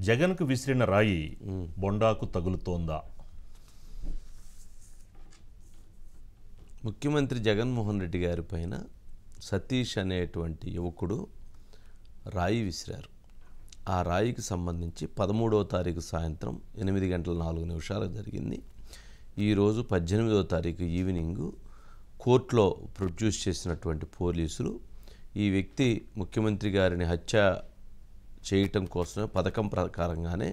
జగన్కు విసిరిన రాయి బొండాకు తగులుతోందా? ముఖ్యమంత్రి జగన్మోహన్ రెడ్డి గారి పైన సతీష్ అనేటువంటి యువకుడు రాయి విసిరారు. ఆ రాయికి సంబంధించి 13వ తారీఖు సాయంత్రం 8:04 జరిగింది. ఈరోజు 18వ తారీఖు ఈవినింగు కోర్టులో ప్రొడ్యూస్ చేసినటువంటి పోలీసులు ఈ వ్యక్తి ముఖ్యమంత్రి గారిని హత్య చేయటం కోసమే పథకం ప్రకారంగానే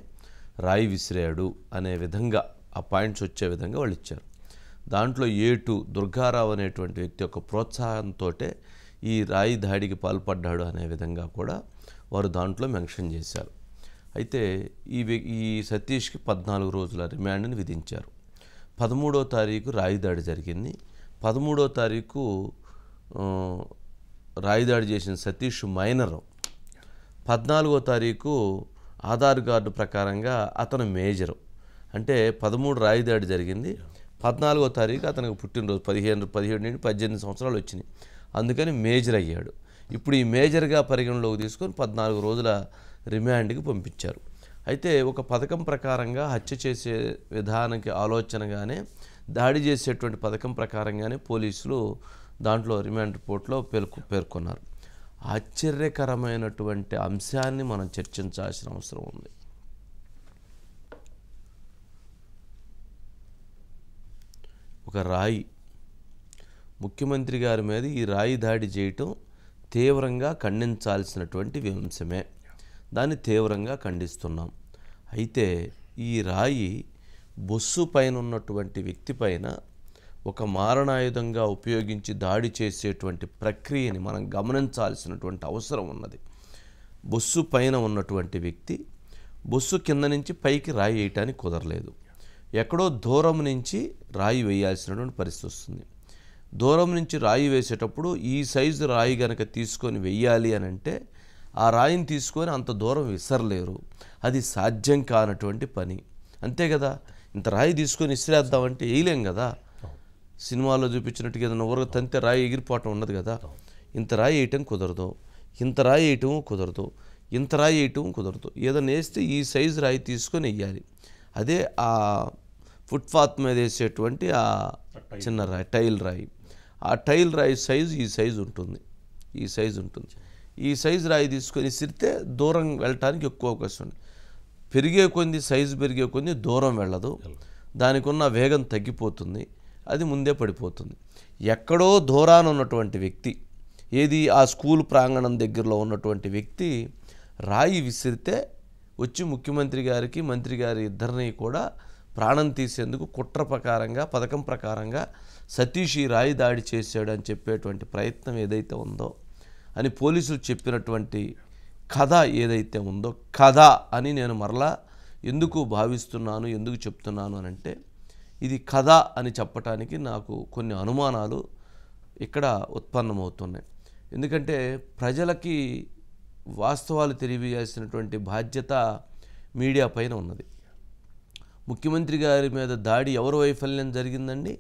రాయి విసిరాడు అనే విధంగా ఆ పాయింట్స్ వచ్చే విధంగా వాళ్ళు ఇచ్చారు. దాంట్లో ఏటు దుర్గారావు అనేటువంటి వ్యక్తి యొక్క ప్రోత్సాహంతో ఈ రాయి దాడికి పాల్పడ్డాడు అనే విధంగా కూడా వారు దాంట్లో మెన్షన్ చేశారు. అయితే ఈ సతీష్కి 14 రోజుల రిమాండ్ని విధించారు. 13వ తారీఖు రాయి దాడి జరిగింది. 13వ తారీఖు రాయి దాడి చేసిన సతీష్ మైనర్. 14వ తారీఖు ఆధార్ కార్డు ప్రకారంగా అతను మేజరు. అంటే 13 రాయి దాడి జరిగింది. 14వ తారీఖు అతనికి పుట్టినరోజు 17 నుండి 18 సంవత్సరాలు వచ్చినాయి. అందుకని మేజర్ అయ్యాడు. ఇప్పుడు ఈ మేజర్గా పరిగణలోకి తీసుకొని 14 రోజుల రిమాండ్కి పంపించారు. అయితే ఒక పథకం ప్రకారంగా హత్య చేసే విధానానికి ఆలోచనగానే దాడి చేసేటువంటి పథకం ప్రకారంగానే పోలీసులు దాంట్లో రిమాండ్ రిపోర్ట్లో పేర్కొన్నారు. ఆశ్చర్యకరమైనటువంటి అంశాన్ని మనం చర్చించాల్సిన అవసరం ఉంది. ఒక రాయి ముఖ్యమంత్రి గారి మీద ఈ రాయి దాడి చేయటం తీవ్రంగా ఖండించాల్సినటువంటి అంశమే. దాన్ని తీవ్రంగా ఖండిస్తున్నాం. అయితే ఈ రాయి బొస్సు పైన ఉన్నటువంటి వ్యక్తి పైన ఒక మారణాయుధంగా ఉపయోగించి దాడి చేసేటువంటి ప్రక్రియని మనం గమనించాల్సినటువంటి అవసరం ఉన్నది. బొస్సు పైన ఉన్నటువంటి వ్యక్తి బొస్సు కింద నుంచి పైకి రాయి వేయటానికి కుదరలేదు. ఎక్కడో దూరం నుంచి రాయి వేయాల్సినటువంటి పరిస్థితి వస్తుంది. దూరం నుంచి రాయి వేసేటప్పుడు ఈ సైజు రాయి కనుక తీసుకొని వెయ్యాలి అని అంటే ఆ రాయిని తీసుకొని అంత దూరం విసరలేరు. అది సాధ్యం కానటువంటి పని. అంతే కదా, ఇంత రాయి తీసుకొని విసిరేద్దామంటే వేయలేం కదా. సినిమాలో చూపించినట్టుగా ఏదైనా ఊరగా తంతే రాయి ఎగిరిపోవటం ఉన్నది కదా. ఇంత రాయి వేయటం కుదరదు, ఇంత రాయి వేయటం కుదరదు, ఇంత రాయి వేయటం కుదరదు. ఏదైనా వేస్తే ఈ సైజు రాయి తీసుకొని వెయ్యాలి. అదే ఆ ఫుట్పాత్ మీద వేసేటువంటి ఆ చిన్న రాయి, టైల్ రాయి. ఆ టైల్ రాయి సైజు ఈ సైజు ఉంటుంది, ఈ సైజు ఉంటుంది. ఈ సైజు రాయి తీసుకొని విసిరితే దూరం వెళ్ళటానికి ఎక్కువ అవకాశం ఉంది. పెరిగే కొద్ది సైజు పెరిగే కొద్ది దూరం వెళ్ళదు, దానికి ఉన్న వేగం తగ్గిపోతుంది, అది ముందే పడిపోతుంది. ఎక్కడో దూరాన ఉన్నటువంటి వ్యక్తి, ఏది ఆ స్కూల్ ప్రాంగణం దగ్గరలో ఉన్నటువంటి వ్యక్తి రాయి విసిరితే వచ్చి ముఖ్యమంత్రి గారికి మంత్రి గారి ఇద్దరిని కూడా ప్రాణం తీసేందుకు కుట్ర ప్రకారంగా పథకం ప్రకారంగా సతీష్ ఈ రాయి దాడి చేశాడు అని చెప్పేటువంటి ప్రయత్నం ఏదైతే ఉందో అని పోలీసులు చెప్పినటువంటి కథ ఏదైతే ఉందో కథ అని నేను మరలా ఎందుకు భావిస్తున్నాను, ఎందుకు చెప్తున్నాను అని అంటే ఇది కథ అని చెప్పటానికి నాకు కొన్ని అనుమానాలు ఇక్కడ ఉత్పన్నమవుతున్నాయి. ఎందుకంటే ప్రజలకి వాస్తవాలు తెలియజేయాల్సినటువంటి బాధ్యత మీడియా పైన ఉన్నది. ముఖ్యమంత్రి గారి మీద దాడి ఎవరి వైఫల్యం జరిగిందండి?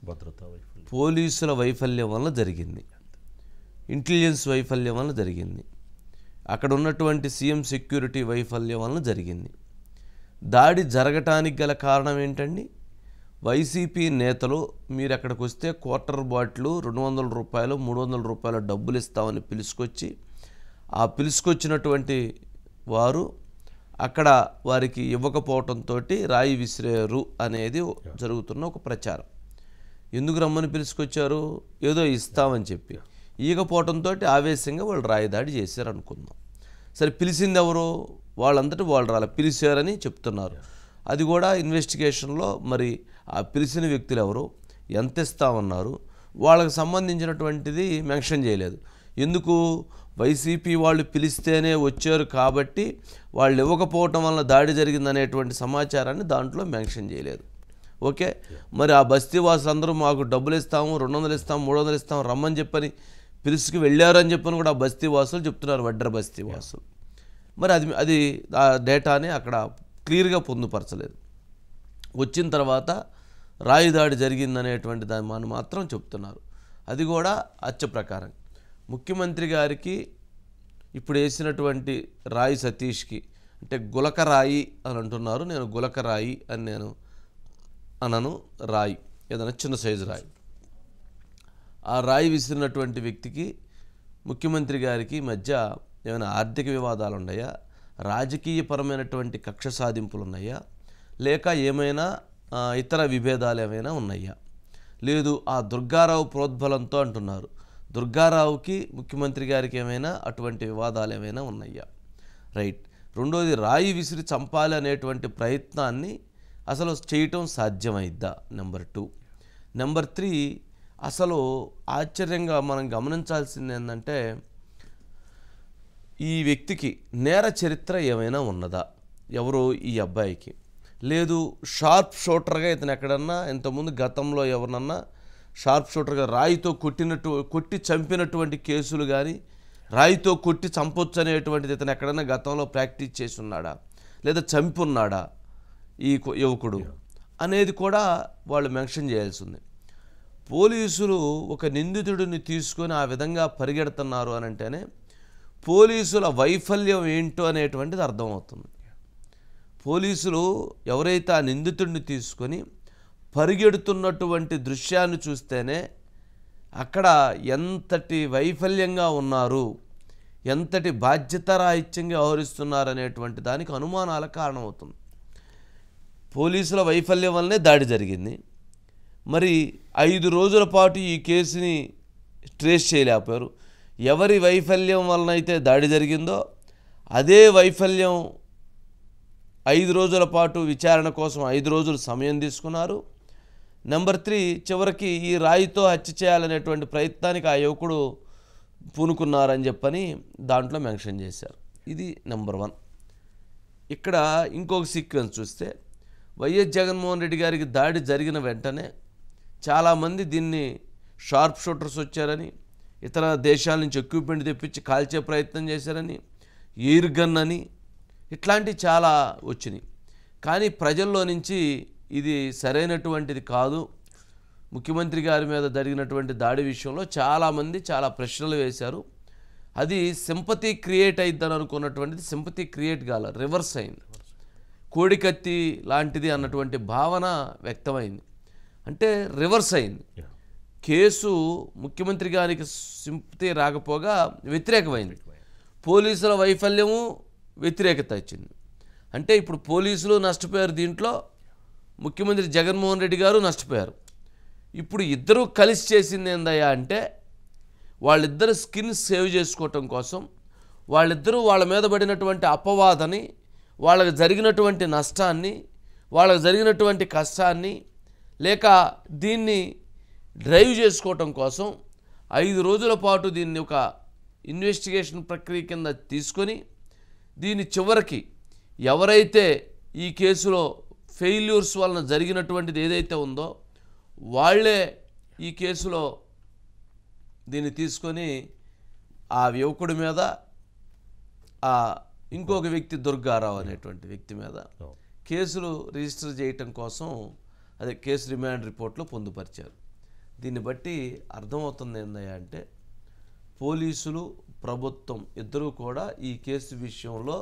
భద్రతా వైఫల్యం, పోలీసుల వైఫల్యం వల్ల జరిగింది, ఇంటెలిజెన్స్ వైఫల్యం వల్ల జరిగింది, అక్కడ ఉన్నటువంటి సీఎం సెక్యూరిటీ వైఫల్యం వల్ల జరిగింది. దాడి జరగటానికి గల కారణం ఏంటండి? వైసీపీ నేతలు మీరు అక్కడికి వస్తే క్వార్టర్ బాటిల్ 200 రూపాయలు 300 రూపాయల డబ్బులు ఇస్తామని పిలుచుకొచ్చి ఆ పిలుచుకొచ్చినటువంటి వారు అక్కడ వారికి ఇవ్వకపోవటంతో రాయి విసిరారు అనేది జరుగుతున్న ఒక ప్రచారం. ఎందుకు రమ్మని పిలుచుకొచ్చారు? ఏదో ఇస్తామని చెప్పి. ఈగపోవటంతో ఆవేశంగా వాళ్ళు రాయి దాడి చేశారు అనుకుందాం. సరే, పిలిచింది ఎవరు? వాళ్ళంతటి వాళ్ళు రాలే, పిలిచారని చెప్తున్నారు. అది కూడా ఇన్వెస్టిగేషన్లో మరి ఆ పిలిచిన వ్యక్తులు ఎవరు, ఎంత ఇస్తామన్నారు, వాళ్ళకి సంబంధించినటువంటిది మెన్షన్ చేయలేదు. ఎందుకు? వైసీపీ వాళ్ళు పిలిస్తేనే వచ్చారు కాబట్టి వాళ్ళు ఇవ్వకపోవటం వల్ల దాడి జరిగిందనేటువంటి సమాచారాన్ని దాంట్లో మెన్షన్ చేయలేదు. ఓకే, మరి ఆ బస్తీవాసులు అందరూ మాకు డబ్బులు ఇస్తాము, 200 ఇస్తాము, 300 ఇస్తాము రమ్మని చెప్పని పిలుచుకు వెళ్ళారని చెప్పని కూడా ఆ బస్తీవాసులు చెప్తున్నారు, వడ్డర బస్తీవాసులు. మరి అది ఆ డేటాని అక్కడ క్లియర్గా పొందుపరచలేదు. వచ్చిన తర్వాత రాయి దాడి జరిగిందనేటువంటి దాన్ని మనం మాత్రం చెప్తున్నారు. అది కూడా హత్య ప్రకారం. ముఖ్యమంత్రి గారికి ఇప్పుడు వేసినటువంటి రాయి సతీష్కి అంటే గులకరాయి అని అంటున్నారు, నేను గులకరాయి అని నేను అనను. రాయి ఏదైనా చిన్న సైజు రాయి. ఆ రాయి విసిరినటువంటి వ్యక్తికి ముఖ్యమంత్రి గారికి మధ్య ఏమైనా ఆర్థిక వివాదాలు ఉన్నాయా, రాజకీయపరమైనటువంటి కక్ష సాధింపులు ఉన్నాయా, లేక ఏమైనా ఇతర విభేదాలు ఏమైనా ఉన్నాయా? లేదు, ఆ దుర్గారావు ప్రోద్బలంతో అంటున్నారు. దుర్గారావుకి ముఖ్యమంత్రి గారికి ఏమైనా అటువంటి వివాదాలు ఏమైనా ఉన్నాయా? రైట్. రెండోది, రాయి విసిరి చంపాలి అనేటువంటి ప్రయత్నాన్ని అసలు చేయటం సాధ్యమైద్దా? నెంబర్ 2. నెంబర్ 3, అసలు ఆశ్చర్యంగా మనం గమనించాల్సింది ఏంటంటే ఈ వ్యక్తికి నేర చరిత్ర ఏమైనా ఉన్నదా? ఎవరు ఈ అబ్బాయికి? లేదు, షార్ప్ షూటర్గా ఇతను ఎక్కడన్నా ఇంతకుముందు గతంలో ఎవరినన్నా షార్ప్ షూటర్గా రాయితో కొట్టి చంపినటువంటి కేసులు కానీ, రాయితో కొట్టి చంపొచ్చు అనేటువంటిది ఇతను ఎక్కడన్నా గతంలో ప్రాక్టీస్ చేసి ఉన్నాడా, లేదా చంపి ఉన్నాడా ఈ యువకుడు అనేది కూడా వాళ్ళు మెన్షన్ చేయాల్సి ఉంది. పోలీసులు ఒక నిందితుడిని తీసుకొని ఆ విధంగా పరిగెడుతున్నారు అని అంటేనే పోలీసుల వైఫల్యం ఏంటో అనేటువంటిది అర్థమవుతుంది. పోలీసులు ఎవరైతే ఆ నిందితుడిని తీసుకొని పరిగెడుతున్నటువంటి దృశ్యాన్ని చూస్తేనే అక్కడ ఎంతటి వైఫల్యంగా ఉన్నారు, ఎంతటి బాధ్యతారాహిత్యంగా వ్యవహరిస్తున్నారు అనేటువంటి దానికి అనుమానాలకు కారణమవుతుంది. పోలీసుల వైఫల్యం వల్లనే దాడి జరిగింది. మరి 5 రోజుల పాటు ఈ కేసుని ట్రేస్ చేయలేకపోయారు. ఎవరి వైఫల్యం వలన అయితే దాడి జరిగిందో అదే వైఫల్యం 5 రోజుల పాటు విచారణ కోసం 5 రోజులు సమయం తీసుకున్నారు. నెంబర్ 3, చివరికి ఈ రాయితో హత్య చేయాలనేటువంటి ప్రయత్నానికి ఆ యువకుడు పూనుకున్నారని చెప్పని దాంట్లో మెన్షన్ చేశారు. ఇది నెంబర్ 1. ఇక్కడ ఇంకొక సీక్వెన్స్ చూస్తే వైఎస్ జగన్మోహన్ రెడ్డి గారికి దాడి జరిగిన వెంటనే చాలామంది దీన్ని షార్ప్ షూటర్స్ వచ్చారని, ఇతర దేశాల నుంచి ఎక్విప్మెంట్ తెప్పించి కాల్చే ప్రయత్నం చేశారని, ఎయిర్ గన్ అని, ఇట్లాంటివి చాలా వచ్చినాయి. కానీ ప్రజల్లో నుంచి ఇది సరైనటువంటిది కాదు, ముఖ్యమంత్రి గారి మీద జరిగినటువంటి దాడి విషయంలో చాలామంది చాలా ప్రశ్నలు వేశారు. అది సింపతి క్రియేట్ అయిద్దని అనుకున్నటువంటిది సింపతి క్రియేట్ కాల, రివర్స్ అయింది. కోడికత్తి లాంటిది అన్నటువంటి భావన వ్యక్తమైంది. అంటే రివర్స్ అయింది. కేసు ముఖ్యమంత్రి గారికి సింపతి రాకపోగా వ్యతిరేకమైంది. పోలీసుల వైఫల్యము వ్యతిరేకత వచ్చింది. అంటే ఇప్పుడు పోలీసులు నష్టపోయారు, దీంట్లో ముఖ్యమంత్రి జగన్మోహన్ రెడ్డి గారు నష్టపోయారు. ఇప్పుడు ఇద్దరూ కలిసి చేసింది ఏందయ్యా అంటే వాళ్ళిద్దరు స్కిన్ సేవ్ చేసుకోవటం కోసం, వాళ్ళిద్దరూ వాళ్ళ మీద పడినటువంటి అపవాదని, వాళ్ళకి జరిగినటువంటి నష్టాన్ని, వాళ్ళకి జరిగినటువంటి కష్టాన్ని, లేక దీన్ని డ్రైవ్ చేసుకోవటం కోసం 5 రోజుల పాటు దీన్ని ఒక ఇన్వెస్టిగేషన్ ప్రక్రియ కింద తీసుకొని దీని చివరికి ఎవరైతే ఈ కేసులో ఫెయిల్యూర్స్ వలన జరిగినటువంటిది ఏదైతే ఉందో వాళ్ళే ఈ కేసులో దీన్ని తీసుకొని ఆ యువకుడి మీద, ఆ ఇంకొక వ్యక్తి దుర్గారావు అనేటువంటి వ్యక్తి మీద కేసులు రిజిస్టర్ చేయటం కోసం అదే కేసు రిమాండ్ రిపోర్ట్లో పొందుపరిచారు. దీన్ని బట్టి అర్థమవుతుంది ఏందయ్యా అంటే పోలీసులు, ప్రభుత్వం ఇద్దరూ కూడా ఈ కేసు విషయంలో,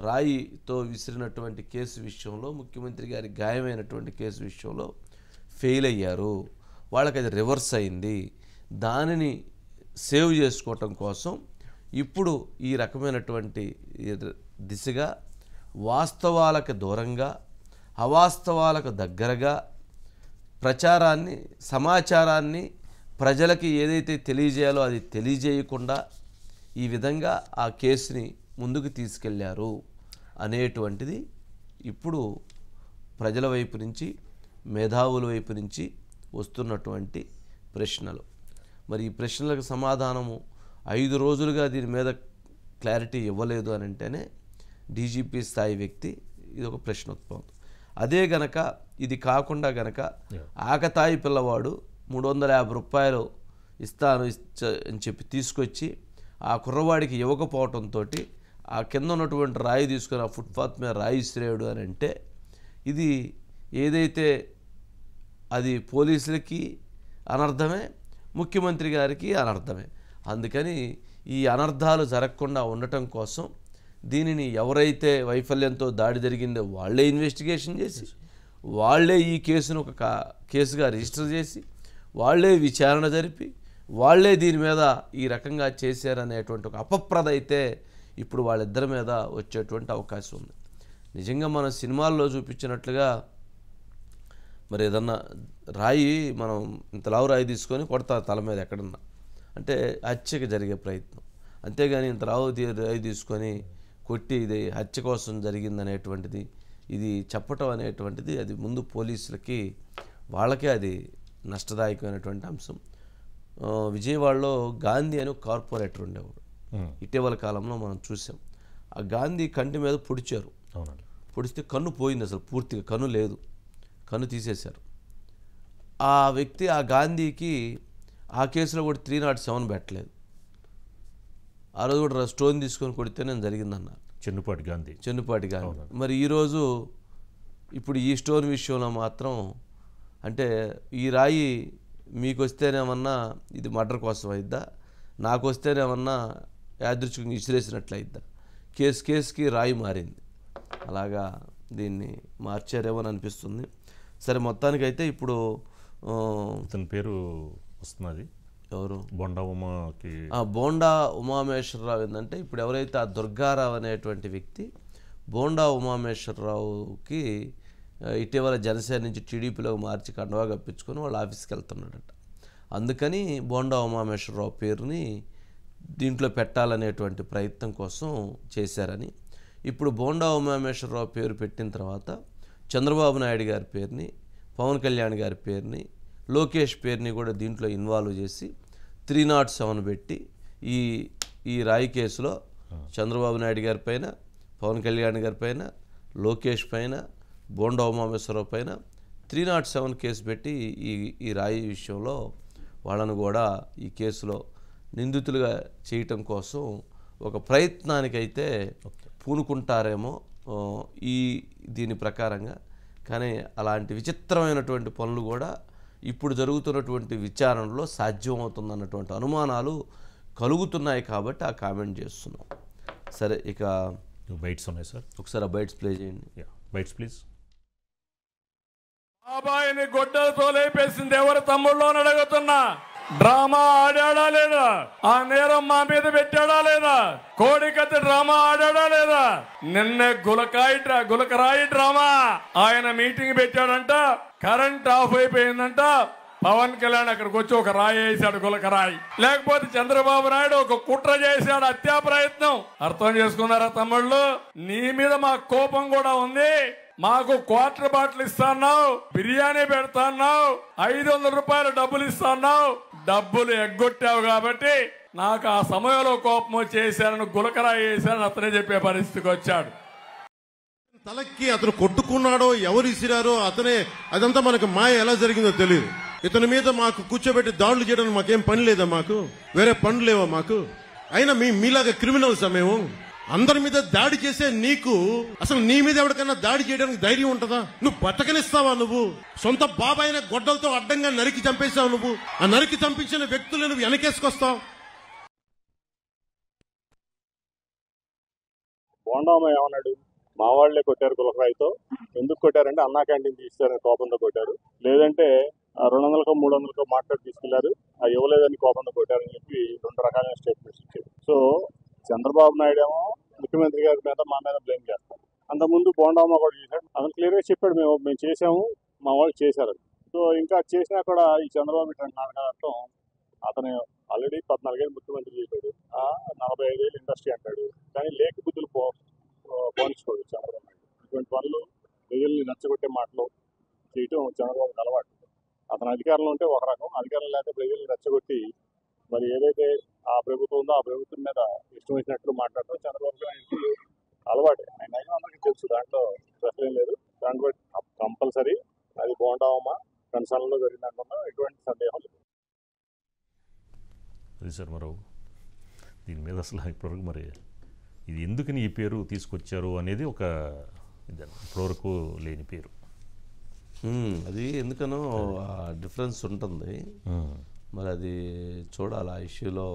రాయితో విసిరినటువంటి కేసు విషయంలో, ముఖ్యమంత్రి గారి గాయమైనటువంటి కేసు విషయంలో ఫెయిల్ అయ్యారు. వాళ్ళకి అది రివర్స్ అయింది. దానిని సేవ్ చేసుకోవటం కోసం ఇప్పుడు ఈ రకమైనటువంటి దిశగా వాస్తవాలకు దూరంగా, అవాస్తవాలకు దగ్గరగా ప్రచారాన్ని, సమాచారాన్ని ప్రజలకి ఏదైతే తెలియజేయాలో అది తెలియజేయకుండా ఈ విధంగా ఆ కేసుని ముందుకు తీసుకెళ్లారు అనేటువంటిది ఇప్పుడు ప్రజల వైపు నుంచి, మేధావుల వైపు నుంచి వస్తున్నటువంటి ప్రశ్నలు. మరి ఈ ప్రశ్నలకు సమాధానము 5 రోజులుగా దీని మీద క్లారిటీ ఇవ్వలేదు అని అంటేనే డీజీపీ స్థాయి వ్యక్తి ఇది ఒక ప్రశ్నోత్పవం. అదే గనక ఇది కాకుండా గనక ఆకతాయి పిల్లవాడు 350 రూపాయలు ఇస్తాను అని చెప్పి తీసుకొచ్చి ఆ కుర్రవాడికి ఇవ్వకపోవటంతో ఆ కింద ఉన్నటువంటి రాయి తీసుకొని ఆ ఫుట్పాత్ మీద రాయి ఇసిరేడు అని అంటే ఇది ఏదైతే అది పోలీసులకి అనర్థమే, ముఖ్యమంత్రి గారికి అనర్థమే. అందుకని ఈ అనర్థాలు జరగకుండా ఉండటం కోసం దీనిని ఎవరైతే వైఫల్యంతో దాడి జరిగిందో వాళ్ళే ఇన్వెస్టిగేషన్ చేసి వాళ్ళే ఈ కేసును ఒక కేసుగా రిజిస్టర్ చేసి వాళ్ళే విచారణ జరిపి వాళ్ళే దీని మీద ఈ రకంగా చేశారనేటువంటి ఒక అపప్రద అయితే ఇప్పుడు వాళ్ళిద్దరి మీద వచ్చేటువంటి అవకాశం ఉంది. నిజంగా మన సినిమాల్లో చూపించినట్లుగా మరి ఏదన్నా రాయి మనం ఇంతలావు రాయి తీసుకొని కొడతారు తల మీద ఎక్కడన్నా, అంటే హత్యకి జరిగే ప్రయత్నం. అంతేగాని ఇంతలావు రాయి తీసుకొని కొట్టి ఇది హత్య కోసం జరిగిందనేటువంటిది ఇది చెప్పటం అనేటువంటిది అది ముందు పోలీసులకి వాళ్ళకే అది నష్టదాయకమైనటువంటి అంశం. విజయవాడలో గాంధీ అని ఒక కార్పొరేటర్ ఉండేవాడు. ఇటీవల కాలంలో మనం చూసాం. ఆ గాంధీ కంటి మీద పొడిచారు. పొడిస్తే కన్ను పోయింది, అసలు పూర్తిగా కన్ను లేదు, కన్ను తీసేశారు. ఆ వ్యక్తి ఆ గాంధీకి ఆ కేసులో కూడా 307 పెట్టలేదు. ఆ రోజు కూడా స్టోన్ తీసుకొని కొడితే నేను జరిగిందన్నారు చెన్నుపాటి గాంధీ. మరి ఈరోజు ఇప్పుడు ఈ స్టోన్ విషయంలో మాత్రం అంటే ఈ రాయి మీకు వస్తేనేమన్నా ఇది మర్డర్ కోసం అయిద్దా, నాకు వస్తేనేమన్నా యాదృచ్ఛికంగా ఇసిరేసినట్లయిద్దా? కేసుకి రాయి మారింది. అలాగా దీన్ని మార్చారేమో అనిపిస్తుంది. సరే, మొత్తానికైతే ఇప్పుడు అతని పేరు వస్తున్నది ఎవరు, బోండా ఉమామేశ్వరరావు. ఏంటంటే ఇప్పుడు ఎవరైతే ఆ దుర్గారావు అనేటువంటి వ్యక్తి బోండా ఉమామేశ్వరరావుకి ఇటీవల జనసేన నుంచి టీడీపీలో మార్చి కండవా కప్పించుకొని వాళ్ళ ఆఫీస్కి వెళ్తున్నాడట. అందుకని బోండా ఉమామేశ్వరరావు పేరుని దీంట్లో పెట్టాలనేటువంటి ప్రయత్నం కోసం చేశారని, ఇప్పుడు బోండా ఉమామేశ్వరరావు పేరు పెట్టిన తర్వాత చంద్రబాబు నాయుడు గారి పేరుని, పవన్ కళ్యాణ్ గారి పేరుని, లోకేష్ పేరుని కూడా దీంట్లో ఇన్వాల్వ్ చేసి 307 పెట్టి ఈ రాయి కేసులో చంద్రబాబు నాయుడు గారి పైన, పవన్ కళ్యాణ్ గారి పైన, లోకేష్ పైన, బోండా ఉమామేశ్వరరావు పైన 307 కేసు పెట్టి ఈ రాయి విషయంలో వాళ్ళను కూడా ఈ కేసులో నిందితులుగా చేయటం కోసం ఒక ప్రయత్నానికైతే పూనుకుంటారేమో దీని ప్రకారంగా. కానీ అలాంటి విచిత్రమైనటువంటి పనులు కూడా ఇప్పుడు జరుగుతున్నటువంటి విచారణలో సాధ్యమవుతుందన్నటువంటి అనుమానాలు కలుగుతున్నాయి కాబట్టి ఆ కామెంట్ చేస్తున్నాం. సరే, ఇక బైట్స్ ఉన్నాయి సార్, ఒకసారి ఆ బైట్స్ ప్లే చేయండి. Bytes please. బాబాయిని గొడ్డలతో లేపేసింది ఎవరు తమ్ముళ్ళు అని అడుగుతున్నా. డ్రామా ఆడాడా లేదా? ఆ నేరం మా మీద పెట్టాడా లేదా? కోడికత్తి డ్రామా ఆడాడా లేదా? నిన్నే గులకరాయి డ్రామా. ఆయన మీటింగ్ పెట్టాడంట, కరెంట్ ఆఫ్ అయిపోయిందంట. పవన్ కళ్యాణ్ అక్కడికి వచ్చి ఒక రాయి వేసాడు, గులకరాయి. లేకపోతే చంద్రబాబు నాయుడు ఒక కుట్ర చేశాడు, హత్యా ప్రయత్నం. అర్థం చేసుకున్నారా తమ్ముళ్ళు? నీ మీద మా కోపం కూడా ఉంది. మాకు క్వార్టర్ బాటిల్ ఇస్తాన్నావు, బిర్యానీ పెడతాన్నావు, 500 రూపాయలు డబ్బులు ఇస్తాన్నావు, డబ్బులు ఎగ్గొట్టావు కాబట్టి నాకు ఆ సమయంలో కోపం వచ్చేసానని గులకరాయి వేసానని అతనే చెప్పే పరిస్థితికి వచ్చాడు. తలకి అతను కొట్టుకున్నాడో ఎవరు ఇసిరారో అతనే, అదంతా మనకు మాయ ఎలా జరిగిందో తెలియదు. ఇతని మీద మాకు కూర్చోబెట్టి దాడులు చేయడానికి మాకేం పని లేదా? మాకు వేరే పనులు లేవా మాకు? అయినా మీలాగా క్రిమినల్స్ మేము అందరి మీద దాడి చేసే నీకు అసలు నీ మీద ఎవరికైనా దాడి చేయడానికి ధైర్యం ఉంటుందా? నువ్వు బతకనిస్తావా? నువ్వు సొంత బాబాయిన గొడ్డలతో అడ్డంగా నరికి చంపేశావు. నువ్వు ఆ నరికి చంపించిన వ్యక్తులు నువ్వు వెనకేసుకొస్తావు. బోండామ ఏమన్నాడు? మా వాళ్లే కొట్టారు గులకరాయితో. ఎందుకు కొట్టారంటే అన్నా క్యాంటీన్ తీస్తారని కోపంతో కొట్టారు, లేదంటే 200కో 300కో మాట్లాడి తీసుకెళ్లారు, అది ఇవ్వలేదని కోపంతో కొట్టారని చెప్పి 2 రకాలైన స్టేట్మెంట్స్ ఇచ్చారు. సో చంద్రబాబు నాయుడు ఏమో ముఖ్యమంత్రి గారి మీద మా మీద బ్లేమ్ చేస్తారు. అంతకుముందు బోండామ కూడా చేశాడు, అతను క్లియర్గా చెప్పాడు మేము చేసాము, మా వాళ్ళు చేశారు. సో ఇంకా చేసినా కూడా ఈ చంద్రబాబు ఇట్లాంటి నాటకం. అతను ఆల్రెడీ 14 ఏళ్ళు ముఖ్యమంత్రి చేశాడు, 45 ఏళ్ళు ఇండస్ట్రీ అంటాడు, కానీ లేక బుద్ధులు పోనించుకోడు చంద్రబాబు నాయుడు. ఇటువంటి పనులు ప్రజల్ని నచ్చగొట్టే మాటలు చేయటం చంద్రబాబుకి అలవాటు. అతను అధికారంలో ఉంటే ఒక రకం, అధికారం లేకపోతే ప్రజల్ని రెచ్చగొట్టి మరి ఏదైతే ఆ ప్రభుత్వం ఉందో ఆ ప్రభుత్వం మీద ఇష్టం వచ్చినట్లు మాట్లాడటం చంద్రబాబు నాయుడు అలవాటే. ఆయన అందరికీ తెలుసు, దాంట్లో ప్రశ్న లేదు. దాంట్లో కంపల్సరీ అది బోండామా కన్సర్న్లో జరిగిందంటున్నా ఎటువంటి సందేహం లేదు. అది సార్, మరో దీని మీద అసలు ఇప్పటివరకు మరి ఇది ఎందుకని ఈ పేరు తీసుకొచ్చారు అనేది ఒక ఇప్పటివరకు లేని పేరు. అది ఎందుకనో డిఫరెన్స్ ఉంటుంది. మరి అది చూడాలి. ఆ ఇష్యూలో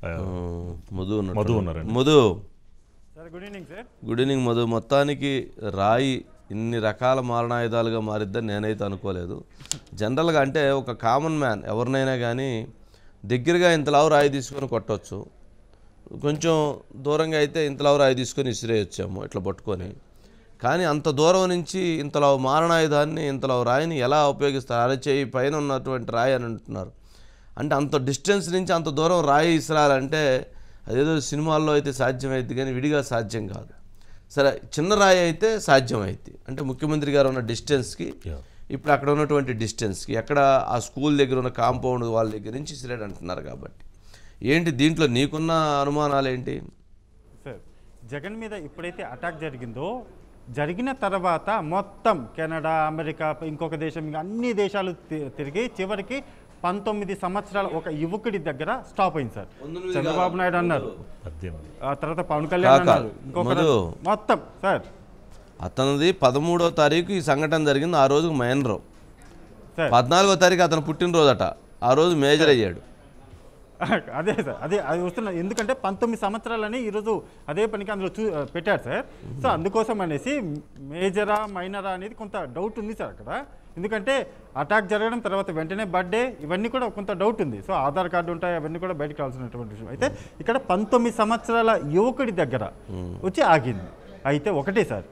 మధు మధు ఉన్నారండి. Madhu, sir good evening sir. Good evening Madhu. మొత్తానికి రాయి ఇన్ని రకాల మారణాయుధాలుగా మారిద్దని నేనైతే అనుకోలేదు. జనరల్గా అంటే ఒక కామన్ మ్యాన్ ఎవరినైనా కానీ దగ్గరగా ఇంతలావు రాయి తీసుకొని కొట్టవచ్చు, కొంచెం దూరంగా అయితే ఇంతలావు రాయి తీసుకొని ఇసిరేయచ్చాము ఇట్లా పట్టుకొని. కానీ అంత దూరం నుంచి ఇంతలావు మారణాయుధాన్ని, ఇంతలావు రాయిని ఎలా ఉపయోగిస్తారు? అరచేయి పైన ఉన్నటువంటి రాయి అని అంటున్నారు. అంటే అంత డిస్టెన్స్ నుంచి అంత దూరం రాయి ఇసిరాలంటే అదేదో సినిమాల్లో అయితే సాధ్యమైంది, కానీ విడిగా సాధ్యం కాదు. సరే, చిన్న రాయి అయితే సాధ్యమైంది. అంటే ముఖ్యమంత్రి గారు ఉన్న డిస్టెన్స్కి, ఇప్పుడు అక్కడ ఉన్నటువంటి డిస్టెన్స్కి, ఎక్కడ ఆ స్కూల్ దగ్గర ఉన్న కాంపౌండ్ వాళ్ళ దగ్గర నుంచి ఇసిరాడు అంటున్నారు. కాబట్టి ఏంటి దీంట్లో నీకున్న అనుమానాలు ఏంటి? సార్, జగన్ మీద ఎప్పుడైతే అటాక్ జరిగిందో, జరిగిన తర్వాత మొత్తం కెనడా, అమెరికా, ఇంకొక దేశం, ఇంకా అన్ని దేశాలు తిరిగి చివరికి 19 సంవత్సరాల ఒక యువకుడి దగ్గర స్టాప్ అయింది సార్. చంద్రబాబు నాయుడు అన్నారు, ఆ తర్వాత పవన్ కళ్యాణ్ అన్నారు, ఇంకొక మొత్తం సార్. అతనిది 13వ తారీఖు ఈ సంఘటన జరిగింది. ఆ రోజు మైనర్. 14వ తారీఖు అతను పుట్టినరోజట. ఆ రోజు మేజర్ అయ్యాడు. అదే సార్, అది వస్తున్నా. ఎందుకంటే 19 సంవత్సరాలని ఈరోజు అదే పనికి అందులో పెట్టారు సార్. సో అందుకోసం అనేసి మేజరా మైనరా అనేది కొంత డౌట్ ఉంది సార్ అక్కడ. ఎందుకంటే అటాక్ జరగడం తర్వాత వెంటనే బర్త్డే, ఇవన్నీ కూడా కొంత డౌట్ ఉంది. సో ఆధార్ కార్డు ఉంటాయి, అవన్నీ కూడా బయటకు రావాల్సినటువంటి విషయం. అయితే ఇక్కడ 19 సంవత్సరాల యువకుడి దగ్గర వచ్చి ఆగింది. అయితే ఒకటే సార్,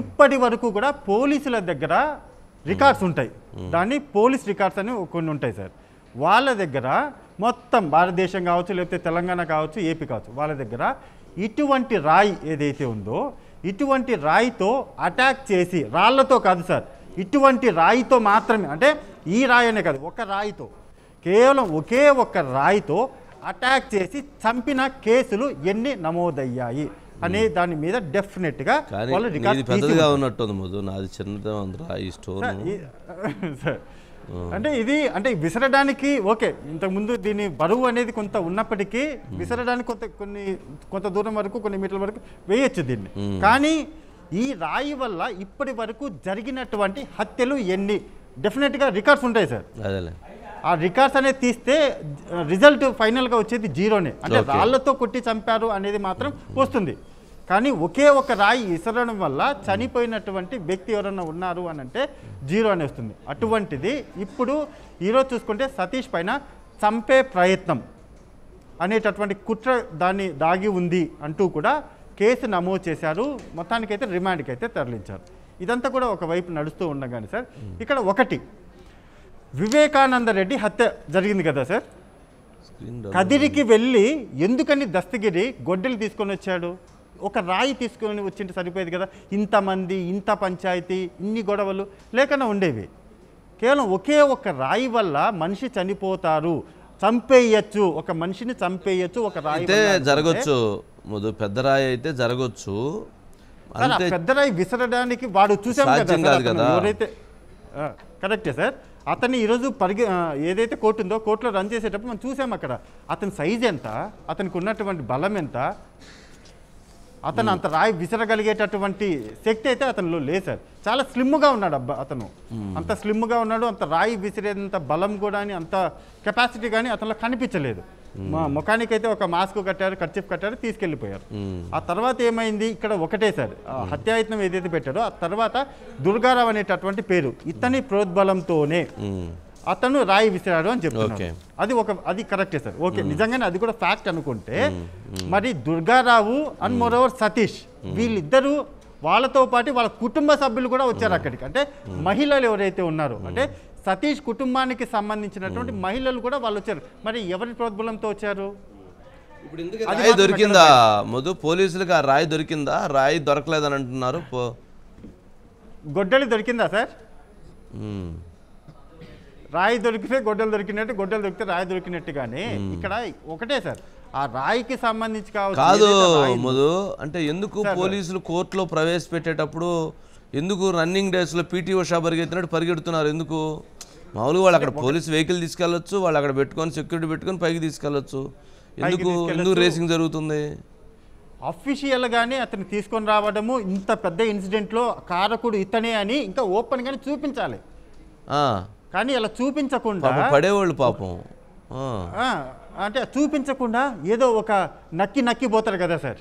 ఇప్పటి వరకు కూడా పోలీసుల దగ్గర రికార్డ్స్ ఉంటాయి. దాన్ని పోలీస్ రికార్డ్స్ అని కొన్ని ఉంటాయి సార్. వాళ్ళ దగ్గర మొత్తం భారతదేశం కావచ్చు, లేకపోతే తెలంగాణ కావచ్చు, ఏపీ కావచ్చు, వాళ్ళ దగ్గర ఇటువంటి రాయి ఏదైతే ఉందో, ఇటువంటి రాయితో అటాక్ చేసి, రాళ్లతో కాదు సార్, ఇటువంటి రాయితో మాత్రమే, అంటే ఈ రాయి అనే కాదు, ఒక రాయితో, కేవలం ఒకే ఒక్క రాయితో అటాక్ చేసి చంపిన కేసులు ఎన్ని నమోదయ్యాయి అనే దాని మీద డెఫినెట్గా వాళ్ళు రికార్డ్ పెద్దగా ఉన్నట్టుంది మధు. నాది చిన్నదే ఉంది రాయి స్టోన్ సార్. అంటే ఇది అంటే విసరడానికి ఓకే, ఇంతకుముందు దీని బరువు అనేది కొంత ఉన్నప్పటికీ విసరడానికి కొంత దూరం వరకు, కొన్ని మీటర్ల వరకు వేయచ్చు దీన్ని. కానీ ఈ రాయి వల్ల ఇప్పటి వరకు జరిగినటువంటి హత్యలు ఎన్ని, డెఫినెట్గా రికార్డ్స్ ఉంటాయి సార్. ఆ రికార్డ్స్ అనేది తీస్తే రిజల్ట్ ఫైనల్గా వచ్చేది జీరోనే. అంటే రాళ్లతో కొట్టి చంపారు అనేది మాత్రం వస్తుంది. కానీ ఒకే ఒక రాయి ఇసరడం వల్ల చనిపోయినటువంటి వ్యక్తి ఎవరన్నా ఉన్నారు అని అంటే జీరో అని వస్తుంది. అటువంటిది ఇప్పుడు ఈరోజు చూసుకుంటే సతీష్ పైన చంపే ప్రయత్నం అనేటటువంటి కుట్ర దాన్ని దాగి ఉంది అంటూ కూడా కేసు నమోదు చేశారు. మొత్తానికైతే రిమాండ్కి అయితే తరలించారు. ఇదంతా కూడా ఒకవైపు నడుస్తూ ఉండగానే సార్, ఇక్కడ ఒకటి వివేకానంద రెడ్డి హత్య జరిగింది కదా సార్. కదిరికి వెళ్ళి ఎందుకని దస్తగిరి గొడ్డలు తీసుకొని వచ్చాడు? ఒక రాయి తీసుకొని వచ్చింటే సరిపోయేది కదా. ఇంతమంది, ఇంత పంచాయతీ, ఇన్ని గొడవలు లేకుండా ఉండేవి. కేవలం ఒకే ఒక రాయి వల్ల మనిషి చనిపోతారు, చంపేయచ్చు, ఒక మనిషిని చంపేయచ్చు ఒక రాయి అయితే జరగచ్చు. పెద్ద రాయి అయితే జరగచ్చు. పెద్ద రాయి విసరడానికి వాడు చూసాం కదా ఎవరైతే, కరెక్టే సార్. అతన్ని ఈరోజు ఏదైతే కోర్టు ఉందో కోర్టులో రన్ చేసేటప్పుడు మనం చూసాం అక్కడ అతని సైజ్ ఎంత, అతనికి ఉన్నటువంటి బలం ఎంత, అతను అంత రాయి విసరగలిగేటటువంటి శక్తి అయితే అతనిలో లేదు సార్. చాలా స్లిమ్గా ఉన్నాడు అతను, అంత స్లిమ్గా ఉన్నాడు. అంత రాయి విసిరేంత బలం కూడా అంత కెపాసిటీ కానీ అతనిలో కనిపించలేదు. మా ముఖానికైతే ఒక మాస్క్ కట్టారు, కర్చీఫ్ కట్టారు, తీసుకెళ్ళిపోయారు. ఆ తర్వాత ఏమైంది, ఇక్కడ ఒకటే సార్ హత్యాయత్నం ఏదైతే పెట్టాడో ఆ తర్వాత దుర్గారావు అనేటటువంటి పేరు, ఇతని ప్రోద్బలంతోనే అతను రాయి విసిరాడు అని చెప్తున్నారు. అది కరెక్టే సార్. ఓకే, నిజంగానే అది కూడా ఫ్యాక్ట్ అనుకుంటే మరి దుర్గారావు అండ్ మోరోవర్ సతీష్ వీళ్ళిద్దరూ, వాళ్ళతో పాటు వాళ్ళ కుటుంబ సభ్యులు కూడా వచ్చారు అక్కడికి. అంటే మహిళలు ఎవరైతే ఉన్నారో, అంటే సతీష్ కుటుంబానికి సంబంధించినటువంటి మహిళలు కూడా వాళ్ళు వచ్చారు. మరి ఎవరి ప్రోద్బలంతో వచ్చారు? రాయి దొరికిందా మధు? పోలీసులకు ఆ రాయి దొరికిందా? రాయి దొరకలేదని అంటున్నారు. గొడ్డలి దొరికిందా సార్? రాయి దొరికితే గొడ్డలు దొరికినట్టు, గొడ్డలు దొరికితే రాయి దొరికినట్టుగానే ఇక్కడ ఒకటే సార్, ఆ రాయికి సంబంధించి కాదు మధు. అంటే ఎందుకు పోలీసులు కోర్టులో ప్రవేశపెట్టేటప్పుడు ఎందుకు రన్నింగ్ డేస్లో పీటీ ఉషా పరిగెడుతున్నారు? ఎందుకు? మామూలుగా వాళ్ళు అక్కడ పోలీస్ వెహికల్ తీసుకెళ్ళొచ్చు, వాళ్ళు అక్కడ పెట్టుకొని సెక్యూరిటీ పెట్టుకొని పైకి తీసుకెళ్ళొచ్చు. ఎందుకు రేసింగ్ జరుగుతుంది? అఫీషియల్గానే అతను తీసుకొని రావడము, ఇంత పెద్ద ఇన్సిడెంట్లో కారకుడు ఇతనే అని ఇంకా ఓపెన్గానే చూపించాలి. కానీ అలా చూపించకుండా పడేవాళ్ళు పాపం అంటే చూపించకుండా ఏదో ఒక నక్కి పోతారు కదా సార్,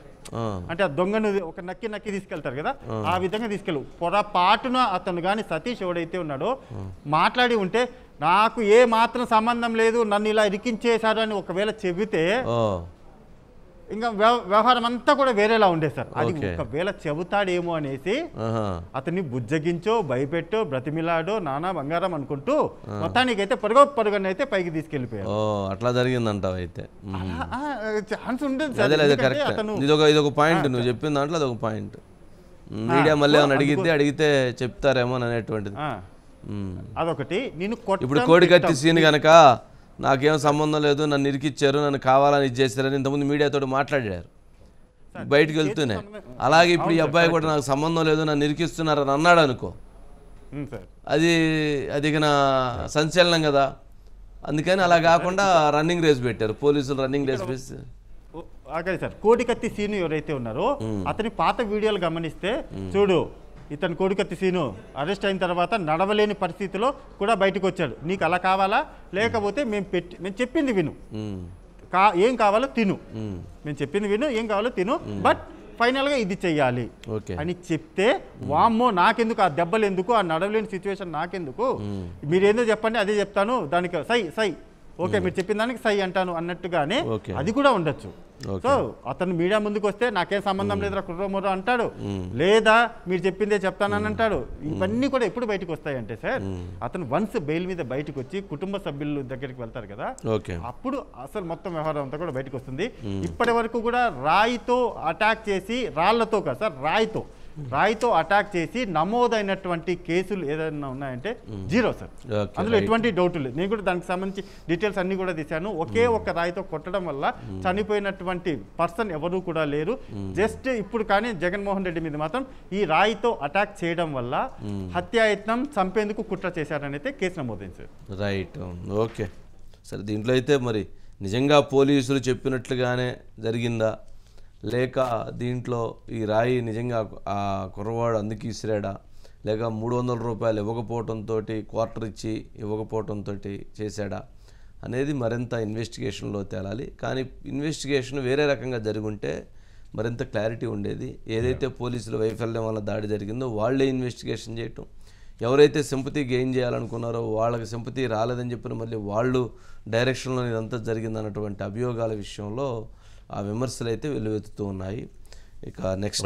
అంటే ఆ దొంగను ఒక నక్కి తీసుకెళ్తారు కదా, ఆ విధంగా తీసుకెళ్ళు. పొరపాటున అతను కానీ సతీష్ ఎవడైతే ఉన్నాడో మాట్లాడి ఉంటే నాకు ఏ మాత్రం సంబంధం లేదు, నన్ను ఇలా ఇరికించేశారు అని ఒకవేళ చెబితే ఇంకా వ్యవహారం అంతా కూడా వేరేలా ఉండే సార్. అది ఒకవేళ చెబుతాడేమో అనేసి అతన్ని బుజ్జగించో భయపెట్టో బ్రతిమిలాడో నానా బంగారం అనుకుంటూ మొత్తానికైతే పరుగనైతే పైకి తీసుకెళ్లిపోయారు. అట్లా జరిగిందంటావు అయితే. ఛాన్స్ ఉండదు సార్. ఇదొక పాయింట్, నువ్వు చెప్పిన దాంట్లో అదొక పాయింట్. మీడియా మళ్ళీ ఏమైనా అడిగితే చెప్తారేమో అనేటువంటిది అదొకటి. నేను ఇప్పుడు కోడికత్తి సీన్ కనుక నాకేం సంబంధం లేదు, నన్ను ఇరికిచ్చారు, నన్ను కావాలని ఇచ్చేసారని ఇంతకుముందు మీడియాతో మాట్లాడారు బయటకు వెళ్తూనే. అలాగే ఇప్పుడు ఈ అబ్బాయి కూడా నాకు సంబంధం లేదు, నన్ను ఇరికిస్తున్నారని అన్నాడు అనుకో, అది ఇక నా సంచలనం కదా. అందుకని అలా కాకుండా రన్నింగ్ రేస్ పెట్టారు పోలీసులు, రన్నింగ్ రేస్ పెట్టి. అదే సార్, కోడికత్తి సీను ఎవరైతే ఉన్నారో అతని పాత వీడియోలు గమనిస్తే చూడు, ఇతను కోడికత్తి సీను అరెస్ట్ అయిన తర్వాత నడవలేని పరిస్థితిలో కూడా బయటకు వచ్చాడు. నీకు అలా కావాలా, లేకపోతే మేము చెప్పింది విను, ఏం కావాలో తిను, మేము చెప్పింది విను, ఏం కావాలో తిను, బట్ ఫైనల్గా ఇది చెయ్యాలి అని చెప్తే వామ్మో నాకెందుకు, ఆ దెబ్బలు ఎందుకు, ఆ నడవలేని సిచ్యువేషన్ నాకెందుకు, మీరేందో చెప్పండి అదే చెప్తాను, దానికి సై ఓకే మీరు చెప్పిన దానికి సై అంటాను అన్నట్టుగానే అది కూడా ఉండొచ్చు. సో అతను మీడియా ముందుకు వస్తే నాకేం సంబంధం లేదురా కుర్రముర్ర అంటాడు, లేదా మీరు చెప్పిందే చెప్తానని అంటాడు. ఇవన్నీ కూడా ఎప్పుడు బయటకు వస్తాయంటే సార్, అతను వన్స్ బెయిల్ మీద బయటకు వచ్చి కుటుంబ సభ్యుల దగ్గరికి వెళ్తారు కదా, అప్పుడు అసలు మొత్తం వ్యవహారం అంతా కూడా బయటకు వస్తుంది. ఇప్పటి వరకు కూడా రాయితో అటాక్ చేసి, రాళ్లతో కాదు సార్, రాయితో అటాక్ చేసి నమోదైనటువంటి కేసులు ఏదైనా ఉన్నాయంటే 0 సార్. అందులో ఎటువంటి డౌట్ లేదు. నేను కూడా దానికి సంబంధించి డీటెయిల్స్ అన్ని కూడా తీశాను. ఒకే ఒక్క రాయితో కొట్టడం వల్ల చనిపోయినటువంటి పర్సన్ ఎవరు కూడా లేరు. జస్ట్ ఇప్పుడు కానీ జగన్మోహన్ రెడ్డి మీద మాత్రం ఈ రాయితో అటాక్ చేయడం వల్ల హత్యాయత్నం, చంపేందుకు కుట్ర చేశారని అయితే కేసు నమోదైంది సార్. Right, okay. సరే, దీంట్లో అయితే మరి నిజంగా పోలీసులు చెప్పినట్లుగానే జరిగిందా, లేక దీంట్లో ఈ రాయి నిజంగా ఆ కుర్రవాడు అందుకు ఇసిరాడా, లేక 300 రూపాయలు ఇవ్వకపోవడంతో, క్వార్టర్ ఇచ్చి ఇవ్వకపోవడంతో చేశాడా అనేది మరింత ఇన్వెస్టిగేషన్లో తేలాలి. కానీ ఇన్వెస్టిగేషన్ వేరే రకంగా జరుగుంటే మరింత క్లారిటీ ఉండేది. ఏదైతే పోలీసుల వైఫల్యం వల్ల దాడి జరిగిందో వాళ్ళే ఇన్వెస్టిగేషన్ చేయటం, ఎవరైతే సింపతి గెయిన్ చేయాలనుకున్నారో వాళ్ళకి సింపతి రాలేదని చెప్పిన మళ్ళీ వాళ్ళు డైరెక్షన్లో ఇదంతా జరిగిందన్నటువంటి అభియోగాల విషయంలో ఆ విమర్శలు అయితే వెల్లువెత్తుతూ ఉన్నాయి. ఇక నెక్స్ట్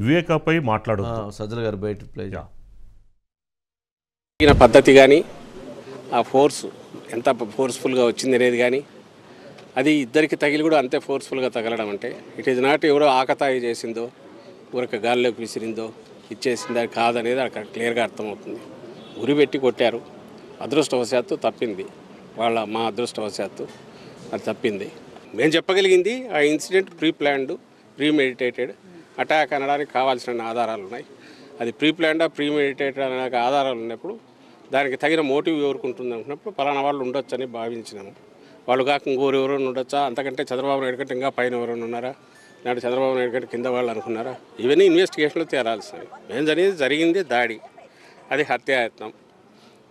వివేకాపై మాట్లాడు సజ్జల గారు బయట ప్లే పద్ధతి కానీ, ఆ ఫోర్స్ ఎంత ఫోర్స్ఫుల్గా వచ్చింది అనేది కానీ, అది ఇద్దరికి తగిలి కూడా అంతే ఫోర్స్ఫుల్గా తగలడం అంటే ఇట్ ఈజ్ నాట్ ఎవరో ఆకతాయి చేసిందో, ఊరక గాల్లోకి విసిరిందో ఇచ్చేసిందో కాదనేది అక్కడ క్లియర్గా అర్థమవుతుంది. ఉరిపెట్టి కొట్టారు, అదృష్టవశాత్తు తప్పింది, మా అదృష్టవశాత్తు అది తప్పింది. మేము చెప్పగలిగింది ఆ ఇన్సిడెంట్ ప్రీప్లాన్డ్, ప్రీమెడిటేటెడ్ అటాక్ అనడానికి కావాల్సిన ఆధారాలు ఉన్నాయి. అది ప్రీప్లాన్డా ప్రీమెడిటేటెడ్ అనడానికి ఆధారాలు ఉన్నప్పుడు దానికి తగిన మోటివ్ ఎవరుకుంటుంది అనుకున్నప్పుడు పలానా వాళ్ళు ఉండొచ్చని భావించినాము. వాళ్ళు కాక ఇంకోరెవరో ఉండొచ్చా, అంతకంటే చంద్రబాబు నాయుడు కంటే ఇంకా పైన ఎవరైనా ఉన్నారా, నాడు చంద్రబాబు నాయుడు కంటే కింద వాళ్ళు అనుకున్నారా, ఇవన్నీ ఇన్వెస్టిగేషన్లో తేరాల్సినవి. మేము జరిగింది దాడి, అది హత్యాయత్నం.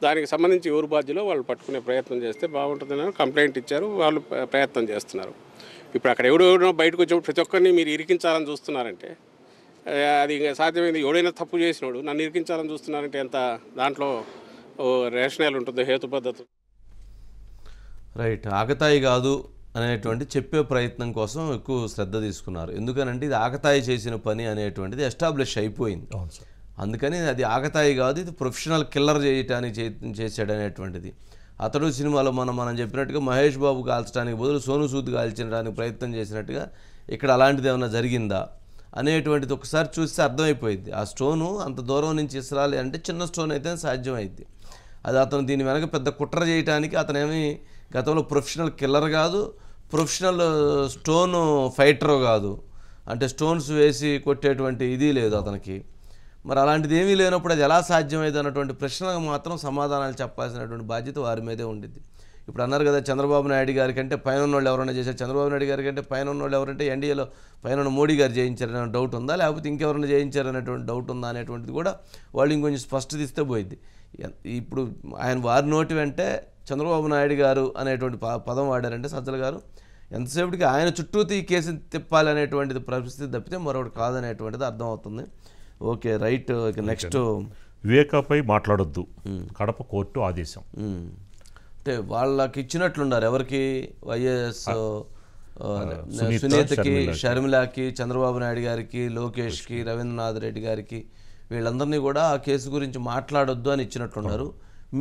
దానికి సంబంధించి ఎవరు బాధ్యులో వాళ్ళు పట్టుకునే ప్రయత్నం చేస్తే బాగుంటుందని కంప్లైంట్ ఇచ్చారు, వాళ్ళు ప్రయత్నం చేస్తున్నారు. ఇప్పుడు అక్కడ ఎవడో బయటకు వచ్చినప్పుడు ప్రతి ఒక్కరిని మీరు ఇరికించాలని చూస్తున్నారంటే అది సాధ్యమైంది. ఎవడైనా తప్పు చేసినోడు నన్ను ఇరికించాలని చూస్తున్నారంటే ఎంత దాంట్లో రేషనల్ ఉంటుందో, హేతుబద్ధత. రైట్, ఆకతాయి కాదు అనేటువంటి చెప్పే ప్రయత్నం కోసం ఎక్కువ శ్రద్ధ తీసుకున్నారు. ఎందుకనంటే ఇది ఆకతాయి చేసిన పని అనేటువంటిది ఎస్టాబ్లిష్ అయిపోయింది. అందుకని అది ఆకతాయి కాదు, ఇది ప్రొఫెషనల్ కిల్లర్ చేయటానికి చేశాడనేటువంటిది. అతడు సినిమాలో మనం చెప్పినట్టుగా మహేష్ బాబు కాల్చడానికి బదులు సోను సూద్ కాల్చడానికి ప్రయత్నం చేసినట్టుగా ఇక్కడ అలాంటిది ఏమైనా జరిగిందా అనేటువంటిది ఒకసారి చూస్తే అర్థమైపోయింది. ఆ స్టోను అంత దూరం నుంచి ఇస్రాలి అంటే చిన్న స్టోన్ అయితే సాధ్యమైంది. అది అతను దీని వెనక పెద్ద కుట్ర చేయడానికి అతనేమి గతంలో ప్రొఫెషనల్ కిల్లర్ కాదు, ప్రొఫెషనల్ స్టోన్ ఫైటర్ కాదు, అంటే స్టోన్స్ వేసి కొట్టేటువంటి ఇది లేదు అతనికి. మరి అలాంటిది ఏమీ లేనప్పుడు అది ఎలా సాధ్యమైంది అన్నటువంటి ప్రశ్నలకు మాత్రం సమాధానాలు చెప్పాల్సినటువంటి బాధ్యత వారి మీదే ఉండిద్ది. ఇప్పుడు అన్నారు కదా చంద్రబాబు నాయుడు గారి కంటే పైన ఉన్నోళ్ళు ఎవరైనా చేశారు, చంద్రబాబు నాయుడు గారి కంటే పైన ఉన్నోళ్ళు ఎవరంటే ఎన్డీఏలో పైన మోడీ గారు చేయించారనే డౌట్ ఉందా, లేకపోతే ఇంకెవరైనా చేయించారనేటువంటి డౌట్ ఉందా అనేటువంటిది కూడా వాళ్ళు ఇంకొంచెం స్పష్టత ఇస్తే పోయింది. ఇప్పుడు ఆయన వారి నోటి వెంటే చంద్రబాబు నాయుడు గారు అనేటువంటి పదం వాడారంటే సజ్జల గారు ఎంతసేపటికి ఆయన చుట్టూతో ఈ కేసుని తిప్పాలి అనేటువంటిది పరిస్థితి తప్పితే మరొకటి కాదనేటువంటిది అర్థమవుతుంది. Okay, right. నెక్స్ట్ వివేకాపై మాట్లాడొద్దు, కడప కోర్టు ఆదేశం. అంటే వాళ్ళకి ఇచ్చినట్లున్నారు, ఎవరికి? వైఎస్ సునీతకి, షర్మిలాకి, చంద్రబాబు నాయుడు గారికి, లోకేష్కి, రవీంద్రనాథ్ రెడ్డి గారికి, వీళ్ళందరినీ కూడా ఆ కేసు గురించి మాట్లాడొద్దు అని ఇచ్చినట్లున్నారు.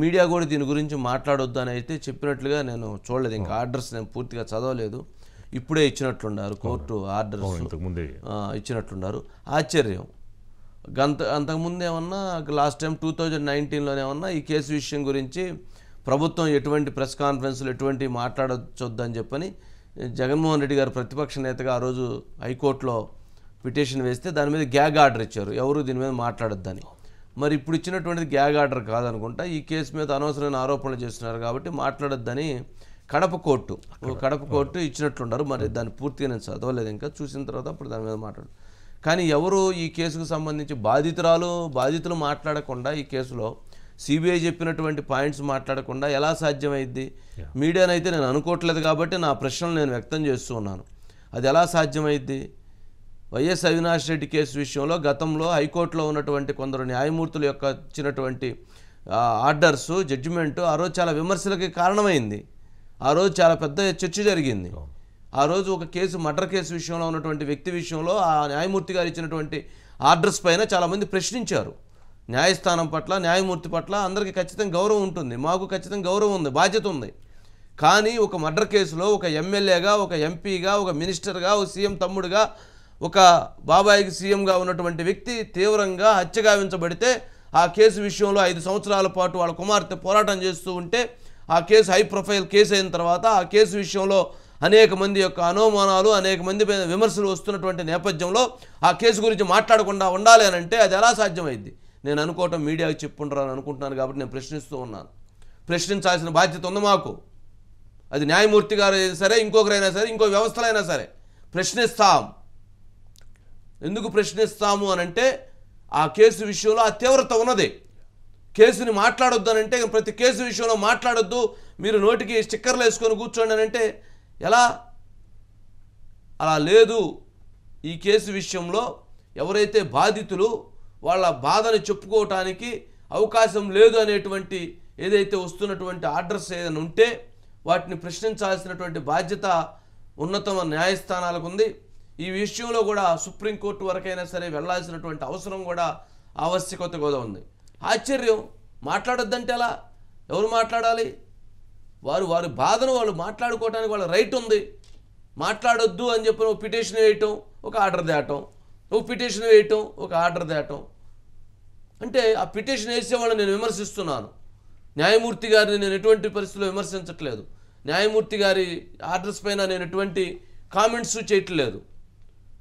మీడియా కూడా దీని గురించి మాట్లాడొద్దు అని అయితే చెప్పినట్లుగా నేను చూడలేదు. ఇంకా ఆర్డర్స్ నేను పూర్తిగా చదవలేదు, ఇప్పుడే ఇచ్చినట్లున్నారు, కోర్టు ఆర్డర్స్ ఇచ్చినట్లున్నారు. ఆశ్చర్యం. అంతకుముందు ఏమన్నా లాస్ట్ టైం 2019లోనేమన్నా ఈ కేసు విషయం గురించి ప్రభుత్వం ఎటువంటి ప్రెస్ కాన్ఫరెన్స్లు ఎటువంటి మాట్లాడొద్దని చెప్పని జగన్మోహన్ రెడ్డి గారు ప్రతిపక్ష నేతగా ఆ రోజు హైకోర్టులో పిటిషన్ వేస్తే దాని మీద గ్యాగ్ ఆర్డర్ ఇచ్చారు, ఎవరు దీని మీద మాట్లాడొద్దని. మరి ఇప్పుడు ఇచ్చినటువంటిది గ్యాగ్ ఆర్డర్ కాదనుకుంటా, ఈ కేసు మీద అనవసరమైన ఆరోపణలు చేస్తున్నారు కాబట్టి మాట్లాడొద్దని కడప కోర్టు ఇచ్చినట్లున్నారు. మరి దాన్ని పూర్తిగా నేను చదవలేదు, ఇంకా చూసిన తర్వాత అప్పుడు దాని మీద మాట్లాడు. కానీ ఎవరు ఈ కేసుకు సంబంధించి బాధితులు మాట్లాడకుండా, ఈ కేసులో సిబిఐ చెప్పినటువంటి పాయింట్స్ మాట్లాడకుండా ఎలా సాధ్యమైద్ది? మీడియానైతే నేను అనుకోవట్లేదు కాబట్టి నా ప్రశ్నలు నేను వ్యక్తం చేస్తూ ఉన్నాను. అది ఎలా సాధ్యమైద్ది? వైఎస్ అవినాష్ రెడ్డి కేసు విషయంలో గతంలో హైకోర్టులో ఉన్నటువంటి కొందరు న్యాయమూర్తుల యొక్క ఇచ్చినటువంటి ఆర్డర్స్, జడ్జిమెంటు ఆ రోజు చాలా విమర్శలకి కారణమైంది. ఆ రోజు చాలా పెద్ద చర్చ జరిగింది. ఆ రోజు ఒక కేసు, మర్డర్ కేసు విషయంలో ఉన్నటువంటి వ్యక్తి విషయంలో ఆ న్యాయమూర్తి గారు ఇచ్చినటువంటి ఆర్డర్స్ పైన చాలామంది ప్రశ్నించారు. న్యాయస్థానం పట్ల, న్యాయమూర్తి పట్ల అందరికీ ఖచ్చితంగా గౌరవం ఉంటుంది, మాకు ఖచ్చితంగా గౌరవం ఉంది, బాధ్యత ఉంది. కానీ ఒక మర్డర్ కేసులో ఒక ఎమ్మెల్యేగా, ఒక ఎంపీగా, ఒక మినిస్టర్గా, ఒక సీఎం తమ్ముడుగా, ఒక బాబాయికి సీఎంగా ఉన్నటువంటి వ్యక్తి తీవ్రంగా హత్యగావించబడితే ఆ కేసు విషయంలో 5 సంవత్సరాల పాటు వాళ్ళ కుమార్తె పోరాటం చేస్తూ ఉంటే ఆ కేసు హై ప్రొఫైల్ కేసు అయిన తర్వాత ఆ కేసు విషయంలో అనేక మంది యొక్క అనుమానాలు, అనేక మంది విమర్శలు వస్తున్నటువంటి నేపథ్యంలో ఆ కేసు గురించి మాట్లాడకుండా ఉండాలి అని అంటే అది ఎలా సాధ్యమైంది? నేను అనుకోవటం మీడియాకి చెప్పుకుంటారని అనుకుంటున్నాను కాబట్టి నేను ప్రశ్నిస్తూ ఉన్నాను. ప్రశ్నించాల్సిన బాధ్యత ఉంది మాకు. అది న్యాయమూర్తి గారు అయినా సరే, ఇంకొకరైనా సరే, ఇంకో వ్యవస్థలైనా సరే ప్రశ్నిస్తాం. ఎందుకు ప్రశ్నిస్తాము అనంటే ఆ కేసు విషయంలో ఆ తీవ్రత ఉన్నది. కేసుని మాట్లాడొద్దు అనంటే ప్రతి కేసు విషయంలో మాట్లాడొద్దు, మీరు నోటికి స్టిక్కర్లు వేసుకొని కూర్చోండి అని అంటే ఎలా? అలా లేదు. ఈ కేసు విషయంలో ఎవరైతే బాధితులు వాళ్ళ బాధను చెప్పుకోవటానికి అవకాశం లేదు అనేటువంటి ఏదైతే వస్తున్నటువంటి ఆర్డర్స్ ఏదైనా ఉంటే వాటిని ప్రశ్నించాల్సినటువంటి బాధ్యత ఉన్నత న్యాయస్థానాలకు ఉంది. ఈ విషయంలో కూడా సుప్రీంకోర్టు వరకైనా సరే వెళ్లాల్సినటువంటి అవసరం కూడా, ఆవశ్యకత కూడా ఉంది. ఆశ్చర్యం. మాట్లాడొద్దంటే ఎలా? ఎవరు మాట్లాడాలి? వారి బాధను వాళ్ళు మాట్లాడుకోవడానికి వాళ్ళ రైట్ ఉంది. మాట్లాడొద్దు అని చెప్పి ఒక పిటిషన్ వేయటం, ఒక ఆర్డర్ తేయటం, ఒక పిటిషన్ వేయటం, ఒక ఆర్డర్ తేయటం అంటే ఆ పిటిషన్ వేసే వాళ్ళని నేను విమర్శిస్తున్నాను. న్యాయమూర్తి గారిని నేను ఎటువంటి పరిస్థితుల్లో విమర్శించట్లేదు. న్యాయమూర్తి గారి ఆర్డర్స్ పైన నేను ఎటువంటి కామెంట్స్ చేయట్లేదు.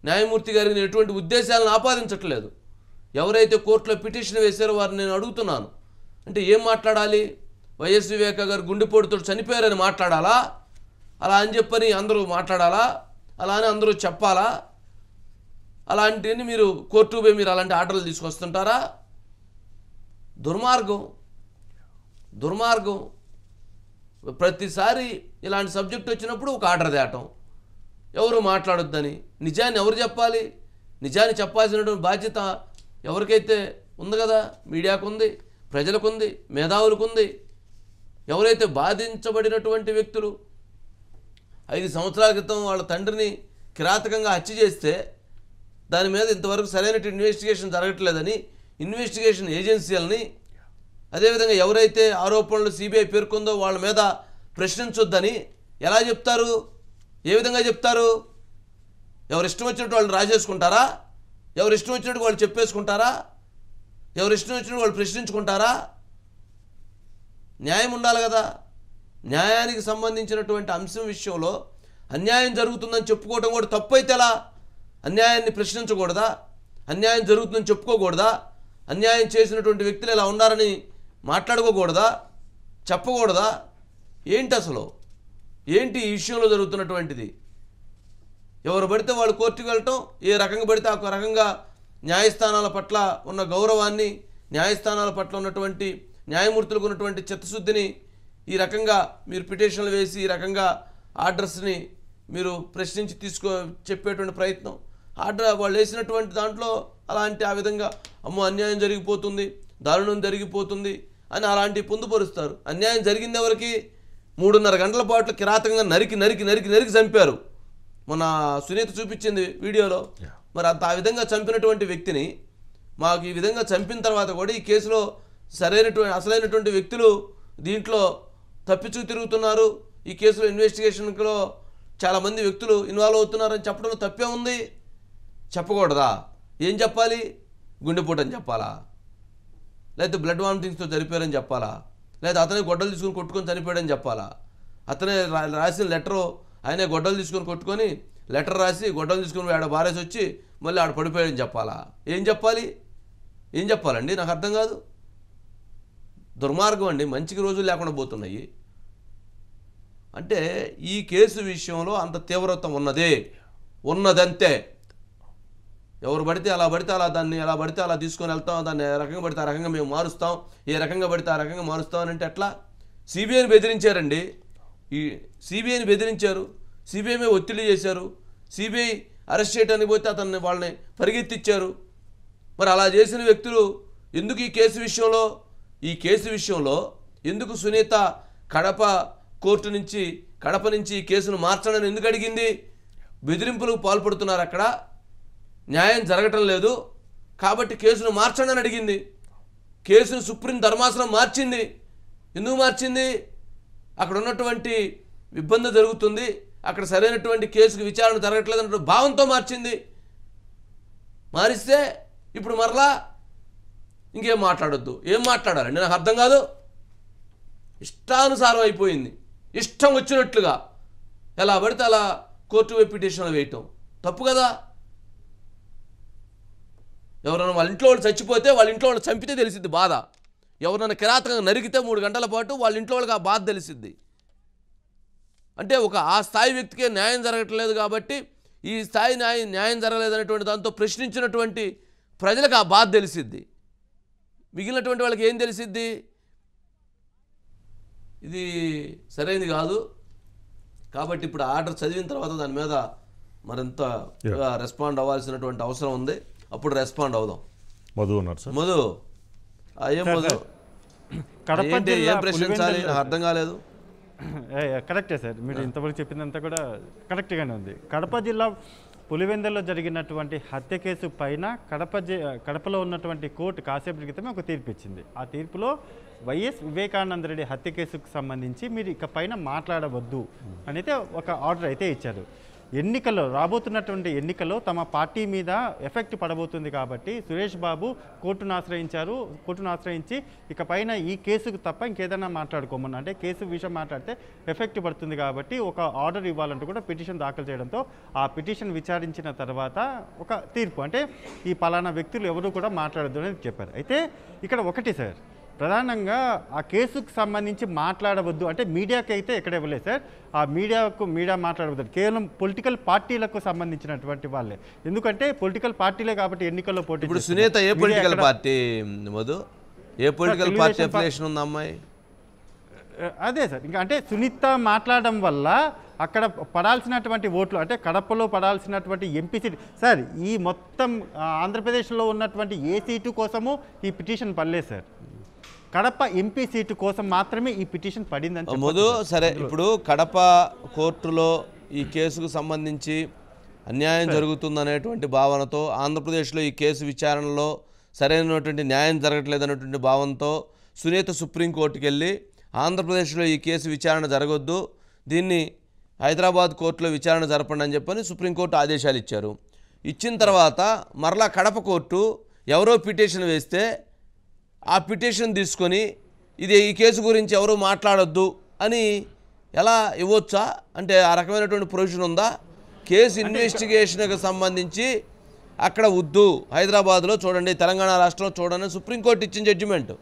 న్యాయమూర్తి గారికి నేను ఎటువంటి ఉద్దేశాలను ఆపాదించట్లేదు. ఎవరైతే కోర్టులో పిటిషన్ వేశారో వారిని నేను అడుగుతున్నాను. అంటే ఏం మాట్లాడాలి? వైఎస్ వివేక గారు గుండెపోటుతో చనిపోయారని మాట్లాడాలా? అలా అని చెప్పని అందరూ మాట్లాడాలా? అలా అని అందరూ చెప్పాలా? అలాంటివన్నీ మీరు కోర్టు పోయి మీరు అలాంటి ఆర్డర్లు తీసుకొస్తుంటారా? దుర్మార్గం. ప్రతిసారి ఇలాంటి సబ్జెక్ట్ వచ్చినప్పుడు ఒక ఆర్డర్ తేయటం, ఎవరు మాట్లాడొద్దని. నిజాన్ని ఎవరు చెప్పాలి? నిజాన్ని చెప్పాల్సినటువంటి బాధ్యత ఎవరికైతే ఉంది కదా, మీడియాకు ఉంది, ప్రజలకు ఉంది, మేధావులకు ఉంది. ఎవరైతే బాధించబడినటువంటి వ్యక్తులు 5 సంవత్సరాల క్రితం వాళ్ళ తండ్రిని కిరాతకంగా హత్య చేస్తే దాని మీద ఇంతవరకు సరైన ఇన్వెస్టిగేషన్ జరగట్లేదని ఇన్వెస్టిగేషన్ ఏజెన్సీలని, అదేవిధంగా ఎవరైతే ఆరోపణలు సిబిఐ పేర్కొందో వాళ్ళ మీద ప్రశ్నించొద్దని ఎలా చెప్తారు? ఏ విధంగా చెప్తారు? ఎవరు ఇష్టం వచ్చినట్టు వాళ్ళు రాసేసుకుంటారా? ఎవరు ఇష్టం వచ్చినట్టు వాళ్ళు చెప్పేసుకుంటారా? ఎవరు ఇష్టం వచ్చినట్టు వాళ్ళు ప్రశ్నించుకుంటారా? న్యాయం ఉండాలి కదా. న్యాయానికి సంబంధించినటువంటి అంశం విషయంలో అన్యాయం జరుగుతుందని చెప్పుకోవడం కూడా తప్పు అయితే ఎలా? అన్యాయాన్ని ప్రశ్నించకూడదా? అన్యాయం జరుగుతుందని చెప్పుకోకూడదా? అన్యాయం చేసినటువంటి వ్యక్తులు ఇలా ఉన్నారని మాట్లాడుకోకూడదా? చెప్పకూడదా? ఏంటి అసలు? ఏంటి ఈ విషయంలో జరుగుతున్నటువంటిది? ఎవరు పడితే వాళ్ళు కోర్టుకు వెళ్ళటం, ఏ రకంగా పడితే ఆ రకంగా న్యాయస్థానాల పట్ల ఉన్న గౌరవాన్ని, న్యాయస్థానాల పట్ల ఉన్నటువంటి న్యాయమూర్తులకు ఉన్నటువంటి చిత్తశుద్ధిని ఈ రకంగా మీరు పిటిషన్లు వేసి ఈ రకంగా ఆర్డర్స్ని మీరు ప్రశ్నించి చెప్పేటువంటి ప్రయత్నం, ఆర్డర్ వాళ్ళు వేసినటువంటి దాంట్లో అలాంటి ఆ విధంగా అమ్మో అన్యాయం జరిగిపోతుంది, దారుణం జరిగిపోతుంది అని అలాంటి పొందుపరుస్తారు. అన్యాయం జరిగింది ఎవరికి? 3.5 గంటల పాటు కిరాతకంగా నరికి చంపారు. మన సునీత చూపించింది వీడియోలో. మరి అంత ఆ విధంగా చంపినటువంటి వ్యక్తిని మాకు ఈ విధంగా చంపిన తర్వాత కూడా ఈ కేసులో అసలైనటువంటి వ్యక్తులు దీంట్లో తప్పించు తిరుగుతున్నారు, ఈ కేసులో ఇన్వెస్టిగేషన్లో చాలామంది వ్యక్తులు ఇన్వాల్వ్ అవుతున్నారని చెప్పడంలో తప్పే ఉంది. చెప్పకూడదా? ఏం చెప్పాలి? గుండెపోటు అని చెప్పాలా? లేకపోతే బ్లడ్ వామిటింగ్స్తో చనిపోయారని చెప్పాలా? లేదా అతనే గొడ్డలు తీసుకొని కొట్టుకొని చనిపోయాడని చెప్పాలా? అతనే రాసిన లెటరు ఆయనే గొడ్డలు తీసుకొని కొట్టుకొని లెటర్ రాసి గొడ్డలు తీసుకొని ఆడ బారేసి వచ్చి మళ్ళీ ఆడ పడిపోయాడని చెప్పాలా? ఏం చెప్పాలి? ఏం చెప్పాలండి? నాకు అర్థం కాదు. దుర్మార్గం అండి. మంచికి రోజులు లేకుండా పోతున్నాయి. అంటే ఈ కేసు విషయంలో అంత తీవ్రత ఉన్నదంతే. ఎవరు పడితే అలా దాన్ని ఎలా పడితే అలా తీసుకొని వెళ్తాం, దాన్ని ఏ రకంగా పడితే ఆ రకంగా మేము మారుస్తాం, ఏ రకంగా పడితే ఆ రకంగా మారుస్తాం అని అంటే ఎట్లా? సిబిఐని బెదిరించారండి. ఈ సిబిఐని బెదిరించారు, సిబిఐ మీద ఒత్తిడి చేశారు, సిబిఐ అరెస్ట్ చేయడానికి పోతే వాళ్ళని పరిగెత్తిచ్చారు. మరి అలా చేసిన వ్యక్తులు ఎందుకు ఈ కేసు విషయంలో ఎందుకు సునీత కడప నుంచి ఈ కేసును మార్చడానికి ఎందుకు అడిగింది? బెదిరింపులకు పాల్పడుతున్నారు, అక్కడ న్యాయం జరగటం లేదు కాబట్టి కేసును మార్చండి అని అడిగింది. కేసును సుప్రీం ధర్మాసనం మార్చింది. ఎందుకు మార్చింది? అక్కడ ఉన్నటువంటి ఇబ్బంది జరుగుతుంది, అక్కడ సరైనటువంటి కేసుకు విచారణ జరగట్లేదు అన్న భావంతో మార్చింది. మారిస్తే ఇప్పుడు మరలా ఇంకేం మాట్లాడొద్దు. ఏం మాట్లాడాలండి? నాకు అర్థం కాదు. ఇష్టానుసారం అయిపోయింది. ఇష్టం వచ్చినట్లుగా ఎలా పడితే అలా కోర్టు పిటిషన్లు వేయటం తప్పు కదా. ఎవరైనా వాళ్ళ ఇంట్లో వాళ్ళు చచ్చిపోతే వాళ్ళ ఇంట్లో వాళ్ళు చంపితే తెలిసిద్ది బాధ. ఎవరైనా కిరాతకంగా నరికితే 3 గంటల పాటు వాళ్ళ ఇంట్లో వాళ్ళకి ఆ బాధ తెలిసిద్ది. అంటే ఆ స్థాయి వ్యక్తికే న్యాయం జరగట్లేదు కాబట్టి ఈ స్థాయి న్యాయం జరగలేదనేటువంటి దాంతో ప్రశ్నించినటువంటి ప్రజలకు ఆ బాధ తెలిసిద్ది. మిగిలినటువంటి వాళ్ళకి ఏం తెలిసిద్ది? ఇది సరైనది కాదు. కాబట్టి ఇప్పుడు ఆర్డర్ చదివిన తర్వాత దాని మీద మరింత రెస్పాండ్ అవ్వాల్సినటువంటి అవసరం ఉంది. అప్పుడు రెస్పాండ్ అవుదాం. మధు ఉన్నారు సార్. మధు ఏం మధు ఏం ప్రశ్నించాలి? నాకు అర్థం కాలేదు. కరెక్టే సార్, మీరు ఇంతవరకు చెప్పిందంతా కూడా కరెక్ట్గానే ఉంది. కడప జిల్లా పులివెందుల్లో జరిగినటువంటి హత్య కేసు పైన కడపలో ఉన్నటువంటి కోర్టు కాసేపటి క్రితమే ఒక తీర్పు ఇచ్చింది. ఆ తీర్పులో వైఎస్ వివేకానంద రెడ్డి హత్య కేసుకు సంబంధించి మీరు ఇక పైన మాట్లాడవద్దు అనేది ఒక ఆర్డర్ అయితే ఇచ్చారు. రాబోతున్నటువంటి ఎన్నికల్లో తమ పార్టీ మీద ఎఫెక్ట్ పడబోతుంది కాబట్టి సురేష్ బాబు కోర్టును ఆశ్రయించి ఇక పైన ఈ కేసుకు తప్ప ఇంకేదైనా మాట్లాడుకోమన్నా, అంటే కేసు విషయం మాట్లాడితే ఎఫెక్ట్ పడుతుంది కాబట్టి ఒక ఆర్డర్ ఇవ్వాలంటూ కూడా పిటిషన్ దాఖలు చేయడంతో ఆ పిటిషన్ విచారించిన తర్వాత ఒక తీర్పు, అంటే ఈ పలానా వ్యక్తులు ఎవరు కూడా మాట్లాడద్దు అనేది చెప్పారు. అయితే ఇక్కడ ఒకటి సార్, ప్రధానంగా ఆ కేసుకు సంబంధించి మాట్లాడవద్దు అంటే మీడియాకి అయితే ఎక్కడ ఇవ్వలేదు సార్. ఆ మీడియా మాట్లాడవద్దు, కేవలం పొలిటికల్ పార్టీలకు సంబంధించినటువంటి వాళ్ళే. ఎందుకంటే పొలిటికల్ పార్టీలే కాబట్టి ఎన్నికల్లో పోటీ. ఇప్పుడు సునీత ఏ పొలిటికల్ పార్టీ మధు? ఏ పొలిటికల్ పార్టీ అఫిలియేషన్ ఉంది అమ్మాయి? అదే సార్, ఇంకా అంటే సునీత మాట్లాడడం వల్ల అక్కడ పడాల్సినటువంటి ఓట్లు, అంటే కడపలో పడాల్సినటువంటి ఎంపీ సీట్ సార్, ఈ మొత్తం ఆంధ్రప్రదేశ్లో ఉన్నటువంటి ఏ సీటు కోసము ఈ పిటిషన్ పడలేదు సార్. కడప ఎంపీ సీటు కోసం మాత్రమే ఈ పిటిషన్ పడిందని మధు. సరే, ఇప్పుడు కడప కోర్టులో ఈ కేసుకు సంబంధించి అన్యాయం జరుగుతుందనేటువంటి భావనతో, ఆంధ్రప్రదేశ్లో ఈ కేసు విచారణలో సరైనటువంటి న్యాయం జరగట్లేదు అనేటువంటి భావంతో సునీత సుప్రీంకోర్టుకి వెళ్ళి ఆంధ్రప్రదేశ్లో ఈ కేసు విచారణ జరగొద్దు, దీన్ని హైదరాబాద్ కోర్టులో విచారణ జరపండి అని చెప్పని సుప్రీంకోర్టు ఆదేశాలు ఇచ్చారు. ఇచ్చిన తర్వాత మరలా కడప కోర్టు ఎవరో పిటిషన్ వేస్తే ఆ పిటిషన్ తీసుకొని ఈ కేసు గురించి ఎవరు మాట్లాడొద్దు అని ఎలా ఇవ్వచ్చా? అంటే ఆ రకమైనటువంటి ప్రొవిజన్ ఉందా? కేసు ఇన్వెస్టిగేషన్కి సంబంధించి అక్కడ వద్దు, హైదరాబాద్లో చూడండి, తెలంగాణ రాష్ట్రంలో చూడండి సుప్రీంకోర్టు ఇచ్చిన జడ్జిమెంట్.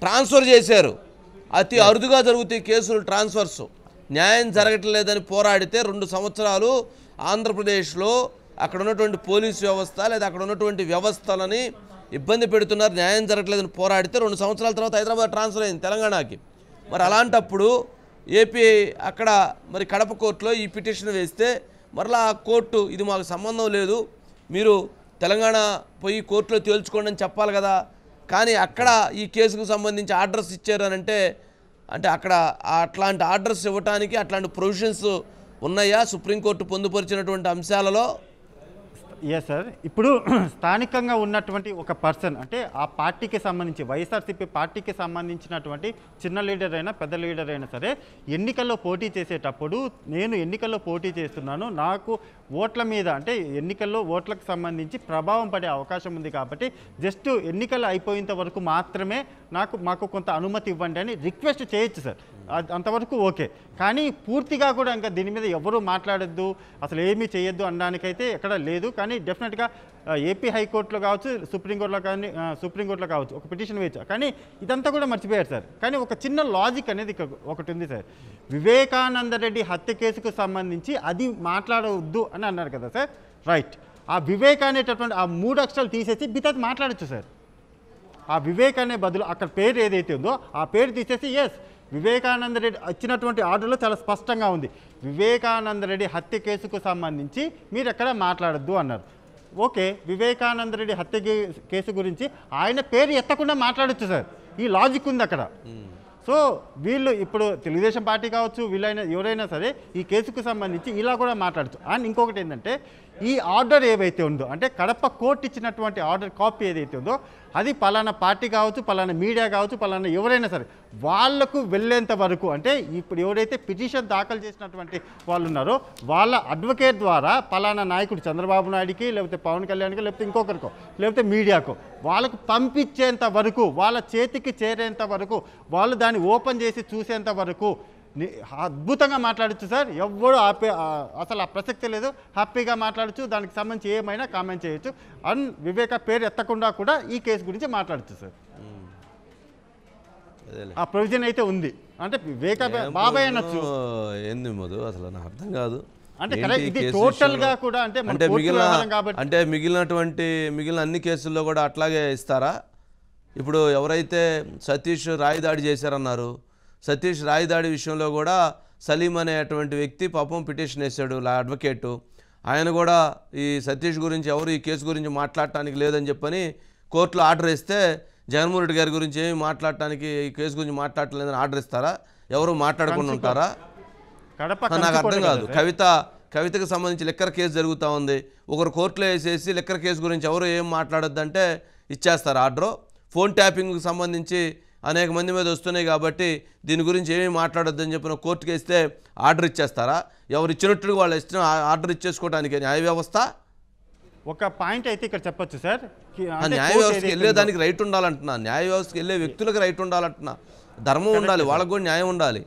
ట్రాన్స్ఫర్ చేశారు. అతి అరుదుగా జరుగుతాయి కేసులు ట్రాన్స్ఫర్స్. న్యాయం జరగట్లేదని పోరాడితే 2 సంవత్సరాలు ఆంధ్రప్రదేశ్లో అక్కడ ఉన్నటువంటి పోలీసు వ్యవస్థ లేదా అక్కడ ఉన్నటువంటి వ్యవస్థలని ఇబ్బంది పెడుతున్నారు. న్యాయం జరగట్లేదని పోరాడితే 2 సంవత్సరాల తర్వాత హైదరాబాద్ ట్రాన్స్ఫర్ అయింది తెలంగాణకి. మరి అలాంటప్పుడు ఏపీ అక్కడ మరి కడప కోర్టులో ఈ పిటిషన్ వేస్తే మరలా ఆ కోర్టు ఇది మాకు సంబంధం లేదు, మీరు తెలంగాణ పోయి కోర్టులో తేల్చుకోండి అని చెప్పాలి కదా. కానీ అక్కడ ఈ కేసుకు సంబంధించి ఆర్డర్స్ ఇచ్చారు అని అంటే అక్కడ అట్లాంటి ఆర్డర్స్ ఇవ్వడానికి అట్లాంటి ప్రొవిజన్స్ ఉన్నాయా సుప్రీంకోర్టు పొందుపరిచినటువంటి అంశాలలో? Yes sir. ఇప్పుడు స్థానికంగా ఉన్నటువంటి ఒక పర్సన్ అంటే ఆ పార్టీకి సంబంధించి వైఎస్ఆర్సీపీ పార్టీకి సంబంధించినటువంటి చిన్న లీడర్ అయినా పెద్ద లీడర్ అయినా సరే ఎన్నికల్లో పోటీ చేసేటప్పుడు నేను ఎన్నికల్లో పోటీ చేస్తున్నాను, నాకు ఓట్ల మీద అంటే ఎన్నికల్లో ఓట్లకు సంబంధించి ప్రభావం పడే అవకాశం ఉంది కాబట్టి జస్ట్ ఎన్నికలు అయిపోయేంత వరకు మాత్రమే మాకు కొంత అనుమతి ఇవ్వండి అని రిక్వెస్ట్ చేయొచ్చు సార్. అంతవరకు ఓకే. కానీ పూర్తిగా కూడా ఇంకా దీని మీద ఎవరూ మాట్లాడొద్దు, అసలు ఏమీ చేయొద్దు అనడానికైతే ఎక్కడ లేదు. కానీ డెఫినెట్గా ఏపీ హైకోర్టులో కావచ్చు, సుప్రీంకోర్టులో కావచ్చు ఒక పిటిషన్ వేయచ్చు. కానీ ఇదంతా కూడా మర్చిపోయారు సార్. కానీ ఒక చిన్న లాజిక్ అనేది ఒకటి ఉంది సార్. వివేకానంద రెడ్డి హత్య కేసుకు సంబంధించి అది మాట్లాడవద్దు అని అన్నారు కదా సార్. రైట్. ఆ వివేక్ అనేటటువంటి ఆ 3 అక్షరాలు తీసేసి మిగతాది మాట్లాడచ్చు సార్. ఆ వివేక్ అనే బదులు అక్కడ పేరు ఏదైతే ఉందో ఆ పేరు తీసేసి ఎస్ వివేకానంద రెడ్డి ఇచ్చినటువంటి ఆర్డర్లో చాలా స్పష్టంగా ఉంది, వివేకానంద రెడ్డి హత్య కేసుకు సంబంధించి మీరు ఎక్కడ మాట్లాడద్దు అన్నారు. ఓకే, వివేకానంద రెడ్డి హత్య కేసు గురించి ఆయన పేరు ఎత్తకుండా మాట్లాడచ్చు సార్. ఈ లాజిక్ ఉంది అక్కడ. సో వీళ్ళు ఇప్పుడు తెలుగుదేశం పార్టీ కావచ్చు, వీళ్ళైనా ఎవరైనా సరే ఈ కేసుకు సంబంధించి ఇలా కూడా మాట్లాడచ్చు. అండ్ ఇంకొకటి ఏంటంటే ఈ ఆర్డర్ ఏవైతే ఉందో అంటే కడప కోర్టు ఇచ్చినటువంటి ఆర్డర్ కాపీ ఏదైతే ఉందో అది పలానా పార్టీ కావచ్చు, పలానా మీడియా కావచ్చు, పలానా ఎవరైనా సరే వాళ్లకు వెళ్ళేంత వరకు అంటే ఇప్పుడు ఎవరైతే పిటిషన్ దాఖలు చేసినటువంటి వాళ్ళు ఉన్నారో వాళ్ళ అడ్వకేట్ ద్వారా పలానా నాయకుడు చంద్రబాబు నాయుడికి లేకపోతే పవన్ కళ్యాణ్కి లేకపోతే ఇంకొకరికో లేకపోతే మీడియాకో వాళ్ళకు పంపించేంత వరకు, వాళ్ళ చేతికి చేరేంత వరకు, వాళ్ళు దాన్ని ఓపెన్ చేసి చూసేంత వరకు అద్భుతంగా మాట్లాడచ్చు సార్. ఎవరు అసలు ఆ ప్రసక్తి లేదు, హ్యాపీగా మాట్లాడచ్చు, దానికి సంబంధించి ఏమైనా కామెంట్ చేయొచ్చు. అండ్ వివేక పేరు ఎత్తకుండా కూడా ఈ కేసు గురించి మాట్లాడచ్చు సార్. ఆ ప్రొవిజన్ అయితే ఉంది. అంటే వివేక బాబాయ్ అనొచ్చు. ఏంది మధు అసలు నాకు అర్థం కాదు. అంటే ఇది టోటల్ గా కూడా అంటే మిగిలిన అన్ని కేసుల్లో కూడా అట్లాగే ఇస్తారా? ఇప్పుడు ఎవరైతే సతీష్ రాయిదాడి చేశారన్నారు, సతీష్ రాయిదాడి విషయంలో కూడా సలీం అనేటువంటి వ్యక్తి పాపం పిటిషన్ వేశాడు అడ్వకేటు. ఆయన కూడా ఈ సతీష్ గురించి ఎవరు ఈ కేసు గురించి మాట్లాడటానికి లేదని చెప్పని కోర్టులో ఆర్డర్ ఇస్తే జగన్మోహన్ రెడ్డి గారి గురించి ఏమి మాట్లాడటానికి ఈ కేసు గురించి మాట్లాడలేదని ఆర్డర్ ఇస్తారా? ఎవరు మాట్లాడకుండా ఉంటారా? నాకు అర్థం కాదు. కవితకు సంబంధించి లిక్కర్ కేసు జరుగుతూ ఉంది, ఒకరు కోర్టులో వేసేసి లిక్కర్ కేసు గురించి ఎవరు ఏం మాట్లాడొద్దంటే ఇచ్చేస్తారు ఆర్డరు. ఫోన్ ట్యాపింగ్కి సంబంధించి అనేక మంది మీద వస్తున్నాయి కాబట్టి దీని గురించి ఏమీ మాట్లాడొద్దని చెప్పిన కోర్టుకి వేస్తే ఆర్డర్ ఇచ్చేస్తారా? ఎవరు ఇచ్చినట్టు వాళ్ళు ఇచ్చిన ఆర్డర్ ఇచ్చేసుకోవడానికి న్యాయ వ్యవస్థ ఒక పాయింట్ అయితే ఇక్కడ చెప్పొచ్చు సార్. న్యాయ వ్యవస్థకి వెళ్ళేదానికి రైట్ ఉండాలంటున్నా, న్యాయ వ్యవస్థకి వెళ్ళే వ్యక్తులకు రైట్ ఉండాలంటున్నా, ధర్మం ఉండాలి, వాళ్ళకు కూడా న్యాయం ఉండాలి.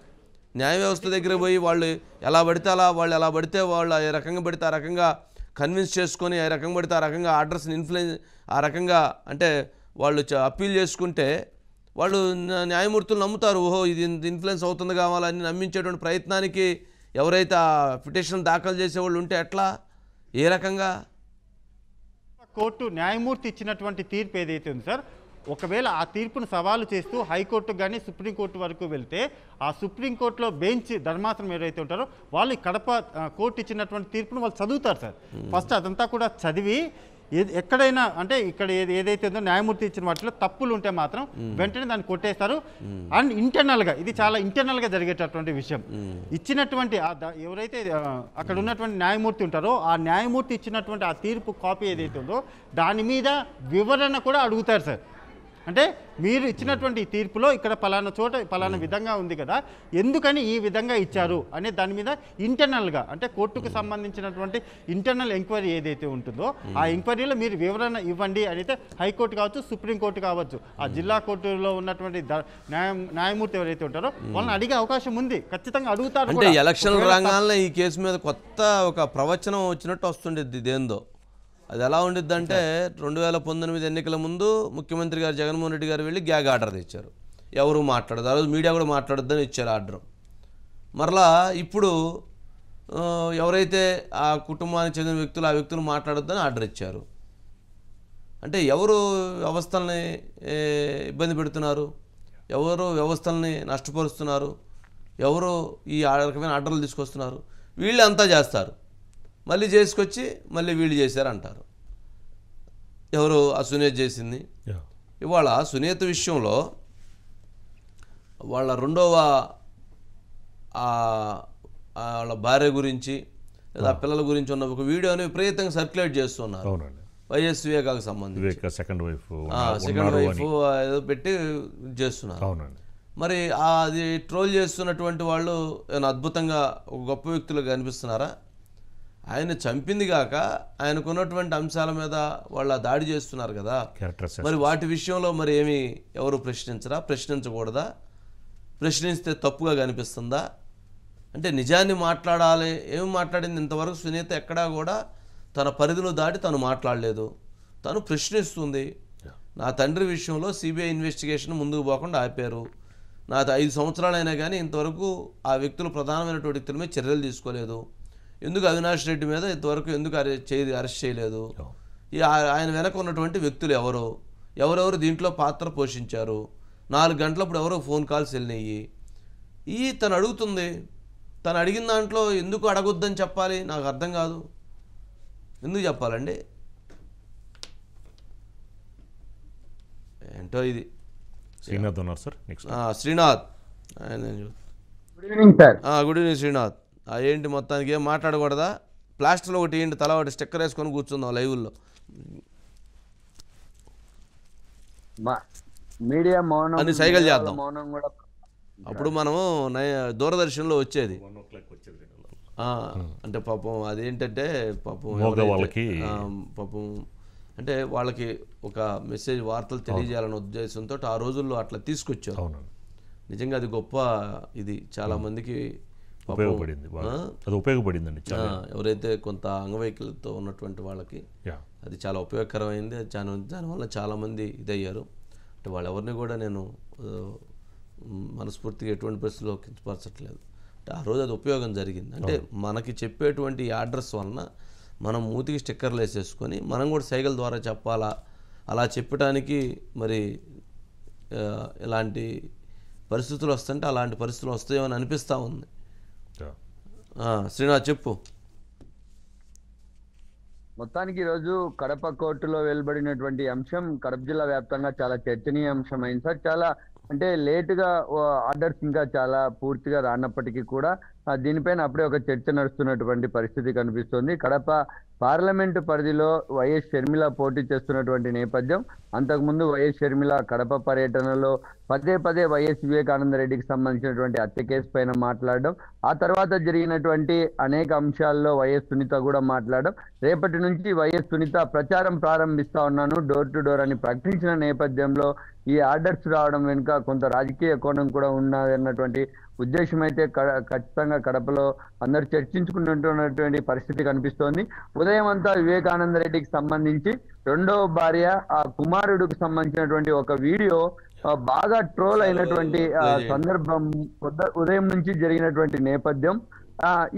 న్యాయ వ్యవస్థ దగ్గర పోయి వాళ్ళు ఎలా పడితే అలా వాళ్ళు ఎలా పడితే వాళ్ళు ఏ రకంగా పడితే ఆ రకంగా కన్విన్స్ చేసుకొని ఏ రకంగా పడితే ఆ రకంగా ఆర్డర్స్ని ఇన్ఫ్లుయెన్స్ ఆ రకంగా అంటే వాళ్ళు అప్పీల్ చేసుకుంటే వాళ్ళు న్యాయమూర్తులు నమ్ముతారు. ఓహో ఇది ఇన్ఫ్లుయెన్స్ అవుతుంది కావాలని నమ్మించేటువంటి ప్రయత్నానికి ఎవరైతే ఆ పిటిషన్ దాఖలు చేసేవాళ్ళు ఉంటే ఎట్లా, ఏ రకంగా? కోర్టు న్యాయమూర్తి ఇచ్చినటువంటి తీర్పు ఏదైతే ఉంది సార్, ఒకవేళ ఆ తీర్పును సవాలు చేస్తూ హైకోర్టు కానీ సుప్రీంకోర్టు వరకు వెళ్తే ఆ సుప్రీంకోర్టులో బెంచ్ ధర్మాసనం ఎవరైతే ఉంటారో వాళ్ళు కడప కోర్టు ఇచ్చినటువంటి తీర్పును వాళ్ళు చదువుతారు సార్. ఫస్ట్ అదంతా కూడా చదివి ఎక్కడైనా అంటే ఇక్కడ ఏదైతే ఉందో న్యాయమూర్తి ఇచ్చిన వాటిలో తప్పులు ఉంటే మాత్రం వెంటనే దాన్ని కొట్టేస్తారు. అండ్ ఇంటర్నల్గా ఇది చాలా ఇంటర్నల్గా జరిగేటటువంటి విషయం. ఇచ్చినటువంటి ఎవరైతే అక్కడ ఉన్నటువంటి న్యాయమూర్తి ఉంటారో ఆ న్యాయమూర్తి ఇచ్చినటువంటి ఆ తీర్పు కాపీ ఏదైతే ఉందో దాని మీద వివరణ కూడా అడుగుతారు సార్. అంటే మీరు ఇచ్చినటువంటి తీర్పులో ఇక్కడ పలానా చోట పలానా విధంగా ఉంది కదా, ఎందుకని ఈ విధంగా ఇచ్చారు అనే దాని మీద ఇంటర్నల్గా అంటే కోర్టుకు సంబంధించినటువంటి ఇంటర్నల్ ఎంక్వైరీ ఏదైతే ఉంటుందో ఆ ఎంక్వైరీలో మీరు వివరణ ఇవ్వండి అయితే హైకోర్టు కావచ్చు, సుప్రీంకోర్టు కావచ్చు, ఆ జిల్లా కోర్టులో ఉన్నటువంటి న్యాయమూర్తి ఎవరైతే ఉంటారో వాళ్ళని అడిగే అవకాశం ఉంది, ఖచ్చితంగా అడుగుతారు. అంటే ఎలక్షన్ రంగాల్లో ఈ కేసు మీద కొత్త ఒక ప్రవచనం వచ్చినట్టు వస్తుండేది. ఇదేందో అది ఎలా ఉండిద్దంటే 2019 ఎన్నికల ముందు ముఖ్యమంత్రి గారు జగన్మోహన్ రెడ్డి గారు వెళ్ళి గ్యాగ్ ఆర్డర్ తెచ్చారు, ఎవరు మాట్లాడదు, ఆ రోజు మీడియా కూడా మాట్లాడొద్దని ఇచ్చారు ఆర్డర్. మరలా ఇప్పుడు ఎవరైతే ఆ కుటుంబానికి చెందిన వ్యక్తులు ఆ వ్యక్తులు మాట్లాడొద్దని ఆర్డర్ ఇచ్చారు. అంటే ఎవరు వ్యవస్థల్ని ఇబ్బంది పెడుతున్నారు, ఎవరు వ్యవస్థల్ని నష్టపరుస్తున్నారు, ఎవరు ఈ రకమైన ఆర్డర్లు తీసుకొస్తున్నారు, వీళ్ళు అంతా చేస్తారు. మళ్ళీ చేసుకొచ్చి మళ్ళీ వీళ్ళు చేశారంటారు. ఎవరు ఆ సునీత చేసింది. ఇవాళ సునీత విషయంలో వాళ్ళ రెండవ వాళ్ళ భార్య గురించి లేదా పిల్లల గురించి ఉన్న ఒక వీడియోని విపరీతంగా సర్క్యులేట్ చేస్తున్నారు. వైఎస్ వివేకాకు సంబంధించి సెకండ్ వైఫ్ ఏదో పెట్టి చేస్తున్నారు. మరి అది ట్రోల్ చేస్తున్నటువంటి వాళ్ళు ఏమైనా అద్భుతంగా ఒక గొప్ప వ్యక్తులుగా కనిపిస్తున్నారా? ఆయన చంపింది కాక ఆయనకున్నటువంటి అంశాల మీద వాళ్ళ దాడి చేస్తున్నారు కదా. మరి వాటి విషయంలో మరి ఏమి ఎవరు ప్రశ్నించరా? ప్రశ్నించకూడదా? ప్రశ్నిస్తే తప్పుగా కనిపిస్తుందా? అంటే నిజాన్ని మాట్లాడాలి. ఏమి మాట్లాడింది ఇంతవరకు సునీత ఎక్కడా కూడా తన పరిధిలో దాటి తను మాట్లాడలేదు. తను ప్రశ్నిస్తుంది. నా తండ్రి విషయంలో సిబిఐ ఇన్వెస్టిగేషన్ ముందుకు పోకుండా ఆపారు. నా 5 సంవత్సరాలైనా కానీ ఇంతవరకు ఆ వ్యక్తులు ప్రధానమైనటువంటి వ్యక్తుల మీద చర్యలు తీసుకోలేదు. ఎందుకు అవినాష్ రెడ్డి మీద ఇంతవరకు ఎందుకు అరెస్ట్ చేయలేదు? ఆయన వెనక ఉన్నటువంటి వ్యక్తులు ఎవరెవరు దీంట్లో పాత్ర పోషించారు? 4 గంటలప్పుడు ఎవరో ఫోన్ కాల్స్ వెళ్ళినాయి. తను అడుగుతుంది. తను అడిగిన దాంట్లో ఎందుకు అడగొద్దని చెప్పాలి? నాకు అర్థం కాదు. ఎందుకు చెప్పాలండి? ఏంటో ఇది. శ్రీనాథ్ ఉన్నారు sir. Srinath, good evening sir. Good evening Srinath. ఏంటి మొత్తానికి ఏం మాట్లాడకూడదా? ప్లాస్టర్లో ఒకటి ఏంటి, తల ఒకటి స్టిక్కర్ వేసుకొని కూర్చుందాం లైవ్లో. మీడియా మౌనం అని సైకిల్ చేద్దాం. మౌనం కూడా అప్పుడు మనము దూరదర్శన్లో వచ్చేది. అంటే పాపం అదేంటంటే పాపం అంటే వాళ్ళకి ఒక మెసేజ్ వార్తలు తెలియజేయాలనే ఉద్దేశంతో ఆ రోజుల్లో అట్లా తీసుకొచ్చారు. నిజంగా అది గొప్ప. ఇది చాలా మందికి ఉపయోగపడిందండి. ఎవరైతే కొంత అంగవైకల్యంతో ఉన్నటువంటి వాళ్ళకి అది చాలా ఉపయోగకరమైంది. దానివల్ల చాలామంది ఇదయ్యారు. అంటే వాళ్ళెవరిని కూడా నేను మనస్ఫూర్తిగా ఎటువంటి పరిస్థితుల్లో కించపరచట్లేదు. అంటే ఆ రోజు అది ఉపయోగం జరిగింది. అంటే మనకి చెప్పేటువంటి అడ్రస్ వలన మనం మూతికి స్టిక్కర్లు వేసేసుకొని మనం కూడా సైకిల్ ద్వారా చెప్పాలా, అలా చెప్పడానికి మరి ఎలాంటి పరిస్థితులు వస్తుంటే అలాంటి పరిస్థితులు వస్తాయో అని అనిపిస్తూ ఉంది. శ్రీనాథ్ చెప్పు. మొత్తానికి ఈరోజు కడప కోర్టులో వెలువడినటువంటి అంశం కడప జిల్లా వ్యాప్తంగా చాలా చర్చనీయాంశం అయింది సార్. చాలా అంటే లేటుగా ఆర్డర్స్ ఇంకా చాలా పూర్తిగా రానప్పటికీ కూడా దీనిపైన అప్పుడే ఒక చర్చ నడుస్తున్నటువంటి పరిస్థితి కనిపిస్తుంది. కడప పార్లమెంటు పరిధిలో వైఎస్ షర్మిల పోటీ చేస్తున్నటువంటి నేపథ్యం. అంతకుముందు వైఎస్ షర్మిల కడప పర్యటనలో పదే వైఎస్ వివేకానంద రెడ్డికి సంబంధించినటువంటి హత్య కేసు పైన మాట్లాడడం, ఆ తర్వాత జరిగినటువంటి అనేక అంశాల్లో వైఎస్ సునీత కూడా మాట్లాడడం, రేపటి నుంచి వైఎస్ సునీత ప్రచారం ప్రారంభిస్తా ఉన్నాను డోర్ టు డోర్ అని ప్రకటించిన నేపథ్యంలో ఈ ఆర్డర్స్ రావడం వెనుక కొంత రాజకీయ కోణం కూడా ఉన్నదన్నటువంటి ఉద్దేశం అయితే ఖచ్చితంగా కడపలో అందరు చర్చించుకుంటున్నటువంటి పరిస్థితి కనిపిస్తోంది. ఉదయం అంతా వివేకానంద రెడ్డికి సంబంధించి రెండవ భార్య ఆ కుమారుడికి సంబంధించినటువంటి ఒక వీడియో బాగా ట్రోల్ అయినటువంటి సందర్భం ఉదయం నుంచి జరిగినటువంటి నేపథ్యం.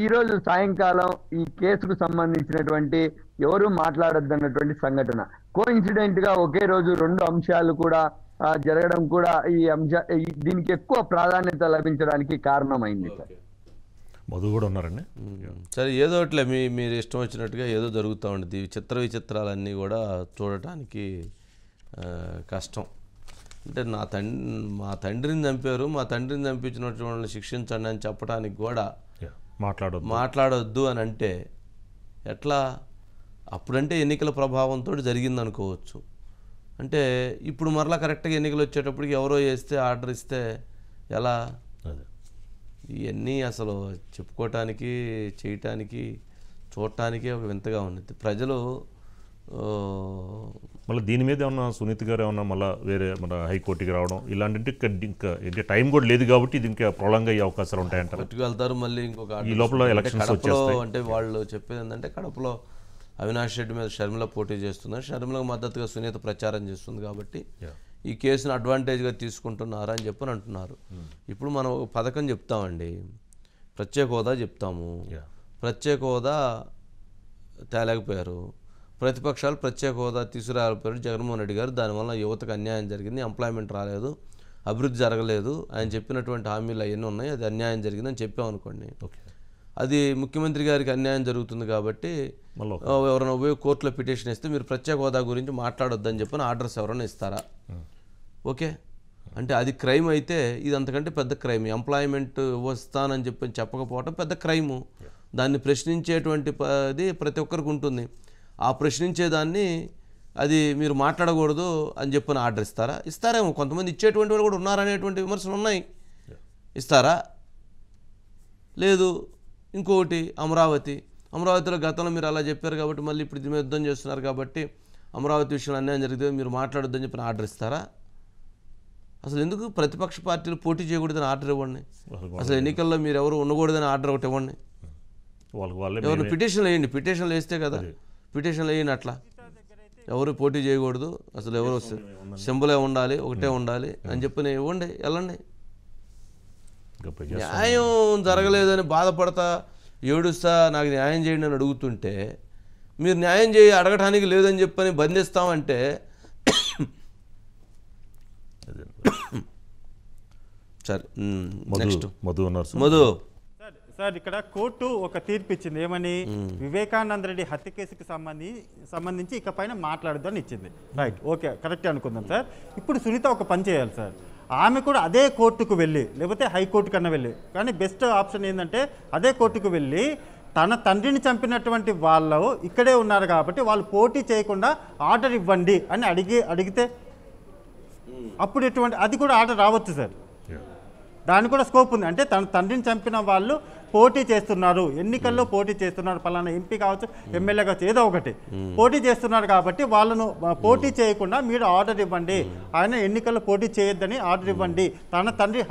ఈ రోజు సాయంకాలం ఈ కేసుకు సంబంధించినటువంటి ఎవరు మాట్లాడొద్దన్నటువంటి సంఘటన కోఇన్సిడెంట్ గా ఒకే రోజు 2 అంశాలు కూడా జరగడం కూడా దీనికి ఎక్కువ ప్రాధాన్యత లభించడానికి కారణమైంది సార్. మధు కూడా ఉన్నారండి. సరే, ఏదో ఒకట్లే మీరు ఇష్టం వచ్చినట్టుగా ఏదో జరుగుతూ ఉంటుంది. చిత్ర విచిత్రాలన్నీ కూడా చూడటానికి కష్టం. అంటే మా తండ్రిని చంపారు, మా తండ్రిని చంపించినటువంటి వాళ్ళని శిక్షించండి అని చెప్పడానికి కూడా మాట్లాడొద్దు అని అంటే ఎట్లా? అప్పుడంటే ఎన్నికల ప్రభావంతో జరిగిందనుకోవచ్చు. అంటే ఇప్పుడు మరలా కరెక్ట్గా ఎన్నికలు వచ్చేటప్పటికి ఎవరో వేస్తే ఆర్డర్ ఇస్తే ఎలా? ఇవన్నీ అసలు చెప్పుకోవటానికి చేయటానికి చూడటానికి ఒక వింతగా ఉంది. ప్రజలు మళ్ళీ దీని మీద ఏమన్నా సునీత గారు ఏమన్నా మళ్ళీ వేరే మన హైకోర్టుకి రావడం ఇలాంటి ఇంకా టైం కూడా లేదు కాబట్టి ఇది ఇంకా ప్రొలాంగ్ అయ్యే అవకాశాలు ఉంటాయంటారు. వెళ్తారు మళ్ళీ ఇంకొక ఈ లోపల ఎలక్షన్స్ వచ్చేస్తాయి. అంటే వాళ్ళు చెప్పేది ఏంటంటే కడపలో అవినాష్ రెడ్డి మీద షర్మిల పోటీ చేస్తున్నారు, షర్మిలకు మద్దతుగా సునీత ప్రచారం చేస్తుంది కాబట్టి ఈ కేసును అడ్వాంటేజ్గా తీసుకుంటున్నారా అని చెప్పని అంటున్నారు. ఇప్పుడు మనం ఒక పథకం చెప్తామండి, ప్రత్యేక హోదా చెప్తాము, ప్రత్యేక హోదా తేలేకపోయారు, ప్రతిపక్షాలు ప్రత్యేక హోదా తీసుకురాలేకపోయారు జగన్మోహన్ రెడ్డి గారు, దానివల్ల యువతకు అన్యాయం జరిగింది, ఎంప్లాయ్మెంట్ రాలేదు, అభివృద్ధి జరగలేదు, ఆయన చెప్పినటువంటి హామీలు అవన్నీ ఉన్నాయి, అది అన్యాయం జరిగిందని చెప్పామనుకోండి, ఓకే, అది ముఖ్యమంత్రి గారికి అన్యాయం జరుగుతుంది కాబట్టి మళ్ళీ ఎవరైనా పోయి కోర్టులో పిటిషన్ ఇస్తే మీరు ప్రత్యేక హోదా గురించి మాట్లాడొద్దని చెప్పని ఆర్డర్స్ ఎవరైనా ఇస్తారా? ఓకే, అంటే అది క్రైమ్ అయితే ఇది అంతకంటే పెద్ద క్రైమ్. ఎంప్లాయ్మెంట్ వస్తానని చెప్పకపోవటం పెద్ద క్రైము. దాన్ని ప్రశ్నించేటువంటి అది ప్రతి ఒక్కరికి ఉంటుంది. ఆ ప్రశ్నించేదాన్ని అది మీరు మాట్లాడకూడదు అని చెప్పని ఆర్డర్ ఇస్తారా? ఇస్తారేమో, కొంతమంది ఇచ్చేటువంటి వాళ్ళు కూడా ఉన్నారనేటువంటి విమర్శలు ఉన్నాయి. ఇస్తారా? లేదు. ఇంకొకటి అమరావతిలో గతంలో మీరు అలా చెప్పారు కాబట్టి మళ్ళీ ఇప్పుడు దీని మీద యుద్ధం చేస్తున్నారు కాబట్టి అమరావతి విషయంలో అన్యాయం జరిగితే మీరు మాట్లాడొద్దని చెప్పిన ఆర్డర్ ఇస్తారా? అసలు ఎందుకు ప్రతిపక్ష పార్టీలు పోటీ చేయకూడదని ఆర్డర్ ఇవ్వండి. అసలు ఎన్నికల్లో మీరు ఎవరు ఉండకూడదని ఆర్డర్ ఒకటి ఇవ్వండి. ఎవరు పిటిషన్లు వేయండి, పిటిషన్లు వేస్తే కదా, పిటిషన్లు వేయండి. అట్లా ఎవరు పోటీ చేయకూడదు, అసలు ఎవరు సింబలే ఉండాలి, ఒకటే ఉండాలి అని చెప్పి ఇవ్వండి, వెళ్ళండి. న్యాయం జరగలేదని బాధపడతా ఏడుస్తా నాకు న్యాయం చేయండి అని అడుగుతుంటే మీరు న్యాయం అడగటానికి లేదని చెప్పని బంధిస్తామంటే సరే. నెక్స్ట్ మధు. సార్ ఇక్కడ కోర్టు ఒక తీర్పు ఇచ్చింది, ఏమని? వివేకానంద రెడ్డి హత్య కేసుకి సంబంధించి ఇక పైన మాట్లాడొద్దని ఇచ్చింది. రైట్, ఓకే, కరెక్టే అనుకుందాం సార్. ఇప్పుడు సునీత ఒక పని చేయాలి సార్, ఆమె కూడా అదే కోర్టుకు వెళ్ళి లేకపోతే హైకోర్టు కన్నా వెళ్ళి, కానీ బెస్ట్ ఆప్షన్ ఏంటంటే అదే కోర్టుకు వెళ్ళి తన తండ్రిని చంపినటువంటి వాళ్ళు ఇక్కడే ఉన్నారు కాబట్టి వాళ్ళు పోటీ చేయకుండా ఆర్డర్ ఇవ్వండి అని అడిగితే అప్పుడు ఎటువంటి అది కూడా ఆర్డర్ రావచ్చు సార్. దానికి కూడా స్కోప్ ఉంది. అంటే తన తండ్రిని చంపిన వాళ్ళు పోటీ చేస్తున్నారు, ఎన్నికల్లో పోటీ చేస్తున్నారు, పలానా ఎంపీ కావచ్చు, ఎమ్మెల్యే కావచ్చు, ఏదో ఒకటి పోటీ చేస్తున్నారు కాబట్టి వాళ్ళను పోటీ చేయకుండా మీరు ఆర్డర్ ఇవ్వండి, ఆయన ఎన్నికల్లో పోటీ చేయొద్దని ఆర్డర్ ఇవ్వండి. తన తండ్రి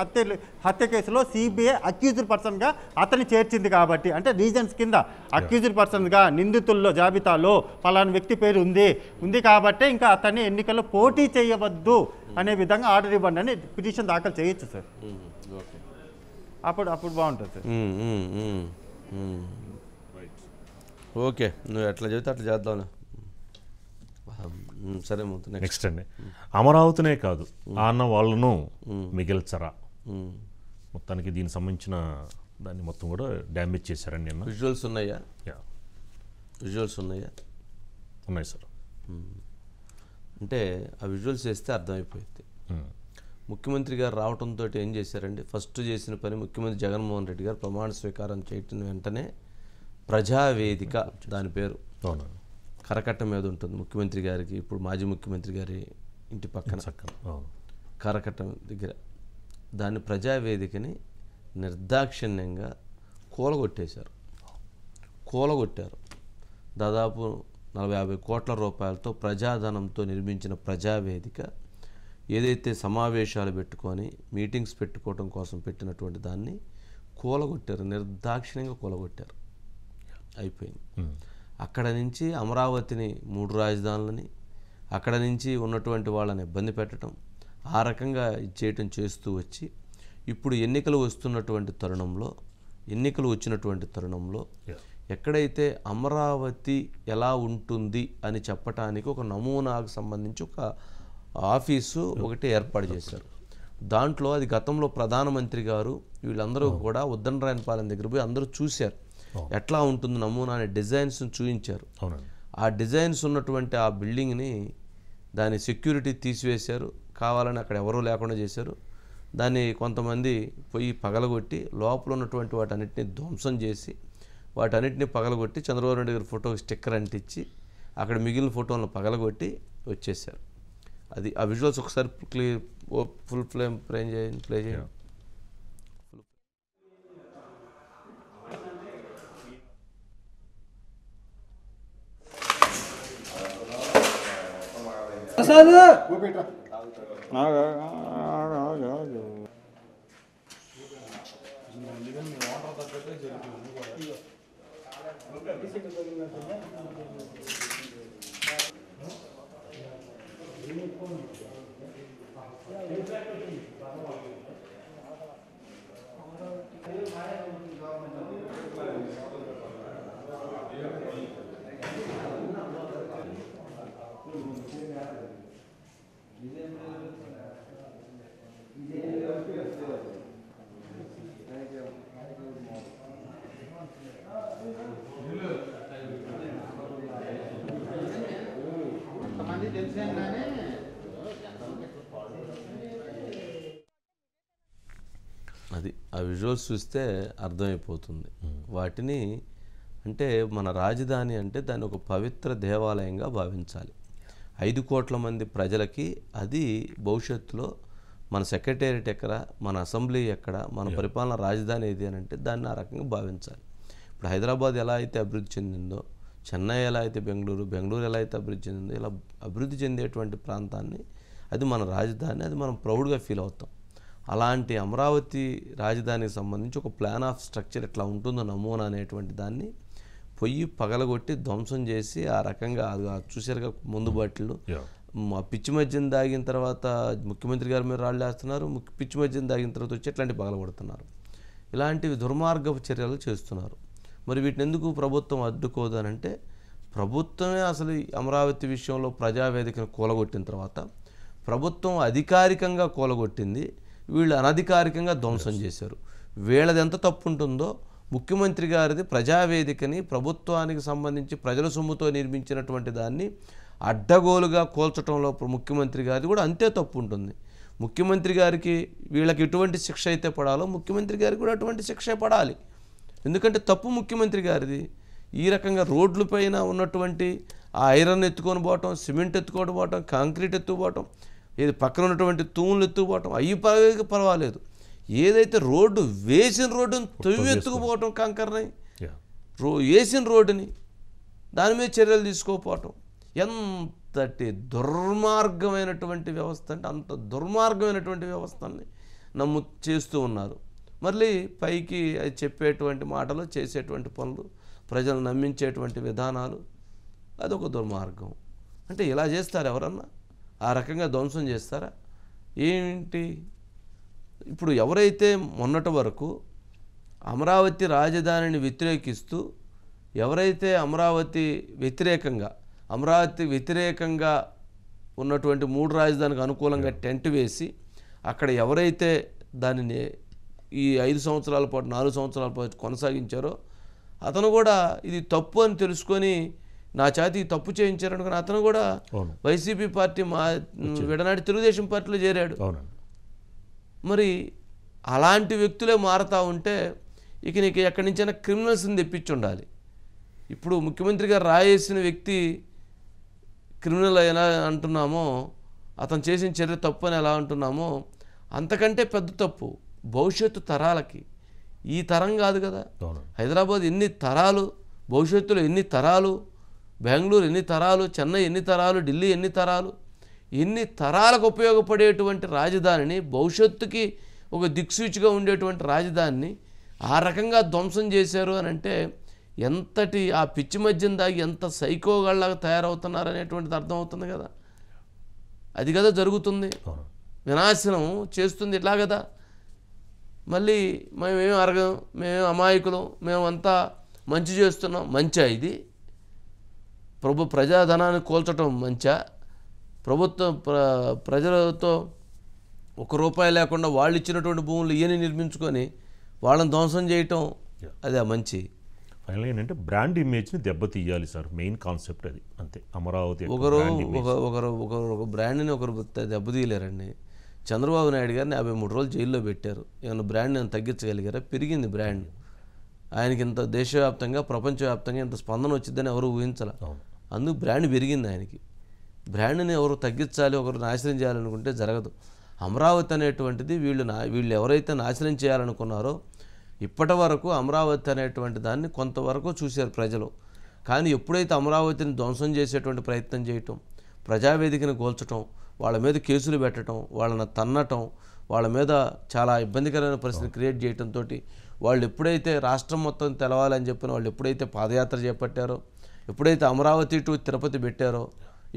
హత్య కేసులో సిబిఐ అక్యూజ్డ్ పర్సన్గా అతన్ని చేర్చింది కాబట్టి, అంటే రీజన్స్ కింద అక్యూజ్డ్ పర్సన్గా నిందితుల్లో జాబితాలో పలానా వ్యక్తి పేరు ఉంది కాబట్టి ఇంకా అతన్ని ఎన్నికల్లో పోటీ చేయవద్దు అనే విధంగా ఆర్డర్ ఇవ్వండి అని పిటిషన్ దాఖలు చేయొచ్చు సార్. అప్పుడు బాగుంటుంది సార్. ఓకే, నువ్వు ఎట్లా చెబితే అట్లా చేద్దాం. సరే, నెక్స్ట్ అండి, అమరావతినే కాదు అన్న వాళ్ళను మిగిల్చరా, మొత్తానికి దీనికి సంబంధించిన దాన్ని మొత్తం కూడా డ్యామేజ్ చేశారండి. నిన్న విజువల్స్ ఉన్నాయా? ఉన్నాయి సార్. అంటే ఆ విజువల్స్ వేస్తే అర్థమైపోయింది. ముఖ్యమంత్రి గారు రావడంతో ఏం చేశారండి? ఫస్ట్ చేసిన పని ముఖ్యమంత్రి జగన్మోహన్ రెడ్డి గారు ప్రమాణ స్వీకారం చేయటం వెంటనే ప్రజావేదిక, దాని పేరు కరకట్ట మీద ఉంటుంది ముఖ్యమంత్రి గారికి, ఇప్పుడు మాజీ ముఖ్యమంత్రి గారి ఇంటి పక్కన కరకట్ట దగ్గర, దాని ప్రజావేదికని నిర్దాక్షిణ్యంగా కూలగొట్టారు. దాదాపు 40-50 కోట్ల రూపాయలతో ప్రజాధనంతో నిర్మించిన ప్రజావేదిక ఏదైతే సమావేశాలు పెట్టుకొని మీటింగ్స్ పెట్టుకోవడం కోసం పెట్టినటువంటి దాన్ని కూలగొట్టారు, నిర్దాక్షిణ్యంగా కూలగొట్టారు. అయిపోయింది. అక్కడ నుంచి అమరావతిని 3 రాజధానులని, అక్కడ నుంచి ఉన్నటువంటి వాళ్ళని ఇబ్బంది పెట్టడం, ఆ రకంగా చేస్తూ వచ్చి ఇప్పుడు ఎన్నికలు వచ్చినటువంటి తరుణంలో ఎక్కడైతే అమరావతి ఎలా ఉంటుంది అని చెప్పటానికి ఒక నమూనాకు సంబంధించి ఒక ఆఫీసు ఒకటి ఏర్పాటు చేశారు. దాంట్లో అది గతంలో ప్రధానమంత్రి గారు వీళ్ళందరూ కూడా ఉద్దండరాయనపాలెం దగ్గర పోయి అందరూ చూశారు, ఎట్లా ఉంటుంది నమూనా అనే డిజైన్స్ని చూపించారు. ఆ డిజైన్స్ ఉన్నటువంటి ఆ బిల్డింగ్ని దాని సెక్యూరిటీ తీసివేశారు, కావాలని అక్కడ ఎవరూ లేకుండా చేశారు. దాన్ని కొంతమంది పోయి పగలగొట్టి లోపల ఉన్నటువంటి వాటన్నిటిని ధ్వంసం చేసి వాటన్నిటిని పగలగొట్టి చంద్రబాబు నాయుడు గారి ఫోటోకి స్టిక్కర్ అంటించి అక్కడ మిగిలిన ఫోటోలను పగలగొట్టి వచ్చేసారు. అది ఆ విజువల్స్ ఒకసారి ఫుల్ ప్లే చేయండి. అది ఆ విజువల్స్ చూస్తే అర్థమైపోతుంది. వాటిని అంటే మన రాజధాని అంటే దాన్ని ఒక పవిత్ర దేవాలయంగా భావించాలి. 5 కోట్ల మంది ప్రజలకి అది భవిష్యత్తులో మన సెక్రటేరియట్ ఎక్కడ, మన అసెంబ్లీ ఎక్కడ, మన పరిపాలన రాజధాని ఏది అని అంటే దాన్ని ఆ రకంగా భావించాలి. ఇప్పుడు హైదరాబాద్ ఎలా అయితే అభివృద్ధి చెందిందో, చెన్నై ఎలా అయితే బెంగళూరు ఎలా అయితే అభివృద్ధి చెందిందో, ఇలా అభివృద్ధి చెందేటువంటి ప్రాంతాన్ని అది మన రాజధాని, అది మనం ప్రౌడ్గా ఫీల్ అవుతాం. అలాంటి అమరావతి రాజధానికి సంబంధించి ఒక ప్లాన్ ఆఫ్ స్ట్రక్చర్ ఎట్లా ఉంటుందో నమూనా అనేటువంటి దాన్ని పొయ్యి పగలగొట్టి ధ్వంసం చేసి ఆ రకంగా చూసారుగా ముందు బాటిళ్ళు పిచ్చి మద్యం దాగిన తర్వాత ముఖ్యమంత్రి గారి మీద రాళ్ళు వేస్తున్నారు, పిచ్చి మద్యం దాగిన తర్వాత వచ్చి ఇట్లాంటి పగలగొడుతున్నారు. ఇలాంటివి దుర్మార్గపు చర్యలు చేస్తున్నారు. మరి వీటిని ఎందుకు ప్రభుత్వం అడ్డుకోదు అని అంటే ప్రభుత్వమే అసలు అమరావతి విషయంలో ప్రజావేదికను కూలగొట్టిన తర్వాత ప్రభుత్వం అధికారికంగా కూలగొట్టింది, వీళ్ళు అనధికారికంగా ధ్వంసం చేశారు. వీళ్ళది ఎంత తప్పు ఉంటుందో ముఖ్యమంత్రి గారిది ప్రజావేదికని ప్రభుత్వానికి సంబంధించి ప్రజల సొమ్ముతో నిర్మించినటువంటి దాన్ని అడ్డగోలుగా కోల్చడంలో ముఖ్యమంత్రి గారిది కూడా అంతే తప్పు ఉంటుంది. ముఖ్యమంత్రి గారికి వీళ్ళకి ఎటువంటి శిక్ష అయితే పడాలో ముఖ్యమంత్రి గారికి కూడా అటువంటి శిక్షే పడాలి. ఎందుకంటే తప్పు ముఖ్యమంత్రి గారిది. ఈ రకంగా రోడ్ల పైన ఉన్నటువంటి ఆ ఐరన్ ఎత్తుకొని పోవటం, సిమెంట్ ఎత్తుకొని పోవటం, కాంక్రీట్ ఎత్తుకుపోవటం, ఏది పక్కన ఉన్నటువంటి తూములు ఎత్తుకుపోవటం అవి పర్వాలేదు. ఏదైతే రోడ్డు వేసిన రోడ్డుని తవ్వి ఎత్తుకుపోవటం, కంకర్ని వేసిన రోడ్డుని దాని మీద చర్యలు తీసుకోకపోవటం ఎంతటి దుర్మార్గమైనటువంటి వ్యవస్థ అంటే అంత దుర్మార్గమైనటువంటి వ్యవస్థని చేస్తూ ఉన్నారు. మళ్ళీ పైకి అది చెప్పేటువంటి మాటలు, చేసేటువంటి పనులు, ప్రజలు నమ్మించేటువంటి విధానాలు అదొక దుర్మార్గం. అంటే ఇలా చేస్తారు ఎవరన్నా? ఆ రకంగా ధ్వంసం చేస్తారా ఏంటి? ఇప్పుడు ఎవరైతే మొన్నటి వరకు అమరావతి రాజధానిని వ్యతిరేకిస్తూ ఎవరైతే అమరావతి వ్యతిరేకంగా ఉన్నటువంటి 3 రాజధానికి అనుకూలంగా టెంట్ వేసి అక్కడ ఎవరైతే దానిని ఈ 5 సంవత్సరాల పాటు 4 సంవత్సరాల పాటు కొనసాగించారో అతను కూడా ఇది తప్పు అని తెలుసుకొని నా చేతి తప్పు చేయించారనుకుని అతను కూడా వైసీపీ పార్టీ విడనాటి తెలుగుదేశం పార్టీలో చేరాడు. మరి అలాంటి వ్యక్తులే మారుతూ ఉంటే ఇక నీకు ఎక్కడి నుంచైనా క్రిమినల్స్ని తెప్పించి ఉండాలి. ఇప్పుడు ముఖ్యమంత్రి గారు రాయేసిన వ్యక్తి క్రిమినల్ ఎలా అంటున్నామో, అతను చేసిన చర్య తప్పు అని ఎలా అంటున్నామో, అంతకంటే పెద్ద తప్పు భవిష్యత్తు తరాలకి. ఈ తరం కాదు కదా. హైదరాబాద్ ఎన్ని తరాలు, భవిష్యత్తులో ఎన్ని తరాలు, బెంగళూరు ఎన్ని తరాలు, చెన్నై ఎన్ని తరాలు, ఢిల్లీ ఎన్ని తరాలు, ఎన్ని తరాలకు ఉపయోగపడేటువంటి రాజధానిని, భవిష్యత్తుకి ఒక దిక్సూచిగా ఉండేటువంటి రాజధానిని ఆ రకంగా ధ్వంసం చేశారు అని అంటే ఎంతటి ఆ పిచ్చి మద్యం దాగి ఎంత సైకోగాళ్ళగా తయారవుతున్నారనేటువంటిది అర్థమవుతుంది కదా. అది కదా జరుగుతుంది. వినాశనం చేస్తుంది ఇట్లా కదా. మళ్ళీ మేమేం అరగం, మేమేం అమాయకులం, మేమంతా మంచి చేస్తున్నాం. మంచా ఇది? ప్రజాధనాన్ని కోల్చడం మంచా? ప్రభుత్వం ప్రజలతో ₹1 లేకుండా వాళ్ళు ఇచ్చినటువంటి భూములు ఈయన నిర్మించుకొని వాళ్ళని ధ్వంసం చేయటం అదే మంచి. ఫైనల్గా ఏంటంటే బ్రాండ్ ఇమేజ్ని దెబ్బతీయాలి సార్, మెయిన్ కాన్సెప్ట్ అది. అంతే. అమరావతి ఒక బ్రాండ్ని ఒకరు దెబ్బతీయలేరండి. చంద్రబాబు నాయుడు గారిని 53 రోజులు జైల్లో పెట్టారు. ఏమైనా బ్రాండ్ నేను తగ్గించగలిగారా? పెరిగింది బ్రాండ్. ఆయనకి ఇంత దేశవ్యాప్తంగా ప్రపంచవ్యాప్తంగా ఇంత స్పందన వచ్చిందని ఎవరు ఊహించాల. అందుకు బ్రాండ్ పెరిగింది ఆయనకి. బ్రాండ్ని ఎవరు తగ్గించాలి, ఒకరు నాశనం చేయాలనుకుంటే జరగదు. అమరావతి అనేటువంటిది వీళ్ళు ఎవరైతే నాశనం చేయాలనుకున్నారో ఇప్పటి వరకు అమరావతి అనేటువంటి దాన్ని కొంతవరకు చూశారు ప్రజలు. కానీ ఎప్పుడైతే అమరావతిని ధ్వంసం చేసేటువంటి ప్రయత్నం చేయటం, ప్రజావేదికను కోల్చటం, వాళ్ళ మీద కేసులు పెట్టడం, వాళ్ళని తన్నటం, వాళ్ళ మీద చాలా ఇబ్బందికరమైన పరిస్థితి క్రియేట్ చేయడంతో వాళ్ళు ఎప్పుడైతే రాష్ట్రం మొత్తం తెలవాలని చెప్పిన వాళ్ళు ఎప్పుడైతే పాదయాత్ర చేపట్టారో, ఎప్పుడైతే అమరావతి టు తిరుపతి పెట్టారో,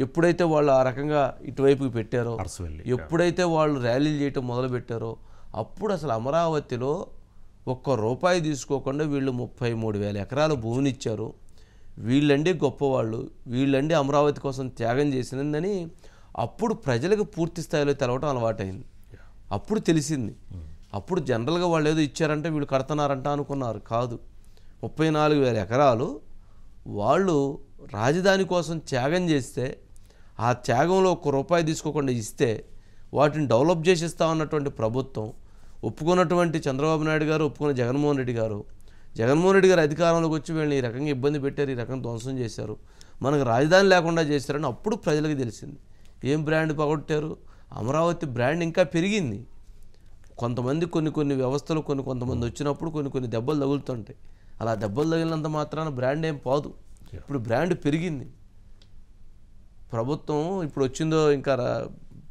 ఎప్పుడైతే వాళ్ళు ఆ రకంగా ఇటువైపుకి పెట్టారో, ఎప్పుడైతే వాళ్ళు ర్యాలీలు చేయటం మొదలుపెట్టారో అప్పుడు అసలు అమరావతిలో ₹1 తీసుకోకుండా వీళ్ళు 33,000 ఎకరాల భూమిని ఇచ్చారు. వీళ్ళండి గొప్పవాళ్ళు, వీళ్ళండి అమరావతి కోసం త్యాగం చేసినందని అప్పుడు ప్రజలకు పూర్తి స్థాయిలో తెలవటం అలవాటైంది. అప్పుడు తెలిసింది. అప్పుడు జనరల్గా వాళ్ళు ఏదో ఇచ్చారంటే వీళ్ళు కడుతున్నారంట అనుకున్నారు. కాదు, 34,000 ఎకరాలు వాళ్ళు రాజధాని కోసం త్యాగం చేస్తే ఆ త్యాగంలో ₹1 తీసుకోకుండా ఇస్తే వాటిని డెవలప్ చేసిస్తా ఉన్నటువంటి ప్రభుత్వం ఒప్పుకున్నటువంటి చంద్రబాబు నాయుడు గారు, ఒప్పుకున్న జగన్మోహన్ రెడ్డి గారు అధికారంలోకి వచ్చి వీళ్ళని ఈ రకంగా ఇబ్బంది పెట్టారు, ఈ రకంగా ధ్వంసం చేశారు, మనకు రాజధాని లేకుండా చేశారని అప్పుడు ప్రజలకు తెలిసింది. ఏం బ్రాండ్ పగొట్టారు? అమరావతి బ్రాండ్ ఇంకా పెరిగింది. కొంతమంది కొన్ని వ్యవస్థలు కొంతమంది వచ్చినప్పుడు కొన్ని దెబ్బలు తగులుతుంటాయి. అలా దెబ్బలు తగిలినంత మాత్రాన బ్రాండ్ ఏం పోదు. ఇప్పుడు బ్రాండ్ పెరిగింది. ప్రభుత్వం ఇప్పుడు వచ్చిందో ఇంకా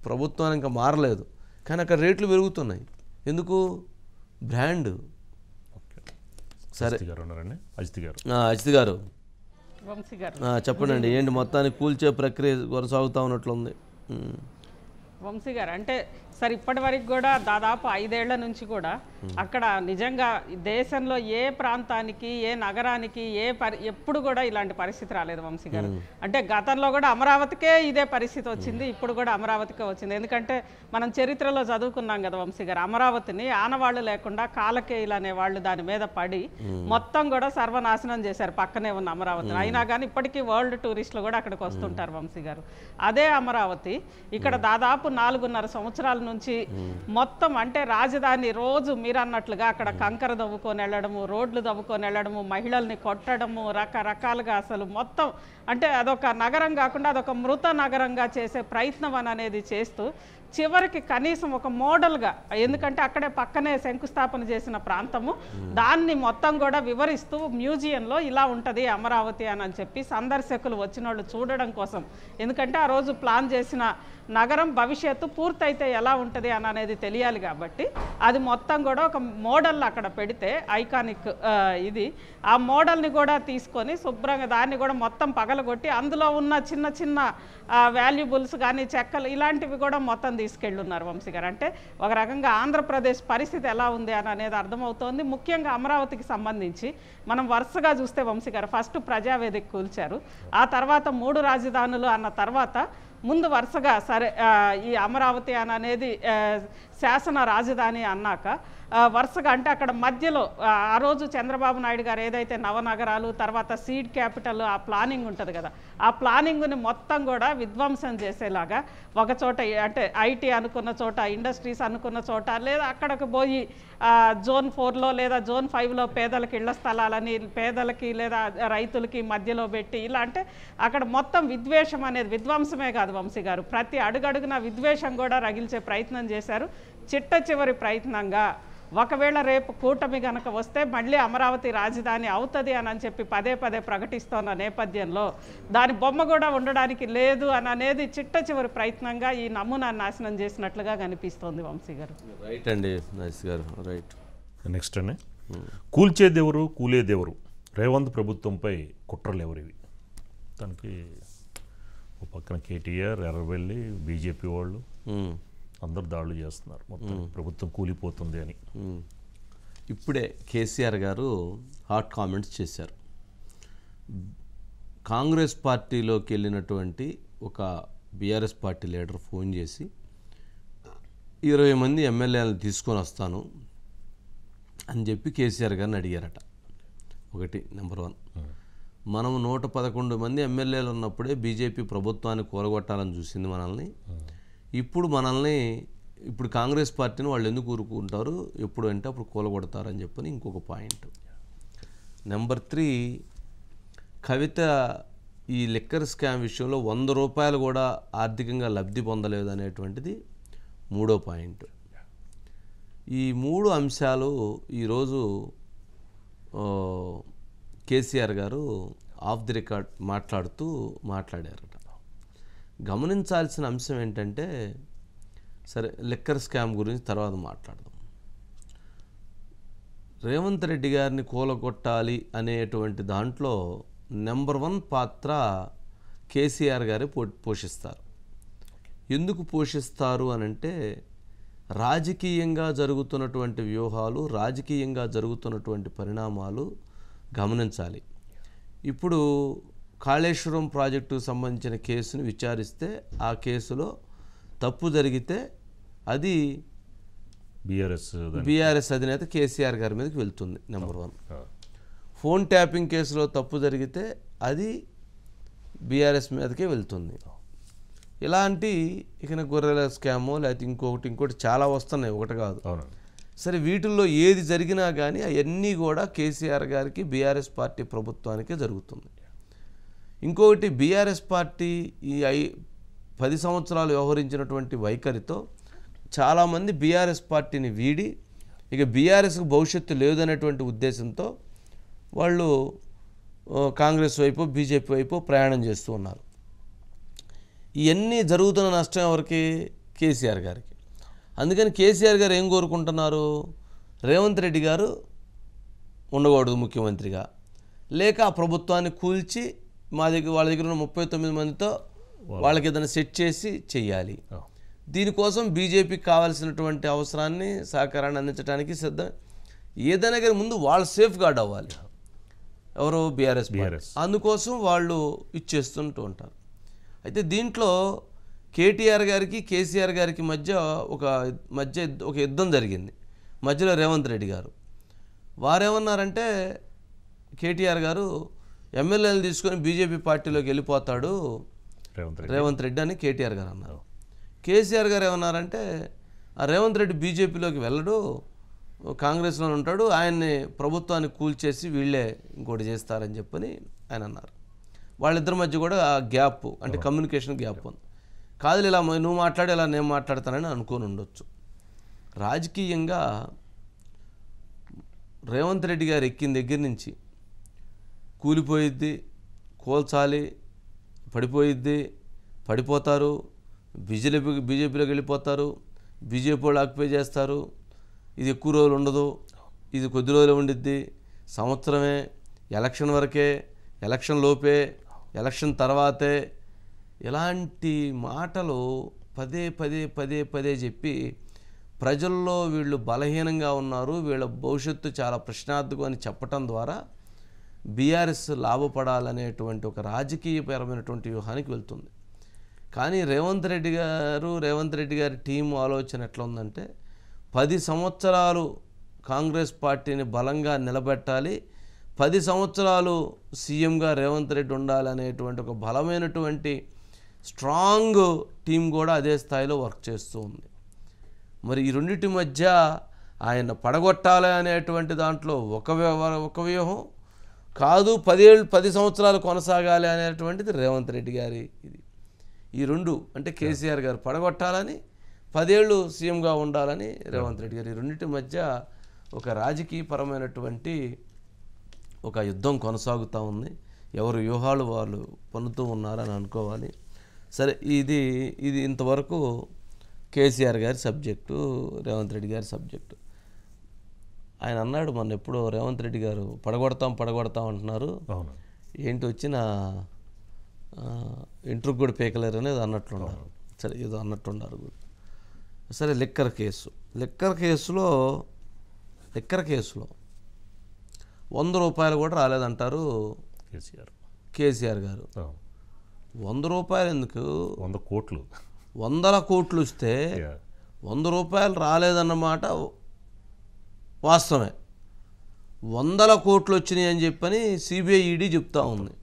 ప్రభుత్వానికి ఇంకా మారలేదు, కానీ అక్కడ రేట్లు పెరుగుతున్నాయి. ఎందుకు? బ్రాండ్. సరే అజిత్ గారు చెప్పండి, ఏంటి మొత్తానికి కూల్చే ప్రక్రియ కొనసాగుతూ ఉన్నట్లుంది? వంశీ గారు అంటే సార్ ఇప్పటి వరకు కూడా దాదాపు 5 ఏళ్ల నుంచి కూడా అక్కడ నిజంగా దేశంలో ఏ ప్రాంతానికి ఏ నగరానికి ఎప్పుడు కూడా ఇలాంటి పరిస్థితి రాలేదు వంశీ గారు. అంటే గతంలో కూడా అమరావతికే ఇదే పరిస్థితి వచ్చింది, ఇప్పుడు కూడా అమరావతికే వచ్చింది. ఎందుకంటే మనం చరిత్రలో చదువుకున్నాం కదా వంశీ గారు, అమరావతిని ఆనవాళ్లు లేకుండా కాలకేయులు అనే వాళ్ళు దాని మీద పడి మొత్తం కూడా సర్వనాశనం చేశారు పక్కనే ఉన్న అమరావతిని. అయినా కానీ ఇప్పటికీ వరల్డ్ టూరిస్టులు కూడా అక్కడికి వస్తుంటారు వంశీ గారు. అదే అమరావతి ఇక్కడ దాదాపు 4.5 సంవత్సరాల నుంచి మొత్తం అంటే రాజధాని రోజు మీరు అన్నట్లుగా అక్కడ కంకర దవ్వుకొని వెళ్ళడము, రోడ్లు దవ్వుకొని వెళ్ళడము, మహిళల్ని కొట్టడము, రకరకాలుగా అసలు మొత్తం అంటే అదొక నగరం కాకుండా అదొక మృత నగరంగా చేసే ప్రయత్నం అనేది చేస్తూ చివరికి కనీసం ఒక మోడల్గా, ఎందుకంటే అక్కడే పక్కనే శంకుస్థాపన చేసిన ప్రాంతము, దాన్ని మొత్తం కూడా వివరిస్తూ మ్యూజియంలో ఇలా ఉంటుంది అమరావతి అని చెప్పి సందర్శకులు వచ్చిన వాళ్ళు చూడడం కోసం, ఎందుకంటే ఆ రోజు ప్లాన్ చేసిన నగరం భవిష్యత్తు పూర్తయితే ఎలా ఉంటుంది అనేది తెలియాలి కాబట్టి అది మొత్తం కూడా ఒక మోడల్ అక్కడ పెడితే ఐకానిక్ ఇది ఆ మోడల్ని కూడా తీసుకొని శుభ్రంగా దాన్ని కూడా మొత్తం పగలగొట్టి అందులో ఉన్న చిన్న చిన్న వాల్యుబుల్స్ కానీ చెక్కలు ఇలాంటివి కూడా మొత్తం తీసుకెళ్ళున్నారు వంశీ గారు. అంటే ఒక రకంగా ఆంధ్రప్రదేశ్ పరిస్థితి ఎలా ఉంది అనేది అర్థమవుతోంది. ముఖ్యంగా అమరావతికి సంబంధించి మనం వరుసగా చూస్తే వంశీ గారు ఫస్ట్ ప్రజావేదిక కూల్చారు, ఆ తర్వాత 3 రాజధానులు అన్న తర్వాత ముందు వరుసగా సరే ఈ అమరావతి అనేది శాసన రాజధాని అన్నాక వరుసగా అంటే అక్కడ మధ్యలో ఆ రోజు చంద్రబాబు నాయుడు గారు ఏదైతే నవనగరాలు తర్వాత సీడ్ క్యాపిటల్ ఆ ప్లానింగ్ ఉంటుంది కదా, ఆ ప్లానింగ్ని మొత్తం కూడా విధ్వంసం చేసేలాగా ఒక చోట అంటే ఐటీ అనుకున్న చోట, ఇండస్ట్రీస్ అనుకున్న చోట, లేదా అక్కడికి పోయి జోన్ 4లో లేదా జోన్ 5లో పేదలకి ఇళ్ల స్థలాలని పేదలకి లేదా రైతులకి మధ్యలో పెట్టి ఇలా అంటే అక్కడ మొత్తం విద్వేషం అనేది విధ్వంసమే కాదు వంశీ గారు, ప్రతి అడుగడుగున విద్వేషం కూడా రగిల్చే ప్రయత్నం చేశారు. చిట్ట చివరి ప్రయత్నంగా ఒకవేళ రేపు కూటమి గనక వస్తే మళ్ళీ అమరావతి రాజధాని అవుతుంది అని చెప్పి పదే ప్రకటిస్తున్న నేపథ్యంలో దాని బొమ్మ కూడా ఉండడానికి లేదు అనేది చిట్ట చివరి ప్రయత్నంగా ఈ నమూనాన్ని నాశనం చేసినట్లుగా కనిపిస్తోంది వంశీ గారు. రైట్ అండి నైస్ గారు రైట్. నెక్స్ట్ అండి కూల్చేదెవరు కూలేదెవరు, రేవంత్ ప్రభుత్వంపై కుట్రలు ఎవరివి? దానికి ఒక పక్కన కేటీఆర్, ఎర్రబెల్లి, బీజేపీ వాళ్ళు అందరు దాడులు చేస్తున్నారు, మొత్తం ప్రభుత్వం కూలిపోతుంది అని. ఇప్పుడే కేసీఆర్ గారు హాట్ కామెంట్స్ చేశారు. కాంగ్రెస్ పార్టీలోకి వెళ్ళినటువంటి ఒక బీఆర్ఎస్ పార్టీ లీడర్ ఫోన్ చేసి 20 మంది ఎమ్మెల్యేలను తీసుకొని వస్తాను అని చెప్పి కేసీఆర్ గారిని అడిగారట. ఒకటి నెంబర్ 1. మనం 111 మంది ఎమ్మెల్యేలు ఉన్నప్పుడే బీజేపీ ప్రభుత్వాన్ని కూలగొట్టాలని చూసింది మనల్ని. ఇప్పుడు కాంగ్రెస్ పార్టీని వాళ్ళు ఎందుకు ఊరుకుంటారు, ఎప్పుడు అంటే అప్పుడు కూలగొడతారని చెప్పని ఇంకొక పాయింట్. నెంబర్ 3, కవిత ఈ లిక్కర్ స్కామ్ విషయంలో 100 రూపాయలు కూడా ఆర్థికంగా లబ్ధి పొందలేదు అనేటువంటిది 3వ పాయింట్. ఈ 3 అంశాలు ఈరోజు కేసీఆర్ గారు ఆఫ్ ది రికార్డ్ మాట్లాడారట. గమనించాల్సిన అంశం ఏంటంటే, సరే లిక్కర్ స్కామ్ గురించి తర్వాత మాట్లాడదాం. రేవంత్ రెడ్డి గారిని కూలగొట్టాలి అనేటువంటి దాంట్లో నెంబర్ 1 పాత్ర కేసీఆర్ గారే పోషిస్తారు. ఎందుకు పోషిస్తారు అనంటే, రాజకీయంగా జరుగుతున్నటువంటి వ్యూహాలు, రాజకీయంగా జరుగుతున్నటువంటి పరిణామాలు గమనించాలి. ఇప్పుడు కాళేశ్వరం ప్రాజెక్టుకు సంబంధించిన కేసును విచారిస్తే ఆ కేసులో తప్పు జరిగితే అది బీఆర్ఎస్ అధినేత కేసీఆర్ గారి మీదకి వెళ్తుంది నెంబర్ 1. ఫోన్ ట్యాపింగ్ కేసులో తప్పు జరిగితే అది బీఆర్ఎస్ మీదకే వెళ్తుంది. ఇలాంటి ఇక గొర్రెల స్కామో లేకపోతే ఇంకోటి చాలా వస్తున్నాయి, ఒకటి కాదు. సరే వీటిల్లో ఏది జరిగినా కానీ అవన్నీ కూడా కేసీఆర్ గారికి బీఆర్ఎస్ పార్టీ ప్రభుత్వానికే జరుగుతుంది. ఇంకొకటి బీఆర్ఎస్ పార్టీ ఈ 10 సంవత్సరాలు వ్యవహరించినటువంటి వైఖరితో చాలామంది బీఆర్ఎస్ పార్టీని వీడి ఇక బీఆర్ఎస్కు భవిష్యత్తు లేదనేటువంటి ఉద్దేశంతో వాళ్ళు కాంగ్రెస్ వైపు బీజేపీ వైపు ప్రయాణం చేస్తూ ఉన్నారు. ఇవన్నీ జరుగుతున్న నష్టం ఎవరికి? కేసీఆర్ గారికి. అందుకని కేసీఆర్ గారు ఏం కోరుకుంటున్నారు? రేవంత్ రెడ్డి గారు ఉండకూడదు ముఖ్యమంత్రిగా, లేక ఆ ప్రభుత్వాన్ని కూల్చి వాళ్ళ దగ్గర ఉన్న 39 మందితో వాళ్ళకి ఏదైనా సెట్ చేసి చెయ్యాలి. దీనికోసం బీజేపీకి కావాల్సినటువంటి అవసరాన్ని సహకారాన్ని అందించడానికి సిద్ధం. ఏదైనా కానీ ముందు వాళ్ళు సేఫ్ గార్డ్ అవ్వాలి. ఎవరు? బీఆర్ఎస్. అందుకోసం వాళ్ళు ఇచ్చేస్తుంటూ ఉంటారు. అయితే దీంట్లో కేటీఆర్ గారికి కేసీఆర్ గారికి మధ్య ఒక యుద్ధం జరిగింది. మధ్యలో రేవంత్ రెడ్డి గారు వారేమన్నారంటే, కేటీఆర్ గారు ఎమ్మెల్యేలు తీసుకొని బీజేపీ పార్టీలోకి వెళ్ళిపోతాడు రేవంత్ రెడ్డి అని కేటీఆర్ గారు అన్నారు. కేసీఆర్ గారు ఏమన్నారంటే, ఆ రేవంత్ రెడ్డి బీజేపీలోకి వెళ్ళడు, కాంగ్రెస్లో ఉంటాడు, ఆయన్ని ప్రభుత్వాన్ని కూల్చేసి వీళ్ళే ఇంకోటి చేస్తారని చెప్పని ఆయన అన్నారు. వాళ్ళిద్దరి మధ్య కూడా గ్యాప్, అంటే కమ్యూనికేషన్ గ్యాప్ ఉంది. కాదు ఇలా నువ్వు మాట్లాడి ఇలా నేను మాట్లాడతానని అనుకొని ఉండొచ్చు. రాజకీయంగా రేవంత్ రెడ్డి గారు ఎక్కిన దగ్గర నుంచి కూలిపోయిద్ది, కోల్చాలి, పడిపోయిద్ది, పడిపోతారు, బీజేపీలోకి వెళ్ళిపోతారు, బీజేపీ వాళ్ళు ఆక్యుపై చేస్తారు, ఇది ఎక్కువ రోజులు ఉండదు, ఇది కొద్ది రోజులు ఉండిద్ది, సంవత్సరమే, ఎలక్షన్ వరకే, ఎలక్షన్ లోపే, ఎలక్షన్ తర్వాతే, ఇలాంటి మాటలు పదే చెప్పి ప్రజల్లో వీళ్ళు బలహీనంగా ఉన్నారు, వీళ్ళ భవిష్యత్తు చాలా ప్రశ్నార్థకం అని చెప్పటం ద్వారా బీఆర్ఎస్ లాభపడాలనేటువంటి ఒక రాజకీయపరమైనటువంటి వ్యూహానికి వెళ్తుంది. కానీ రేవంత్ రెడ్డి గారి టీం ఆలోచన ఎట్లా ఉందంటే, 10 సంవత్సరాలు కాంగ్రెస్ పార్టీని బలంగా నిలబెట్టాలి, 10 సంవత్సరాలు సీఎంగా రేవంత్ రెడ్డి ఉండాలనేటువంటి ఒక బలమైనటువంటి స్ట్రాంగ్ టీం కూడా అదే స్థాయిలో వర్క్ చేస్తూ ఉంది. మరి ఈ రెండింటి మధ్య ఆయన పడగొట్టాలి అనేటువంటి దాంట్లో ఒక వ్యూహం కాదు, 10 సంవత్సరాలు కొనసాగాలి అనేటువంటిది రేవంత్ రెడ్డి గారి ఇది. ఈ రెండు అంటే కేసీఆర్ గారు పడగొట్టాలని, 10 ఏళ్ళు సీఎంగా ఉండాలని రేవంత్ రెడ్డి గారు, ఈ రెండింటి మధ్య ఒక రాజకీయపరమైనటువంటి ఒక యుద్ధం కొనసాగుతూ ఉంది. ఎవరు వ్యూహాలు వాళ్ళు పన్నుతూ ఉన్నారని అనుకోవాలి. సరే, ఇది ఇంతవరకు కేసీఆర్ గారి సబ్జెక్టు, రేవంత్ రెడ్డి గారి సబ్జెక్టు. ఆయన అన్నాడు మొన్న ఎప్పుడో, రేవంత్ రెడ్డి గారు పడగొడతాం అంటున్నారు, ఏంటి వచ్చిన ఇంట్రుకు కూడా పీకలేరు అనేది అన్నట్లున్నారు. సరే, ఏదో అన్నట్టున్నారు. సరే, లిక్కర్ కేసులో 100 రూపాయలు కూడా రాలేదంటారు కేసీఆర్ గారు. 100 రూపాయలు ఎందుకు? 100 కోట్లు, 100 కోట్లు ఇస్తే 100 రూపాయలు రాలేదన్నమాట వాస్తవమే. 100 కోట్లు వచ్చినాయి అని చెప్పని సిబిఐ ఈడీ చెప్తా ఉంది.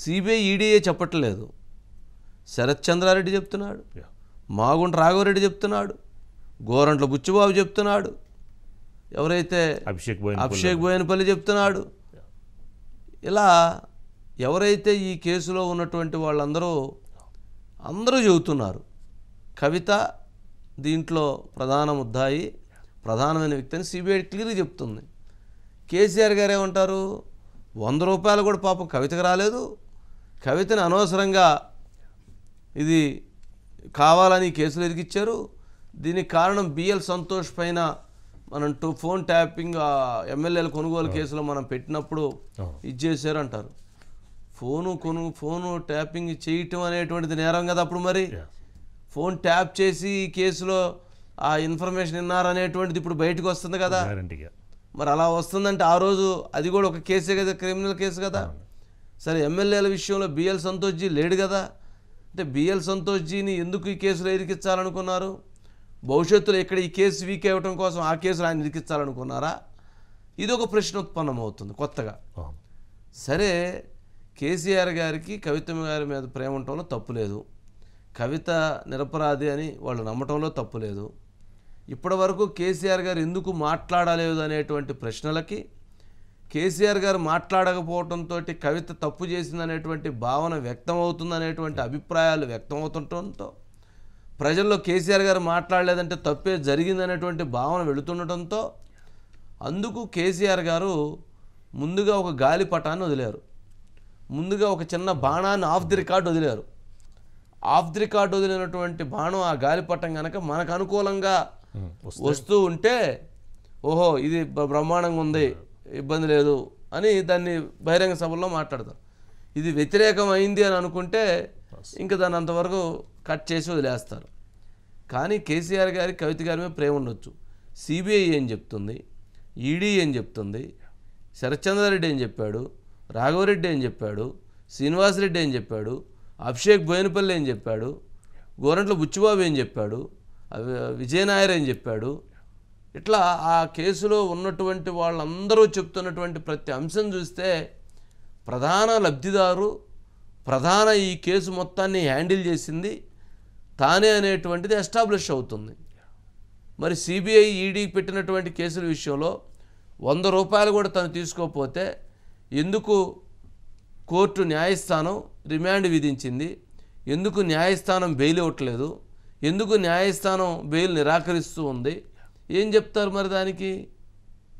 సిబిఐ ఈడీఏ చెప్పట్లేదు, శరత్ చంద్రారెడ్డి చెప్తున్నాడు, మాగుంట రాఘవరెడ్డి చెప్తున్నాడు, గోరంట్ల బుచ్చిబాబు చెప్తున్నాడు, ఎవరైతే అభిషేక్ బోయనపల్లి చెప్తున్నాడు. ఇలా ఎవరైతే ఈ కేసులో ఉన్నటువంటి వాళ్ళందరూ చెబుతున్నారు. కవిత దీంట్లో ప్రధాన ముద్దాయి, ప్రధానమైన వ్యక్తి అని సిబిఐ క్లియర్గా చెప్తుంది. కేసీఆర్ గారు ఏమంటారు? 100 రూపాయలు కూడా పాపం కవితకు రాలేదు, కవితని అనవసరంగా ఇది కావాలని కేసులు ఎదిగిచ్చారు, దీనికి కారణం బిఎల్ సంతోష్ పైన మనం ఫోన్ ట్యాపింగ్ ఎమ్మెల్యేల కొనుగోలు కేసులో మనం పెట్టినప్పుడు ఇది చేశారు అంటారు. ఫోను ట్యాపింగ్ చేయటం అనేటువంటిది నేరం కదా. అప్పుడు మరి ఫోన్ ట్యాప్ చేసి ఈ కేసులో ఆ ఇన్ఫర్మేషన్ విన్నారనేటువంటిది ఇప్పుడు బయటకు వస్తుంది కదా. మరి అలా వస్తుందంటే ఆ రోజు అది కూడా ఒక కేసే కదా, క్రిమినల్ కేసు కదా. సరే, ఎమ్మెల్యేల విషయంలో బిఎల్ సంతోష్జీ లేడు కదా, అంటే బిఎల్ సంతోష్జీని ఎందుకు ఈ కేసులో ఇరికించాలనుకున్నారు? భవిష్యత్తులో ఇక్కడ ఈ కేసు వీక్ అవ్వటం కోసం ఆ కేసులో ఆయన ఇరికించాలనుకున్నారా? ఇది ఒక ప్రశ్న ఉత్పన్నమవుతుంది కొత్తగా. సరే, కేసీఆర్ గారికి కవిత గారి మీద ప్రేమ ఉండటంలో తప్పు లేదు, కవిత నిరపరాధి అని వాళ్ళు నమ్మటంలో తప్పు లేదు. ఇప్పటి వరకు కేసీఆర్ గారు ఎందుకు మాట్లాడలేదు అనేటువంటి ప్రశ్నలకి కేసీఆర్ గారు మాట్లాడకపోవడంతో కవిత తప్పు చేసిందనేటువంటి భావన వ్యక్తమవుతుందనేటువంటి అభిప్రాయాలు వ్యక్తమవుతుండటంతో ప్రజల్లో కేసీఆర్ గారు మాట్లాడలేదంటే తప్పే జరిగిందనేటువంటి భావన వెళుతుండటంతో అందుకు కేసీఆర్ గారు ముందుగా ఒక గాలిపటాన్ని వదిలారు. ముందుగా ఒక చిన్న బాణాన్ని ఆఫ్ ది రికార్డ్ వదిలారు. ఆఫ్ ది రికార్డ్ వదిలినటువంటి బాణం ఆ గాలిపటం కనుక మనకు అనుకూలంగా వస్తూ ఉంటే ఓహో ఇది బ్రహ్మాండంగా ఉంది, ఇబ్బంది లేదు అని దాన్ని బహిరంగ సభల్లో మాట్లాడతారు. ఇది వ్యతిరేకం అయింది అని అనుకుంటే ఇంకా దాన్ని అంతవరకు కట్ చేసి వదిలేస్తారు. కానీ కేసీఆర్ గారి కవిత గారి మీద ప్రేమ ఉండొచ్చు. సిబిఐ ఏం చెప్తుంది, ఈడీ ఏం చెప్తుంది, శరత్చంద్రారెడ్డి ఏం చెప్పాడు, రాఘవరెడ్డి ఏం చెప్పాడు, శ్రీనివాసరెడ్డి ఏం చెప్పాడు, అభిషేక్ బోయినపల్లి ఏం చెప్పాడు, గోరంట్ల బుచ్చిబాబు ఏం చెప్పాడు, విజయనాయర్ ఏం చెప్పాడు, ఇట్లా ఆ కేసులో ఉన్నటువంటి వాళ్ళందరూ చెప్తున్నటువంటి ప్రతి అంశం చూస్తే ప్రధాన లబ్ధిదారు, ప్రధాన ఈ కేసు మొత్తాన్ని హ్యాండిల్ చేసింది తానే అనేటువంటిది ఎస్టాబ్లిష్ అవుతుంది. మరి సిబిఐ ఈడీకి పెట్టినటువంటి కేసుల విషయంలో 100 రూపాయలు కూడా తను తీసుకోకపోతే ఎందుకు కోర్టు న్యాయస్థానం రిమాండ్ విధించింది, ఎందుకు న్యాయస్థానం బెయిల్ ఇవ్వట్లేదు, ఎందుకు న్యాయస్థానం బెయిల్ నిరాకరిస్తూ ఉంది, ఏం చెప్తారు మరి దానికి?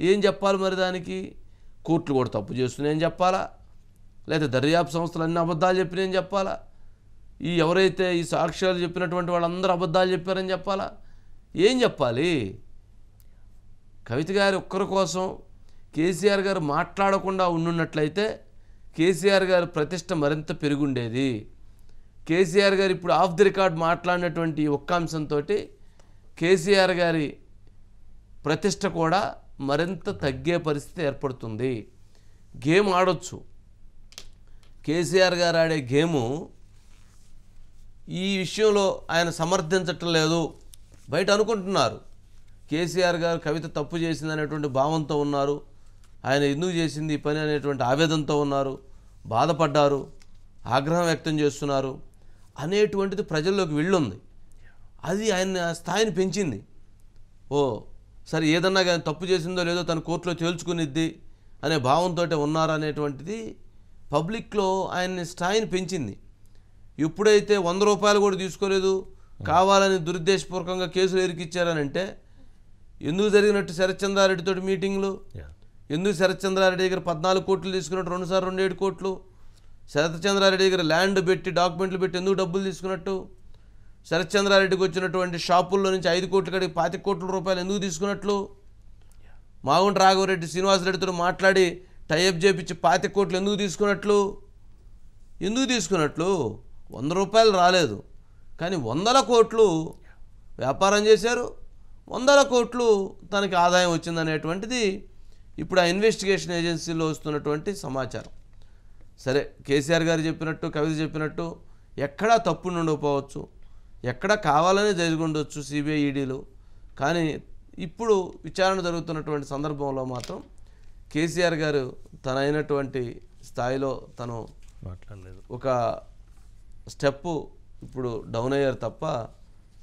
ఏం చెప్పాలి మరి దానికి? కోర్టులు కూడా తప్పు చేస్తున్నాయని చెప్పాలా, లేదా దర్యాప్తు సంస్థలు అన్ని అబద్ధాలు చెప్పినాయని చెప్పాలా, ఈ ఎవరైతే ఈ సాక్ష్యాలు చెప్పినటువంటి వాళ్ళందరూ అబద్ధాలు చెప్పారని చెప్పాలా, ఏం చెప్పాలి? కవిత గారి ఒక్కరి కోసం కేసీఆర్ గారు మాట్లాడకుండా ఉండున్నట్లయితే కేసీఆర్ గారి ప్రతిష్ట మరింత పెరుగుండేది. కేసీఆర్ గారు ఇప్పుడు ఆఫ్ ది రికార్డ్ మాట్లాడినటువంటి ఒక్క అంశంతో కేసీఆర్ గారి ప్రతిష్ట కూడా మరింత తగ్గే పరిస్థితి ఏర్పడుతుంది. గేమ్ ఆడొచ్చు, కేసీఆర్ గారు ఆడే గేము ఈ విషయంలో ఆయన సమర్థించటం లేదు, బయట అనుకుంటున్నారు. కేసీఆర్ గారు కవిత తప్పు చేసింది అనేటువంటి భావంతో ఉన్నారు, ఆయన ఎందుకు చేసింది ఈ పని అనేటువంటి ఆవేదనతో ఉన్నారు, బాధపడ్డారు, ఆగ్రహం వ్యక్తం చేస్తున్నారు అనేటువంటిది ప్రజల్లోకి వెళ్ళుంది. అది ఆయన స్థాయిని పెంచింది. ఓ సరే ఏదన్నా కానీ తప్పు చేసిందో లేదో తన కోర్టులో తేల్చుకునిద్ది అనే భావంతో ఉన్నారనేటువంటిది పబ్లిక్లో ఆయన్ని స్థాయిని పెంచింది. ఎప్పుడైతే 100 రూపాయలు కూడా తీసుకోలేదు, కావాలని దురుద్దేశపూర్వకంగా కేసులు ఎరికిచ్చారనంటే ఎందుకు జరిగినట్టు శరత్చంద్రారెడ్డితో మీటింగ్లు, ఎందుకు శరత్చంద్రారెడ్డి దగ్గర 14 కోట్లు తీసుకున్నట్టు 2 సార్లు 27 కోట్లు, శరత్చంద్రారెడ్డి దగ్గర ల్యాండ్ పెట్టి డాక్యుమెంట్లు పెట్టి ఎందుకు డబ్బులు తీసుకున్నట్టు, శరత్చంద్రారెడ్డికి వచ్చినటువంటి షాపుల్లో నుంచి 5 కోట్ల కడిగి 25 కోట్ల రూపాయలు ఎందుకు తీసుకున్నట్లు, మాగుంట రాఘవరెడ్డి శ్రీనివాసరెడ్డితో మాట్లాడి టైఅప్ చేపించి 25 కోట్లు ఎందుకు తీసుకున్నట్లు 100 రూపాయలు రాలేదు, కానీ 100 కోట్లు వ్యాపారం చేశారు, 100 కోట్లు తనకి ఆదాయం వచ్చిందనేటువంటిది ఇప్పుడు ఆ ఇన్వెస్టిగేషన్ ఏజెన్సీలో వస్తున్నటువంటి సమాచారం. సరే కేసీఆర్ గారు చెప్పినట్టు కవిత చెప్పినట్టు ఎక్కడా తప్పు ఉండకపోవచ్చు, ఎక్కడా కావాలనే జరిగి ఉండొచ్చు సిబిఐ ఈడీలు, కానీ ఇప్పుడు విచారణ జరుగుతున్నటువంటి సందర్భంలో మాత్రం కేసీఆర్ గారు తన అయినటువంటి స్థాయిలో తను మాట్లాడలేదు, ఒక స్టెప్పు ఇప్పుడు డౌన్ అయ్యారు తప్ప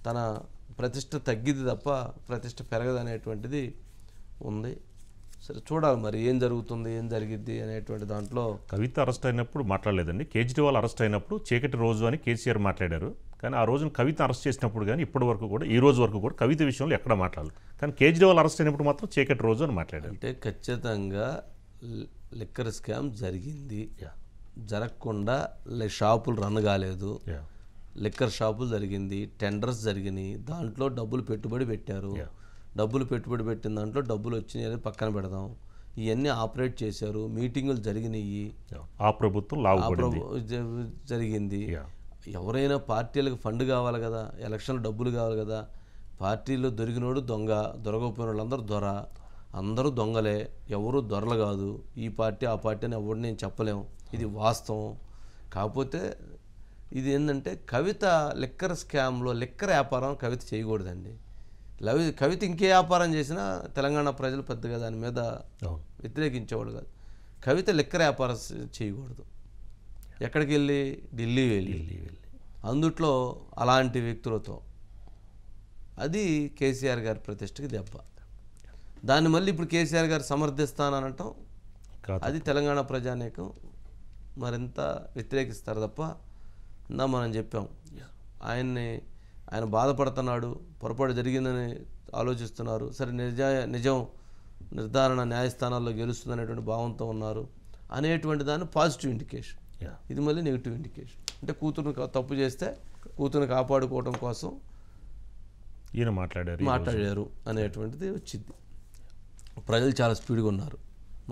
తన ప్రతిష్ట తగ్గిది తప్ప ప్రతిష్ట పెరగదనేటువంటిది ఉంది. సరే చూడాలి మరి ఏం జరుగుతుంది, ఏం జరిగిద్ది అనేటువంటి దాంట్లో. కవిత అరెస్ట్ అయినప్పుడు మాట్లాడలేదండి, కేజ్రీవాల్ అరెస్ట్ అయినప్పుడు చీకటి రోజు అని కేసీఆర్ మాట్లాడారు, కానీ ఆ రోజున కవిత అరెస్ట్ చేసినప్పుడు కానీ ఇప్పటి వరకు కూడా ఈ రోజు వరకు కూడా కవిత విషయంలో ఎక్కడ మాట్లాడలేదు, కానీ కేజ్రీవాల్ అరెస్ట్ అయినప్పుడు మాత్రం చీకటి రోజు అని మాట్లాడారు. అంటే ఖచ్చితంగా లిక్కర్ స్కామ్ జరిగింది, జరగకుండా షాపులు రన్ కాలేదు, లిక్కర్ షాపులు జరిగింది, టెండర్స్ జరిగినాయి, దాంట్లో డబ్బులు పెట్టుబడి పెట్టారు, డబ్బులు పెట్టుబడి పెట్టిన దాంట్లో డబ్బులు వచ్చినాయి పక్కన పెడదాం, ఇవన్నీ ఆపరేట్ చేశారు, మీటింగులు జరిగినాయి, ఆ ప్రభుత్వం జరిగింది. ఎవరైనా పార్టీలకు ఫండ్ కావాలి కదా, ఎలక్షన్లు డబ్బులు కావాలి కదా, పార్టీలో దొరికినోడు దొంగ, దొరకపోయిన వాళ్ళందరూ దొర, అందరూ దొంగలే, ఎవరు దొరలు కాదు, ఈ పార్టీ ఆ పార్టీ అని ఎవరు నేను చెప్పలేము, ఇది వాస్తవం. కాకపోతే ఇది ఏంటంటే కవిత లిక్కర్ స్కామ్లో లిక్కర్ వ్యాపారం కవిత చేయకూడదండి. కవిత ఇంకే వ్యాపారం చేసినా తెలంగాణ ప్రజలు పెద్దగా దాని మీద వ్యతిరేకించేవాడు కాదు. కవిత లిక్కర్ వ్యాపారం చేయకూడదు. ఎక్కడికి వెళ్ళి ఢిల్లీ వెళ్ళి అందుట్లో అలాంటి వ్యక్తులతో అది కేసీఆర్ గారి ప్రతిష్టకి దెబ్బ. దాన్ని మళ్ళీ ఇప్పుడు కేసీఆర్ గారు సమర్థిస్తాననటం అది తెలంగాణ ప్రజానీకం మరింత వ్యతిరేకిస్తారు తప్ప మనం చెప్పాం ఆయన బాధపడుతున్నాడు, పొరపాటు జరిగిందని ఆలోచిస్తున్నారు, సరే నిజం నిర్ధారణ న్యాయస్థానాల్లో గెలుస్తుందనేటువంటి భావంతో ఉన్నారు అనేటువంటి దాన్ని పాజిటివ్ ఇండికేషన్. ఇది మళ్ళీ నెగిటివ్ ఇండికేషన్. అంటే కూతురుని తప్పు చేస్తే కూతురుని కాపాడుకోవడం కోసం ఈయన మాట్లాడారు అనేటువంటిది వచ్చింది. ప్రజలు చాలా స్పీడ్గా ఉన్నారు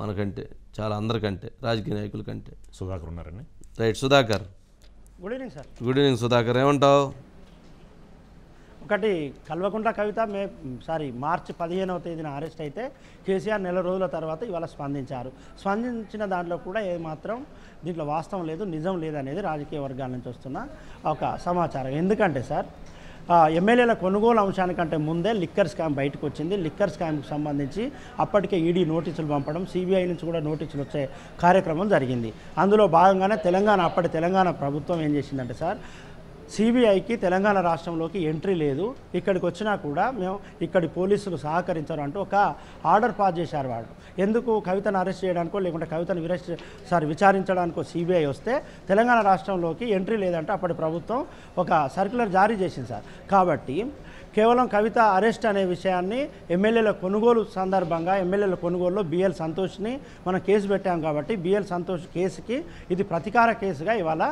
మనకంటే, చాలా అందరికంటే, రాజకీయ నాయకుల కంటే. సుధాకర్ ఉన్నారని. Right, Sudhakar. Good evening sir. Good evening Sudhakar, ఏమంటావు? ఒకటి, కల్వకుంట్ల కవిత మార్చి 15వ తేదీన అరెస్ట్ అయితే కేసీఆర్ నెల రోజుల తర్వాత ఇవాళ స్పందించిన దాంట్లో కూడా ఏమాత్రం దీంట్లో వాస్తవం లేదు, నిజం లేదనేది రాజకీయ వర్గాల నుంచి వస్తున్న ఒక సమాచారం. ఎందుకంటే సార్, ఎమ్మెల్యేల కొనుగోలు అంశానికంటే ముందే లిక్కర్ స్కామ్ బయటకు వచ్చింది. లిక్కర్ స్కామ్కి సంబంధించి అప్పటికే ఈడీ నోటీసులు పంపడం, సిబిఐ నుంచి కూడా నోటీసులు వచ్చే కార్యక్రమం జరిగింది. అందులో భాగంగానే అప్పటి తెలంగాణ ప్రభుత్వం ఏం చేసిందంటే సార్, సిబిఐకి తెలంగాణ రాష్ట్రంలోకి ఎంట్రీ లేదు, ఇక్కడికి వచ్చినా కూడా మేము ఇక్కడి పోలీసులు సహకరించారు అంటూ ఒక ఆర్డర్ పాస్ చేశారు. వాళ్ళు ఎందుకు కవితను అరెస్ట్ చేయడానికో లేకుంటే కవితను విచారించడానికో సిబిఐ వస్తే తెలంగాణ రాష్ట్రంలోకి ఎంట్రీ లేదంటే అప్పటి ప్రభుత్వం ఒక సర్క్యులర్ జారీ చేసింది సార్. కాబట్టి కేవలం కవిత అరెస్ట్ అనే విషయాన్ని ఎమ్మెల్యేల కొనుగోలు సందర్భంగా ఎమ్మెల్యేల కొనుగోలులో బిఎల్ సంతోష్ని మనం కేసు పెట్టాం కాబట్టి బిఎల్ సంతోష్ కేసుకి ఇది ప్రతీకార కేసుగా ఇవాళ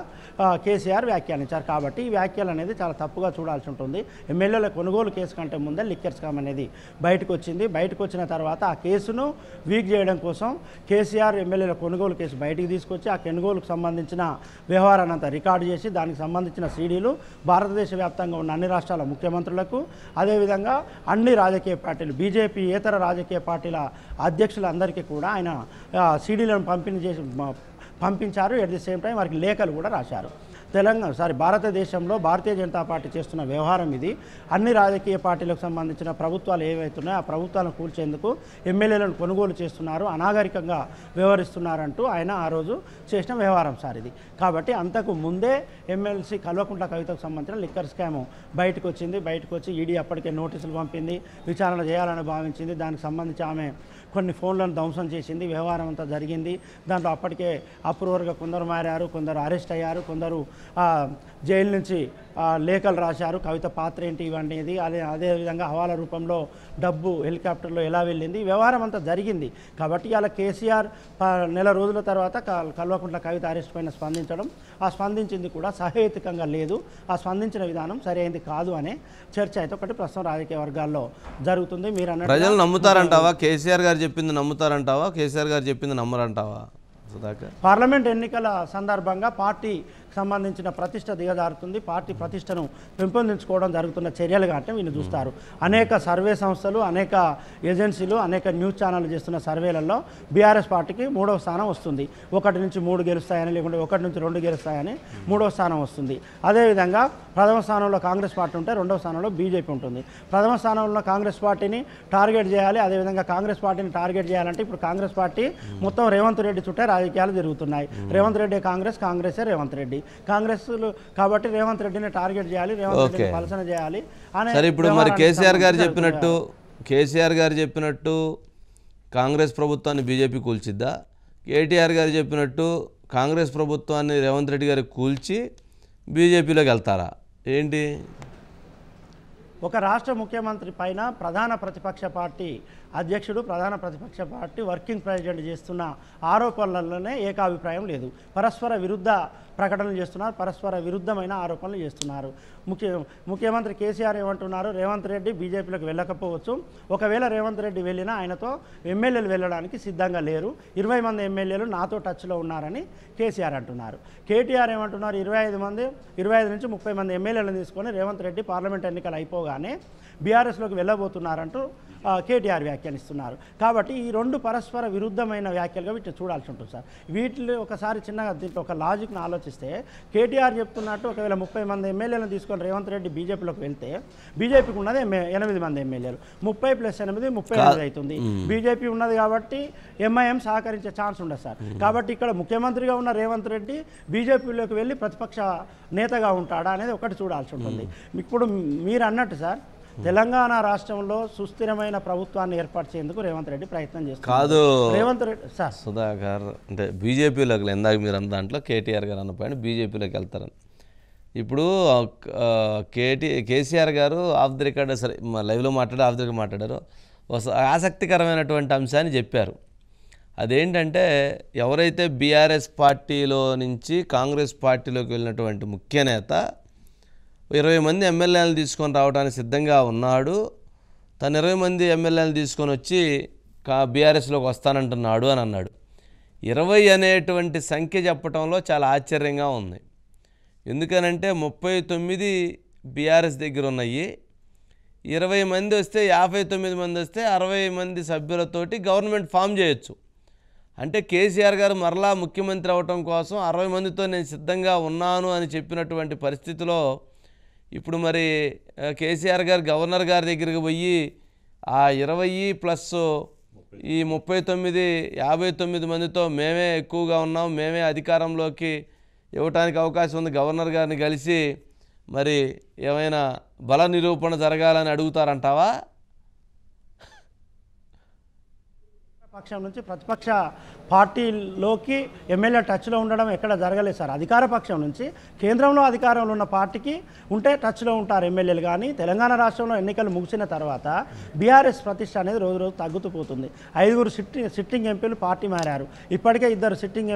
కేసీఆర్ వ్యాఖ్యానించారు. కాబట్టి ఈ వ్యాఖ్యలు అనేది చాలా తప్పుగా చూడాల్సి ఉంటుంది. ఎమ్మెల్యేల కొనుగోలు కేసు కంటే ముందే లిక్కర్ స్కామ్ అనేది బయటకు వచ్చింది. బయటకు వచ్చిన తర్వాత ఆ కేసును వీక్ చేయడం కోసం కేసీఆర్ ఎమ్మెల్యేల కొనుగోలు కేసు బయటికి తీసుకొచ్చి ఆ కొనుగోలుకు సంబంధించిన వ్యవహారాన్ని అంతా రికార్డు చేసి దానికి సంబంధించిన సీడీలు భారతదేశ వ్యాప్తంగా ఉన్న అన్ని రాష్ట్రాల ముఖ్యమంత్రులకు, అదేవిధంగా అన్ని రాజకీయ పార్టీలు, బీజేపీ ఏతర రాజకీయ పార్టీల అధ్యక్షులందరికీ కూడా ఆయన సీడీలను పంపించారు. ఎట్ ది సేమ్ టైం వారికి లేఖలు కూడా రాశారు. భారతదేశంలో భారతీయ జనతా పార్టీ చేస్తున్న వ్యవహారం ఇది. అన్ని రాజకీయ పార్టీలకు సంబంధించిన ప్రభుత్వాలు ఏవైతున్నాయో ఆ ప్రభుత్వాలను కూల్చేందుకు ఎమ్మెల్యేలను కొనుగోలు చేస్తున్నారు, అనాగరికంగా వ్యవహరిస్తున్నారంటూ ఆయన ఆ రోజు చేసిన వ్యవహారం సార్ ఇది. కాబట్టి అంతకు ముందే ఎమ్మెల్సీ కల్వకుంట్ల కవితకు సంబంధించిన లిక్కర్ స్కామ్ బయటకు వచ్చి ఈడీ అప్పటికే నోటీసులు పంపింది, విచారణ చేయాలని భావించింది. దానికి సంబంధించి ఆమె కొన్ని ఫోన్లను ధ్వంసం చేసింది. వ్యవహారం అంతా జరిగింది. దాంట్లో అప్పటికే అప్రూవర్గా కొందరు మారారు, కొందరు అరెస్ట్ అయ్యారు, కొందరు జైలు నుంచి లేఖలు రాశారు. కవిత పాత్ర ఏంటి ఇవన్నీ, అదేవిధంగా హవాలా రూపంలో డబ్బు హెలికాప్టర్లో ఎలా వెళ్ళింది, వ్యవహారం అంతా జరిగింది. కాబట్టి ఇలా కేసీఆర్ నెల రోజుల తర్వాత కల్వకుంట్ల కవిత అరెస్ట్ పైన స్పందించడం, ఆ స్పందించింది కూడా సహేతుకంగా లేదు, ఆ స్పందించిన విధానం సరైనది కాదు అనే చర్చ అయితే ఒకటి ప్రస్తుతం రాజకీయ వర్గాల్లో జరుగుతుంది. మీరు అన్నట్టు ప్రజలు నమ్ముతారంటావా? కేసీఆర్ గారు చెప్పింది నమ్ముతారంటావా? కేసీఆర్ గారు చెప్పింది నమ్మరంటావా? పార్లమెంట్ ఎన్నికల సందర్భంగా పార్టీ సంబంధించిన ప్రతిష్ట దిగజారుతుంది. పార్టీ ప్రతిష్టను పెంపొందించుకోవడం జరుగుతున్న చర్యలుగా అంటే వీళ్ళు చూస్తారు. అనేక సర్వే సంస్థలు, అనేక ఏజెన్సీలు, అనేక న్యూస్ ఛానళ్ళు చేస్తున్న సర్వేలలో బీఆర్ఎస్ పార్టీకి 3వ స్థానం వస్తుంది. 1 నుంచి 3 గెలుస్తాయని, లేకుంటే 1 నుంచి 2 గెలుస్తాయని 3వ స్థానం వస్తుంది. అదేవిధంగా ప్రథమ స్థానంలో కాంగ్రెస్ పార్టీ ఉంటే 2వ స్థానంలో బీజేపీ ఉంటుంది. ప్రథమ స్థానంలో కాంగ్రెస్ పార్టీని టార్గెట్ చేయాలి. అదేవిధంగా కాంగ్రెస్ పార్టీని టార్గెట్ చేయాలంటే ఇప్పుడు కాంగ్రెస్ పార్టీ మొత్తం రేవంత్ రెడ్డి చుట్టే రాజకీయాలు జరుగుతున్నాయి. రేవంత్ రెడ్డి కాంగ్రెస్, కాంగ్రెసే రేవంత్ రెడ్డి. కాంగ్రెస్ కాబట్టి రేవంత్ రెడ్డిని టార్గెట్ చేయాలి, రేవంత్ రెడ్డిని పలసన చేయాలి అనే. సరే, ఇప్పుడు మరి కేసీఆర్ గారు చెప్పినట్టు కాంగ్రెస్ ప్రభుత్వాన్ని బీజేపీ కూల్చిద్దా? కేటీఆర్ గారు చెప్పినట్టు కాంగ్రెస్ ప్రభుత్వాన్ని రేవంత్ రెడ్డి గారు కూల్చి బీజేపీలోకి వెళ్తారా ఏంటి? ఒక రాష్ట్ర ముఖ్యమంత్రి పైన ప్రధాన ప్రతిపక్ష పార్టీ అధ్యక్షుడు, ప్రధాన ప్రతిపక్ష పార్టీ వర్కింగ్ ప్రెసిడెంట్ చేస్తున్న ఆరోపణలలోనే ఏకాభిప్రాయం లేదు. పరస్పర విరుద్ధ ప్రకటనలు చేస్తున్నారు, పరస్పర విరుద్ధమైన ఆరోపణలు చేస్తున్నారు. ముఖ్యమంత్రి కేసీఆర్ ఏమంటున్నారు, రేవంత్ రెడ్డి బీజేపీలోకి వెళ్ళకపోవచ్చు, ఒకవేళ రేవంత్ రెడ్డి వెళ్ళినా ఆయనతో ఎమ్మెల్యేలు వెళ్ళడానికి సిద్ధంగా లేరు, 20 మంది ఎమ్మెల్యేలు నాతో టచ్లో ఉన్నారని కేసీఆర్ అంటున్నారు. కేటీఆర్ ఏమంటున్నారు, 25 నుంచి 30 మంది ఎమ్మెల్యేలను తీసుకొని రేవంత్ రెడ్డి పార్లమెంట్ ఎన్నికలు అయిపోగానే బీఆర్ఎస్లోకి వెళ్ళబోతున్నారంటూ కేటీఆర్ వ్యాఖ్యానిస్తున్నారు. కాబట్టి ఈ 2 పరస్పర విరుద్ధమైన వ్యాఖ్యలుగా వీటిని చూడాల్సి ఉంటుంది సార్. వీటిలో ఒకసారి చిన్నగా దీంట్లో ఒక లాజిక్ను ఆలోచిస్తే, కేటీఆర్ చెప్తున్నట్టు ఒకవేళ 30 మంది ఎమ్మెల్యేలను తీసుకొని రేవంత్ రెడ్డి బీజేపీలోకి వెళ్తే బీజేపీకి ఉన్నది 8 మంది ఎమ్మెల్యేలు, 30 + 8 38 అవుతుంది. బీజేపీ ఉన్నది కాబట్టి ఎంఐఎం సహకరించే ఛాన్స్ ఉండదు సార్. కాబట్టి ఇక్కడ ముఖ్యమంత్రిగా ఉన్న రేవంత్ రెడ్డి బీజేపీలోకి వెళ్ళి ప్రతిపక్ష నేతగా ఉంటాడా అనేది ఒకటి చూడాల్సి ఉంటుంది. ఇప్పుడు మీరు అన్నట్టు సార్, తెలంగాణ రాష్ట్రంలో సుస్థిరమైన ప్రభుత్వాన్ని ఏర్పరిచేందుకు రేవంత్ రెడ్డి ప్రయత్నం చేస్తున్నారు. కాదు రేవంత్ రెడ్డి సార్ సుధాకర్ అంటే బీజేపీలోకి ఇందాక మీరు అన్న దాంట్లో కేటీఆర్ గారు అన్నపైన బీజేపీలోకి వెళ్తారని. ఇప్పుడు కేసీఆర్ గారు ఆఫ్ ది రికార్డ్ సరే లైవ్లో ఆఫ్ ది రికార్డ్ మాట్లాడారు. ఒక ఆసక్తికరమైనటువంటి అంశాన్ని చెప్పారు. అదేంటంటే ఎవరైతే బీఆర్ఎస్ పార్టీలో నుంచి కాంగ్రెస్ పార్టీలోకి వెళ్ళినటువంటి ముఖ్య నేత 20 మంది ఎమ్మెల్యేలు తీసుకొని రావడానికి సిద్ధంగా ఉన్నాడు, తను 20 మంది ఎమ్మెల్యేలు తీసుకొని వచ్చి బీఆర్ఎస్లోకి వస్తానంటున్నాడు అని అన్నాడు. 20 అనేటువంటి సంఖ్య చెప్పడంలో చాలా ఆశ్చర్యంగా ఉంది. ఎందుకనంటే 39 బీఆర్ఎస్ దగ్గర ఉన్నాయి, 20 మంది వస్తే 59 మంది వస్తే 60 మంది సభ్యులతోటి గవర్నమెంట్ ఫామ్ చేయొచ్చు. అంటే కేసీఆర్ గారు మరలా ముఖ్యమంత్రి అవటం కోసం 60 మందితో నేను సిద్ధంగా ఉన్నాను అని చెప్పినటువంటి పరిస్థితిలో ఇప్పుడు మరి కేసీఆర్ గారు గవర్నర్ గారి దగ్గరికి పోయి ఆ 20 ప్లస్ ఈ 39 59 మందితో మేమే ఎక్కువగా ఉన్నాం, మేమే అధికారంలోకి ఇవ్వటానికి అవకాశం ఉంది, గవర్నర్ గారిని కలిసి మరి ఏమైనా బల నిరూపణ జరగాలని అడుగుతారంటావా? పక్షం నుంచి ప్రతిపక్ష పార్టీలోకి ఎమ్మెల్యే టచ్లో ఉండడం ఎక్కడ జరగలేదు సార్. అధికార పక్షం నుంచి కేంద్రంలో అధికారంలో ఉన్న పార్టీకి ఉంటే టచ్లో ఉంటారు ఎమ్మెల్యేలు. కానీ తెలంగాణ రాష్ట్రంలో ఎన్నికలు ముగిసిన తర్వాత బీఆర్ఎస్ ప్రతిష్ట అనేది రోజు రోజు తగ్గుతూ పోతుంది. 5 సిట్టింగ్ ఎంపీలు పార్టీ మారారు. ఇప్పటికే 2 సిట్టింగ్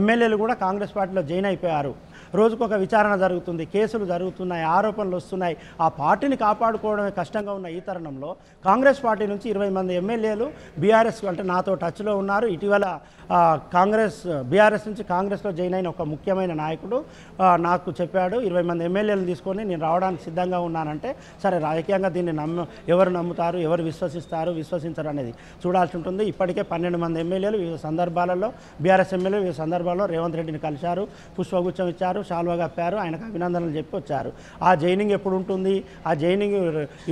ఎమ్మెల్యేలు కూడా కాంగ్రెస్ పార్టీలో జాయిన్ అయిపోయారు. రోజుకొక విచారణ జరుగుతుంది, కేసులు జరుగుతున్నాయి, ఆరోపణలు వస్తున్నాయి. ఆ పార్టీని కాపాడుకోవడమే కష్టంగా ఉన్న ఈ తరుణంలో కాంగ్రెస్ పార్టీ నుంచి 20 మంది ఎమ్మెల్యేలు బీఆర్ఎస్ అంటే నాతో టచ్లో ఉన్నారు. ఇటీవల బీఆర్ఎస్ నుంచి కాంగ్రెస్లో జాయిన్ అయిన ఒక ముఖ్యమైన నాయకుడు నాకు చెప్పాడు, 20 మంది ఎమ్మెల్యేలు తీసుకొని నేను రావడానికి సిద్ధంగా ఉన్నానంటే, సరే రాజకీయంగా దీన్ని ఎవరు నమ్ముతారు, ఎవరు విశ్వసించరు అనేది చూడాల్సి ఉంటుంది. ఇప్పటికే 12 మంది ఎమ్మెల్యేలు వివిధ సందర్భాలలో బీఆర్ఎస్ ఎమ్మెల్యేలు వివిధ సందర్భాల్లో రేవంత్ రెడ్డిని కలిశారు, పుష్పగుచ్చం ఇచ్చారు, శాల్వా కప్పారు, ఆయనకు అభినందనలు చెప్పి వచ్చారు. ఆ జైనింగ్ ఎప్పుడు ఉంటుంది, ఆ జైనింగ్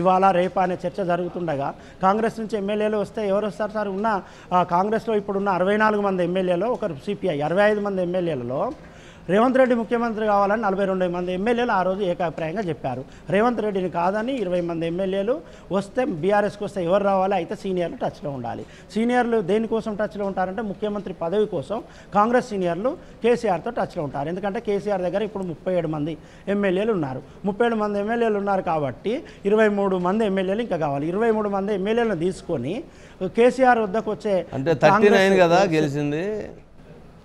ఇవాళ రేపా అనే చర్చ జరుగుతుండగా కాంగ్రెస్ నుంచి ఎమ్మెల్యేలు వస్తే ఎవరు వస్తారు సార్? ఉన్న కాంగ్రెస్లో ఇప్పుడున్న 64 మంది ఎమ్మెల్యేలు, ఒకరు సిపిఐ 65 మంది ఎమ్మెల్యేలలో రేవంత్ రెడ్డి ముఖ్యమంత్రి కావాలని 42 మంది ఎమ్మెల్యేలు ఆ రోజు ఏకాభిప్రాయంగా చెప్పారు. రేవంత్ రెడ్డిని కాదని 20 మంది ఎమ్మెల్యేలు వస్తే బీఆర్ఎస్కి వస్తే ఎవరు రావాలి? అయితే సీనియర్లు టచ్లో ఉండాలి. సీనియర్లు దేనికోసం టచ్లో ఉంటారంటే ముఖ్యమంత్రి పదవి కోసం కాంగ్రెస్ సీనియర్లు కేసీఆర్తో టచ్లో ఉంటారు. ఎందుకంటే కేసీఆర్ దగ్గర ఇప్పుడు 37 మంది ఎమ్మెల్యేలు ఉన్నారు. 37 మంది ఎమ్మెల్యేలు ఉన్నారు కాబట్టి 23 మంది ఎమ్మెల్యేలు ఇంకా కావాలి. 23 మంది ఎమ్మెల్యేలను తీసుకొని కేసీఆర్ వద్దకు వచ్చే అంటే 39 కదా గెలిచింది,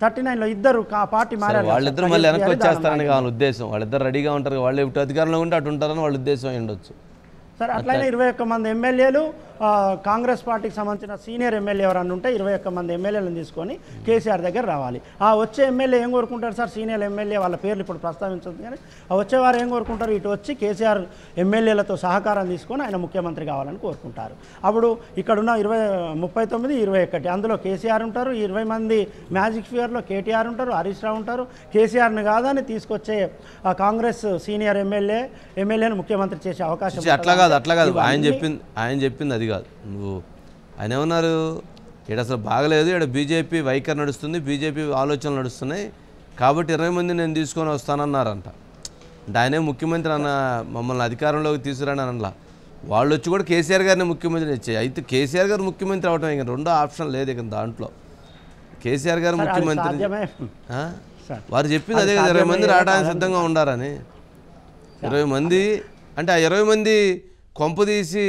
39లో ఇద్దరు పార్టీ మారారు. వాళ్ళిద్దరు మళ్ళీ వెనక్కి వచ్చేస్తారని కావాలి ఉద్దేశం. వాళ్ళిద్దరు రెడీగా ఉంటారు, వాళ్ళు ఎప్పుడు అధికారంలో ఉంటే అటు ఉంటారని వాళ్ళ ఉద్దేశం అయి ఉండొచ్చు. సరే అట్లయినా 21 మంది ఎమ్మెల్యేలు కాంగ్రెస్ పార్టీకి సంబంధించిన సీనియర్ ఎమ్మెల్యే ఎవరన్నా ఉంటే 21 మంది ఎమ్మెల్యేలను తీసుకొని కేసీఆర్ దగ్గర రావాలి. ఆ వచ్చే ఎమ్మెల్యే ఏం కోరుకుంటారు సార్? సీనియర్ ఎమ్మెల్యే వాళ్ళ పేర్లు ఇప్పుడు ప్రస్తావించదు, కానీ ఆ వచ్చేవారు ఏం కోరుకుంటారు? ఇటు వచ్చి కేసీఆర్ ఎమ్మెల్యేలతో సహకారం తీసుకొని ఆయన ముఖ్యమంత్రి కావాలని కోరుకుంటారు. అప్పుడు ఇక్కడున్న 39, 21 అందులో కేసీఆర్ ఉంటారు, 20 మంది మ్యాజిక్ ఫిగర్లో కేటీఆర్ ఉంటారు, హరీష్ రావు ఉంటారు. కేసీఆర్ని కాదని తీసుకొచ్చే కాంగ్రెస్ సీనియర్ ఎమ్మెల్యేను ముఖ్యమంత్రి చేసే అవకాశం. అట్లా కాదు ఆయన చెప్పింది అది కాదు. నువ్వు ఆయన ఏమన్నారు, ఇక్కడ అసలు బాగలేదు, ఇక్కడ బీజేపీ వైఖరి నడుస్తుంది, బీజేపీ ఆలోచనలు నడుస్తున్నాయి కాబట్టి 20 మంది నేను తీసుకొని వస్తానన్నారంట. అంటే ఆయనే ముఖ్యమంత్రి అన్న మమ్మల్ని అధికారంలోకి తీసుకురాని అనలా. వాళ్ళు వచ్చి కూడా కేసీఆర్ గారిని ముఖ్యమంత్రి ఇచ్చాయి. అయితే కేసీఆర్ గారు ముఖ్యమంత్రి అవటం ఇక రెండో ఆప్షన్ లేదు ఇక దాంట్లో. కేసీఆర్ గారు ముఖ్యమంత్రి వారు చెప్పింది అదే కదా, 20 మంది రావడానికి సిద్ధంగా ఉండారని. 20 మంది అంటే ఆ 20 మంది కొంపదీసి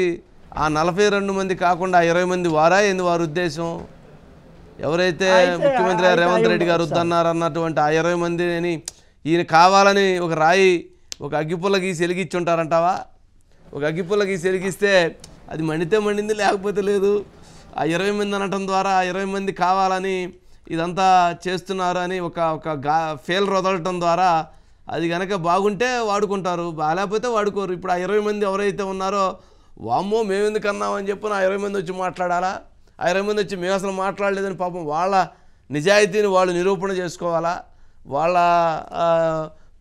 ఆ 42 మంది కాకుండా ఆ 20 మంది వారా ఏంది వారి ఉద్దేశం? ఎవరైతే ముఖ్యమంత్రి రేవంత్ రెడ్డి గారు వద్దన్నారు అన్నటువంటి ఆ 20 మందిని ఈయన కావాలని ఒక రాయి ఒక అగ్గిపుల్ల గీసి వెలిగించి ఉంటారంటావా? ఒక అగ్గిపుల్ల గీసి వెలిగిస్తే అది మండితే మండింది, లేకపోతే లేదు. ఆ 20 మంది అనటం ద్వారా ఆ 20 మంది కావాలని ఇదంతా చేస్తున్నారు అని ఒక ఫెయిల్ వదలటం ద్వారా అది కనుక బాగుంటే వాడుకుంటారు, బాగాలేకపోతే వాడుకోరు. ఇప్పుడు ఆ 20 మంది ఎవరైతే ఉన్నారో వామ్మో మేము ఎందుకు అన్నామని చెప్పిన ఆ 20 మంది వచ్చి మాట్లాడాలా? ఆ 20 మంది వచ్చి మేము అసలు మాట్లాడలేదని పాపం వాళ్ళ నిజాయితీని వాళ్ళు నిరూపణ చేసుకోవాలా? వాళ్ళ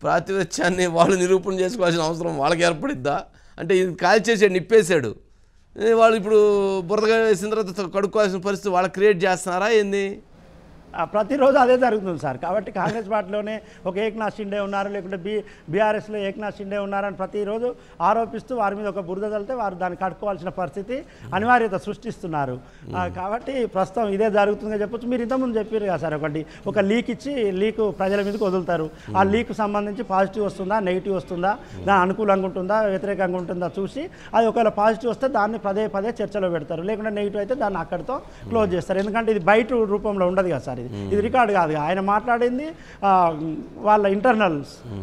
ప్రాతిపత్యాన్ని వాళ్ళు నిరూపణ చేసుకోవాల్సిన అవసరం వాళ్ళకి ఏర్పడిద్దా? అంటే ఇది కాల్చేసాడు, నిప్పేశాడు, వాళ్ళు ఇప్పుడు బురదగా వేసిన తర్వాత కడుక్కోవాల్సిన పరిస్థితి వాళ్ళు క్రియేట్ చేస్తున్నారా ఏంది? ప్రతిరోజు అదే జరుగుతుంది సార్. కాబట్టి కాంగ్రెస్ పార్టీలోనే ఒక ఏక్నాథ్ షిండే ఉన్నారు, లేకుంటే బీఆర్ఎస్లో ఏక్నాథ్ షిండే ఉన్నారని ప్రతిరోజు ఆరోపిస్తూ వారి మీద ఒక బురద తలితే వారు దాన్ని కట్టుకోవాల్సిన పరిస్థితి అనివార్యత సృష్టిస్తున్నారు. కాబట్టి ప్రస్తుతం ఇదే జరుగుతుందని చెప్పొచ్చు. మీరు ఇంతకుముందు చెప్పారు కదా సార్, ఒక లీక్ ఇచ్చి లీక్ ప్రజల మీదకి వదులుతారు. ఆ లీక్ సంబంధించి పాజిటివ్ వస్తుందా, నెగిటివ్ వస్తుందా, దాని అనుకూలంగా ఉంటుందా, వ్యతిరేకంగా ఉంటుందా చూసి అది ఒకవేళ పాజిటివ్ వస్తే దాన్ని పదే పదే చర్చలో పెడతారు, లేకుంటే నెగిటివ్ అయితే దాన్ని అక్కడితో క్లోజ్ చేస్తారు. ఎందుకంటే ఇది బయట రూపంలో ఉండదు కదా సార్, ఇది రికార్డు కాదు. ఆయన మాట్లాడింది వాళ్ళ ఇంటర్నల్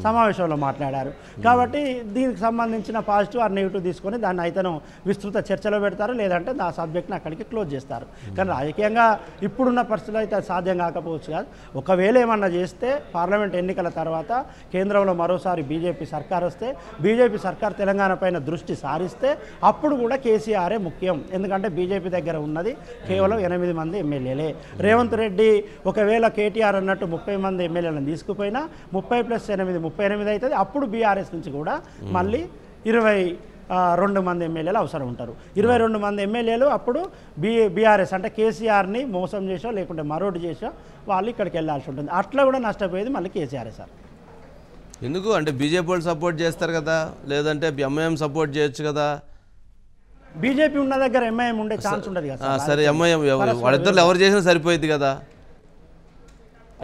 సమావేశంలో మాట్లాడారు. కాబట్టి దీనికి సంబంధించిన పాజిటివ్ ఆర్ నెగిటివ్ తీసుకొని దాన్ని అయితేనో విస్తృత చర్చలో పెడతారు, లేదంటే ఆ సబ్జెక్ట్ని అక్కడికి క్లోజ్ చేస్తారు. కానీ రాజకీయంగా ఇప్పుడున్న పరిస్థితుల్లో అయితే సాధ్యం కాకపోవచ్చు కాదు. ఒకవేళ ఏమన్నా చేస్తే పార్లమెంట్ ఎన్నికల తర్వాత కేంద్రంలో మరోసారి బీజేపీ సర్కార్ వస్తే, బీజేపీ సర్కార్ తెలంగాణ పైన దృష్టి సారిస్తే అప్పుడు కూడా కేసీఆరే ముఖ్యం. ఎందుకంటే బీజేపీ దగ్గర ఉన్నది కేవలం 8 మంది ఎమ్మెల్యేలే. రేవంత్ రెడ్డి ఒకవేళ కేటీఆర్ అన్నట్టు 30 మంది ఎమ్మెల్యేలను తీసుకుపోయినా 30 + 8 38 అవుతుంది. అప్పుడు బీఆర్ఎస్ నుంచి కూడా మళ్ళీ 22 మంది ఎమ్మెల్యేలు అవసరం ఉంటారు. 22 మంది ఎమ్మెల్యేలు అప్పుడు బీఆర్ఎస్ అంటే కేసీఆర్ని మోసం చేసో లేకుంటే మరోటి చేసో వాళ్ళు ఇక్కడికి వెళ్ళాల్సి ఉంటుంది. అట్లా కూడా నష్టపోయేది మళ్ళీ కేసీఆర్ సార్. ఎందుకు అంటే బీజేపీ వాళ్ళు సపోర్ట్ చేస్తారు కదా, లేదంటే ఎంఐఎం సపోర్ట్ చేయొచ్చు కదా. బీజేపీ ఉన్న దగ్గర ఎంఐఎం ఉండే ఛాన్స్ ఉండదు కదా. సరే ఎంఐఎం వాళ్ళిద్దరు ఎవరు చేసినా సరిపోయింది కదా.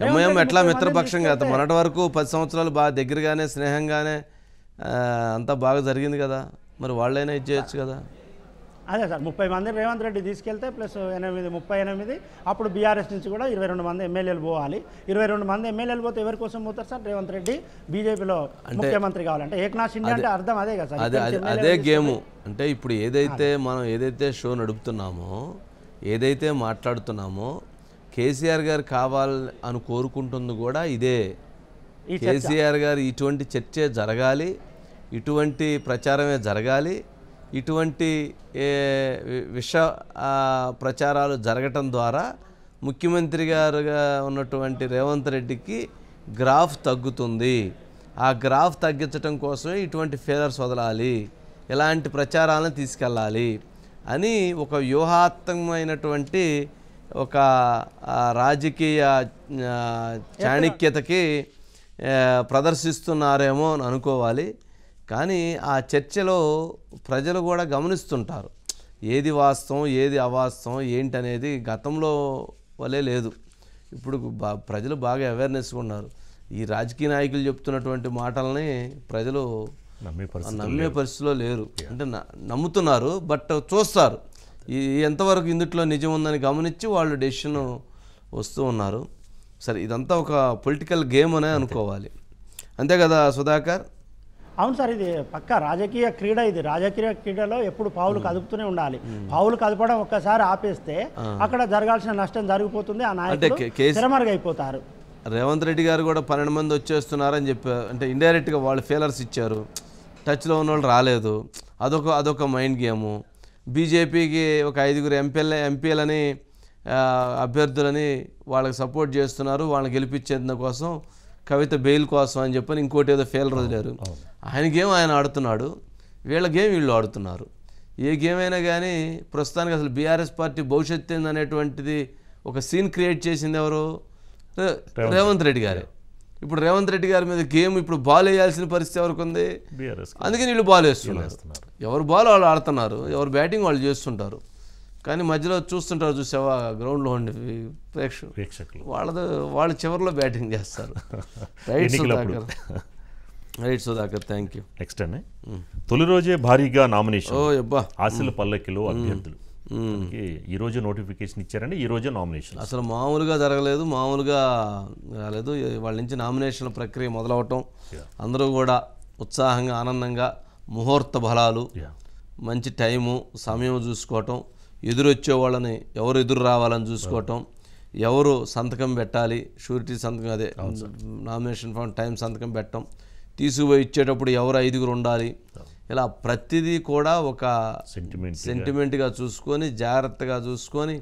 ఎంఐఎం ఎట్లా మిత్రపక్షం కదా, మొన్నటి వరకు 10 సంవత్సరాలు బాగా దగ్గరగానే స్నేహంగానే అంతా బాగా జరిగింది కదా, మరి వాళ్ళైనా ఇది చేయొచ్చు కదా. అదే సార్ 30 మంది రేవంత్ రెడ్డి తీసుకెళ్తే ప్లస్ 38 అప్పుడు బీఆర్ఎస్ నుంచి కూడా 22 మంది ఎమ్మెల్యేలు పోవాలి. 22 మంది ఎమ్మెల్యేలు పోతే ఎవరి కోసం పోతారు సార్? రేవంత్ రెడ్డి బీజేపీలో ముఖ్యమంత్రి కావాలంటే ఏక్నాథ్ షిండే అంటే అర్థం అదే కదా సార్. అదే గేము. అంటే ఇప్పుడు మనం ఏదైతే షో నడుపుతున్నామో, ఏదైతే మాట్లాడుతున్నామో, కేసీఆర్ గారు కావాలని కోరుకుంటుంది కూడా ఇదే. కేసీఆర్ గారు ఇటువంటి చర్చే జరగాలి, ఇటువంటి ప్రచారమే జరగాలి, ఇటువంటి విష ప్రచారాలు జరగటం ద్వారా ముఖ్యమంత్రి గారుగా ఉన్నటువంటి రేవంత్ రెడ్డికి గ్రాఫ్ తగ్గుతుంది. ఆ గ్రాఫ్ తగ్గించడం కోసమే ఇటువంటి ఫెయిలర్స్ వదలాలి, ఇలాంటి ప్రచారాలను తీసుకెళ్ళాలి అని ఒక వ్యూహాత్మకమైనటువంటి ఒక రాజకీయ చాణక్యతకి ప్రదర్శిస్తున్నారేమో అని అనుకోవాలి. కానీ ఆ చర్చలో ప్రజలు కూడా గమనిస్తుంటారు ఏది వాస్తవం ఏది అవాస్తవం ఏంటనేది. గతంలో వలే లేదు, ఇప్పుడు ప్రజలు బాగా అవేర్నెస్గా ఉన్నారు. ఈ రాజకీయ నాయకులు చెప్తున్నటువంటి మాటలని ప్రజలు నమ్మే పరిస్థితిలో లేరు. అంటే నమ్ముతున్నారు, బట్ చూస్తారు ఎంతవరకు ఇందుట్లో నిజం ఉందని గమనించి వాళ్ళు డెసిషన్ వస్తూ ఉన్నారు. సరే, ఇదంతా ఒక పొలిటికల్ గేమ్ అనే అనుకోవాలి, అంతే కదా సుధాకర్? అవును సార్, ఇది పక్క రాజకీయ క్రీడ. ఇది రాజకీయ క్రీడలో ఎప్పుడు పావులు కదుపుతూనే ఉండాలి. పావులు కదపడం ఒక్కసారి ఆపేస్తే అక్కడ జరగాల్సిన నష్టం జరిగిపోతుంది, ఆ నాయకులు స్థిరమరుగైపోతారు. రేవంత్ రెడ్డి గారు కూడా 12 మంది వచ్చేస్తున్నారని చెప్పారు. అంటే ఇండైరెక్ట్గా వాళ్ళు ఫెయిలర్స్ ఇచ్చారు, టచ్లో ఉన్న వాళ్ళు రాలేదు. అదొక మైండ్ గేము. బీజేపీకి ఒక 5 ఎంపీలని అభ్యర్థులని వాళ్ళకి సపోర్ట్ చేస్తున్నారు, వాళ్ళని గెలిపించేందుకు కోసం, కవిత బెయిల్ కోసం అని చెప్పని ఇంకోటి ఏదో ఫెయిలర్ వదిలేరు. ఆయన గేమ్ ఆయన ఆడుతున్నాడు, వీళ్ళ గేమ్ వీళ్ళు ఆడుతున్నారు. ఏ గేమ్ అయినా కానీ ప్రస్తుతానికి అసలు బీఆర్ఎస్ పార్టీ భవిష్యత్తు ఏందనేటువంటిది ఒక సీన్ క్రియేట్ చేసింది ఎవరు? రేవంత్ రెడ్డి గారే. ఇప్పుడు రేవంత్ రెడ్డి గారి మీద గేమ్ ఇప్పుడు బాల్ వేయాల్సిన పరిస్థితి ఎవరికి ఉంది? అందుకని వీళ్ళు బాల్ వేస్తున్నారు. ఎవరు బాల్ వాళ్ళు ఆడుతున్నారు, ఎవరు బ్యాటింగ్ వాళ్ళు చేస్తుంటారు. కానీ మధ్యలో చూసావా గ్రౌండ్లో ఉండి ప్రేక్షకులు వాళ్ళు చివరిలో బ్యాటింగ్ చేస్తారు. Right Sudhakar, thank you. Next అండి, తొలి రోజే భారీగా నామినేషన్, ఆశల పల్లకిలో అభ్యర్థులు. ఈ రోజు నోటిఫికేషన్ ఇచ్చారండి, ఈ రోజే నామినేషన్. అసలు మామూలుగా జరగలేదు, మామూలుగా రాలేదు. వాళ్ళ నుంచి నామినేషన్ల ప్రక్రియ మొదలవటం, అందరూ కూడా ఉత్సాహంగా ఆనందంగా, ముహూర్త బలాలు, మంచి టైము సమయం చూసుకోవటం, ఎదురొచ్చే వాళ్ళని ఎవరు ఎదురు రావాలని చూసుకోవటం, ఎవరు సంతకం పెట్టాలి, షూరిటీ సంతకం, అదే నామినేషన్ ఫామ్ టైం సంతకం పెట్టడం, తీసుకుపోయి ఇచ్చేటప్పుడు ఎవరు 5 ఉండాలి, ఇలా ప్రతిదీ కూడా ఒక సెంటిమెంట్గా చూసుకొని, జాగ్రత్తగా చూసుకొని,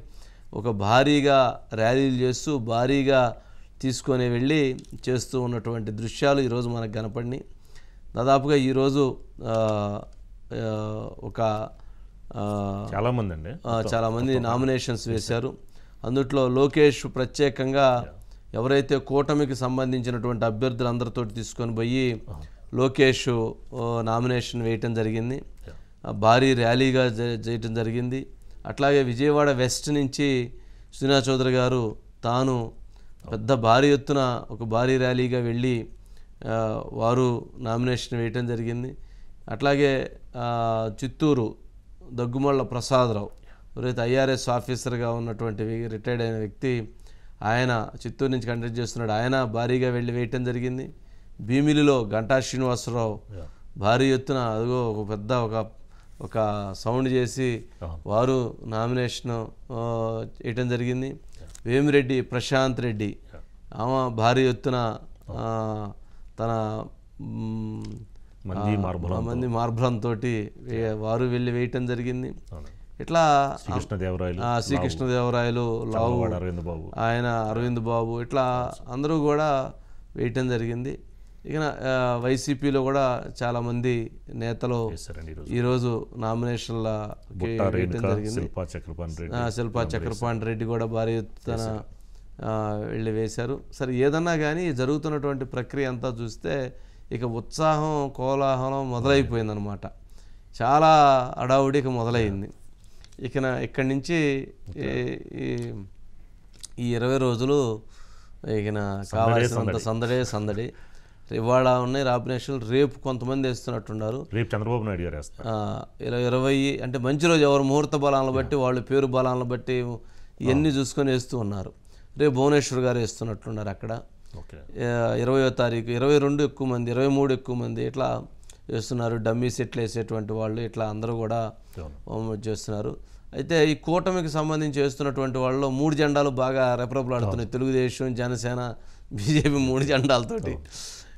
ఒక భారీగా ర్యాలీలు చేస్తూ భారీగా తీసుకొని వెళ్ళి చేస్తూ ఉన్నటువంటి దృశ్యాలు ఈరోజు మనకు కనపడినాయి. దాదాపుగా ఈరోజు ఒక చాలామంది నామినేషన్స్ వేశారు. అందుట్లో లోకేష్ ప్రత్యేకంగా ఎవరైతే కూటమికి సంబంధించినటువంటి అభ్యర్థులందరితో తీసుకొని పోయి లోకేష్ నామినేషన్ వేయటం జరిగింది. భారీ ర్యాలీగా చేయటం జరిగింది. అట్లాగే విజయవాడ వెస్ట్ నుంచి సుజనా చౌదరి గారు తాను పెద్ద భారీ ఎత్తున ఒక భారీ ర్యాలీగా వెళ్ళి వారు నామినేషన్ వేయటం జరిగింది. అట్లాగే చిత్తూరు దగ్గుమళ్ళ ప్రసాదరావు ఎవరైతే ఐఆర్ఎస్ ఆఫీసర్గా ఉన్నటువంటి రిటైర్డ్ అయిన వ్యక్తి, ఆయన చిత్తూరు నుంచి కంటెస్ట్ చేస్తున్నాడు, ఆయన భారీగా వెళ్ళి వేయటం జరిగింది. భీమిలిలో గంటా శ్రీనివాసరావు భారీ ఎత్తున అదిగో ఒక పెద్ద ఒక సౌండ్ చేసి వారు నామినేషన్ వేయటం జరిగింది. వేమిరెడ్డి ప్రశాంత్ రెడ్డి ఆమె భారీ ఎత్తున తన మంది మార్బలంతో వారు వెళ్ళి వేయటం జరిగింది. ఇట్లా శ్రీకృష్ణదేవరాయలు లావు ఆయన అరవింద్ బాబు ఇట్లా అందరూ కూడా వేయటం జరిగింది. ఇక వైసీపీలో కూడా చాలామంది నేతలు ఈరోజు నామినేషన్ల వేయటం జరిగింది. శిల్పా చక్రపాణి రెడ్డి కూడా భారీ ఎత్తున వెళ్ళి వేశారు. సరే ఏదన్నా కానీ జరుగుతున్నటువంటి ప్రక్రియ అంతా చూస్తే ఇక ఉత్సాహం కోలాహలం మొదలైపోయిందనమాట. చాలా హడావుడికి మొదలైంది. ఇక్కడి నుంచి ఈ 20 రోజులు ఇక కావాల్సినంత సందడి. ఇవాళ ఉన్నాయి నామినేషన్లు, రేపు కొంతమంది వేస్తున్నట్టున్నారు. రేపు చంద్రబాబు నాయుడు గారు 20 అంటే మంచి రోజు ఎవరు ముహూర్త బలాలను బట్టి వాళ్ళు పేరు బలాలను బట్టి ఇవన్నీ చూసుకొని వేస్తూ ఉన్నారు. రేపు భువనేశ్వర్ గారు వేస్తున్నట్లున్నారు అక్కడ. 20వ తారీఖు 22 ఎక్కువ మంది, 23 ఎక్కువ మంది ఇట్లా వేస్తున్నారు. డమ్మీ సెట్లు వేసేటువంటి వాళ్ళు ఇట్లా అందరూ కూడా చేస్తున్నారు. అయితే ఈ కూటమికి సంబంధించి వేస్తున్నటువంటి వాళ్ళలో 3 జెండాలు బాగా రెపరెపలాడుతున్నాయి. తెలుగుదేశం, జనసేన, బీజేపీ 3 జెండాలతోటి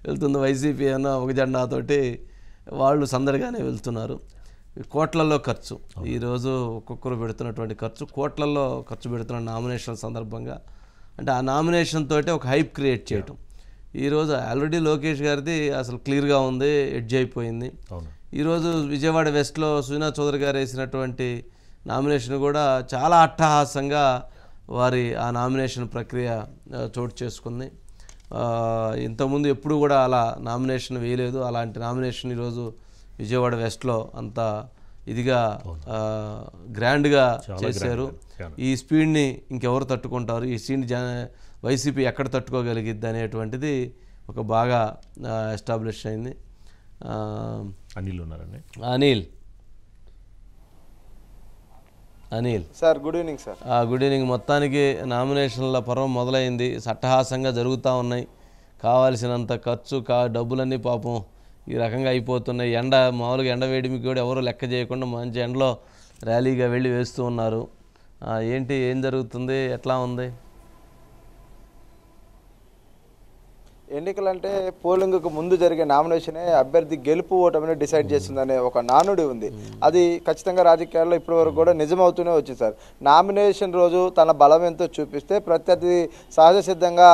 వెళ్తుంది. వైసీపీ అన్న 1 జెండాతోటి వాళ్ళు సందడిగానే వెళ్తున్నారు. కోట్లలో ఖర్చు, ఈరోజు ఒక్కొక్కరు పెడుతున్నటువంటి ఖర్చు కోట్లలో ఖర్చు పెడుతున్న నామినేషన్ సందర్భంగా. అంటే ఆ నామినేషన్ తోటి ఒక హైప్ క్రియేట్ చేయటం. ఈరోజు ఆల్రెడీ లోకేష్ గారిది అసలు క్లియర్గా ఉంది, ఎడ్జ్ అయిపోయింది. ఈరోజు విజయవాడ వెస్ట్లో సుజనా చౌదరి గారు వేసినటువంటి నామినేషన్ కూడా చాలా అట్టహాసంగా వారి ఆ నామినేషన్ ప్రక్రియ చోటు చేసుకుంది. ఇంతకుముందు ఎప్పుడు కూడా అలా నామినేషన్ వేయలేదు. అలాంటి నామినేషన్ ఈరోజు విజయవాడ వెస్ట్లో అంత ఇదిగా గ్రాండ్గా చేశారు. ఈ స్పీడ్ని ఇంకెవరు తట్టుకుంటారు, ఈ స్పీడ్ వైసీపీ ఎక్కడ తట్టుకోగలిగిద్ది అనేటువంటిది ఒక బాగా ఎస్టాబ్లిష్ అయింది. అనిల్ ఉన్నారండి. Anil sir, good evening sir. Good evening. మొత్తానికి నామినేషన్ల పర్వం మొదలైంది, అట్టహాసంగా జరుగుతూ ఉన్నాయి. కావాల్సినంత ఖర్చు డబ్బులన్నీ పాపం ఈ రకంగా అయిపోతున్నాయి. మామూలుగా ఎండ వేడిమికి కూడా ఎవరు లెక్క చేయకుండా మంచి ఎండలో ర్యాలీగా వెళ్ళి వేస్తూ ఉన్నారు. ఏం జరుగుతుంది, ఎట్లా ఉంది? ఎన్నికలంటే పోలింగ్కు ముందు జరిగే నామినేషనే అభ్యర్థి గెలుపు ఓటమిని డిసైడ్ చేస్తుందనే ఒక నానుడి ఉంది. అది ఖచ్చితంగా రాజకీయాల్లో ఇప్పటి వరకు కూడా నిజమవుతూనే వచ్చింది సార్. నామినేషన్ రోజు తన బలం ఎంతో చూపిస్తే ప్రత్యర్థి సహజ సిద్ధంగా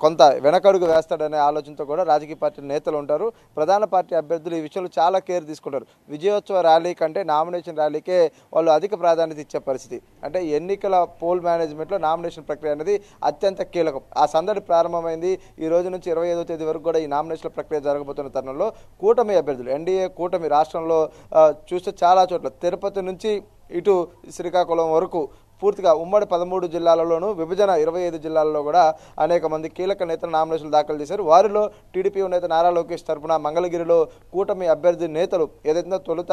కొంత వెనకడుగు వేస్తాడనే ఆలోచనతో కూడా రాజకీయ పార్టీ నేతలు ఉంటారు. ప్రధాన పార్టీ అభ్యర్థులు ఈ విషయంలో చాలా కేర్ తీసుకుంటారు. విజయోత్సవ ర్యాలీ కంటే నామినేషన్ ర్యాలీకే వాళ్ళు అధిక ప్రాధాన్యత ఇచ్చే పరిస్థితి. అంటే ఎన్నికల పోల్ మేనేజ్మెంట్లో నామినేషన్ ప్రక్రియ అనేది అత్యంత కీలకం. ఆ సందడి ప్రారంభమైంది. ఈ రోజు నుంచి 25వ తేదీ వరకు కూడా ఈ నామినేషన్ల ప్రక్రియ జరగబోతున్న తరుణంలో కూటమి అభ్యర్థులు ఎన్డీఏ కూటమి రాష్ట్రంలో చూస్తే చాలా చోట్ల తిరుపతి నుంచి ఇటు శ్రీకాకుళం వరకు పూర్తిగా ఉమ్మడి 13 జిల్లాలలోనూ విభజన 25 జిల్లాల్లో కూడా అనేక మంది కీలక నేతలు నామినేషన్లు దాఖలు చేశారు. వారిలో టీడీపీ నేత నారా లోకేష్ తరఫున మంగళగిరిలో కూటమి అభ్యర్థి నేతలు ఏదైతే తొలుత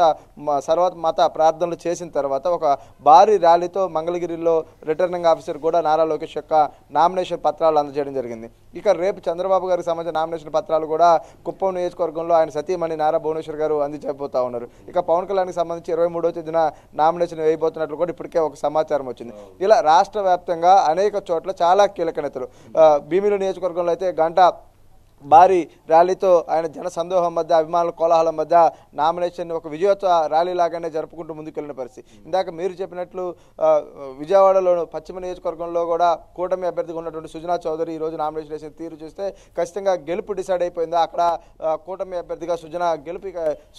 సర్వమత ప్రార్థనలు చేసిన తర్వాత ఒక భారీ ర్యాలీతో మంగళగిరిలో రిటర్నింగ్ ఆఫీసర్ కూడా నారా లోకేష్ యొక్క నామినేషన్ పత్రాలు అందజేయడం జరిగింది. ఇక రేపు చంద్రబాబు గారికి సంబంధించిన నామినేషన్ పత్రాలు కూడా కుప్పం నియోజకవర్గంలో ఆయన సతీమణి నారా భువనేశ్వర్ గారు అందించబోతా ఉన్నారు. ఇక పవన్ కళ్యాణ్కి సంబంధించి 23వ తేదీన నామినేషన్ వేయబోతున్నట్లు కూడా ఇప్పటికే ఒక సమాచారం వచ్చింది. ఇలా రాష్ట్ర వ్యాప్తంగా అనేక చోట్ల చాలా కీలక నేతలు భీమిలి నియోజకవర్గంలో అయితే గంటా భారీ ర్యాలీతో ఆయన జన సందోహం మధ్య అభిమానుల కోలాహలం మధ్య నామినేషన్ ఒక విజయోత్సవ ర్యాలీ లాగానే జరుపుకుంటూ ముందుకెళ్లిన పరిస్థితి. ఇందాక మీరు చెప్పినట్లు విజయవాడలో పశ్చిమ నియోజకవర్గంలో కూడా కూటమి అభ్యర్థిగా ఉన్నటువంటి సుజనా చౌదరి ఈ రోజు నామినేషన్ వేసిన తీరు చూస్తే ఖచ్చితంగా గెలుపు డిసైడ్ అయిపోయింది. అక్కడ కూటమి అభ్యర్థిగా సుజనా గెలుపు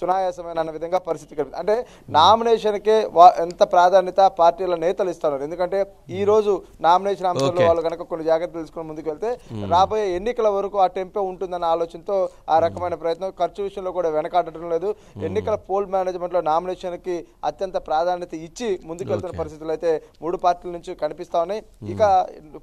సునాయాసమైన విధంగా పరిస్థితి కనిపిస్తుంది. అంటే నామినేషన్కే ఎంత ప్రాధాన్యత పార్టీల నేతలు ఇస్తున్నారు. ఎందుకంటే ఈ రోజు నామినేషన్ అంశంలో వాళ్ళు కనుక కొన్ని జాగ్రత్తలు తీసుకుని ముందుకు వెళ్తే రాబోయే ఎన్నికల వరకు ఆ టెంపో ఉంటుందన్న ఆలోచనతో ఆ రకమైన ప్రయత్నం. ఖర్చు విషయంలో కూడా వెనకాడటం లేదు. ఎన్నికల పోల్ మేనేజ్మెంట్ లో నామినేషన్ కి అత్యంత ప్రాధాన్యత ఇచ్చి ముందుకెళ్తున్న పరిస్థితులు అయితే 3 పార్టీల నుంచి కనిపిస్తా ఉన్నాయి. ఇక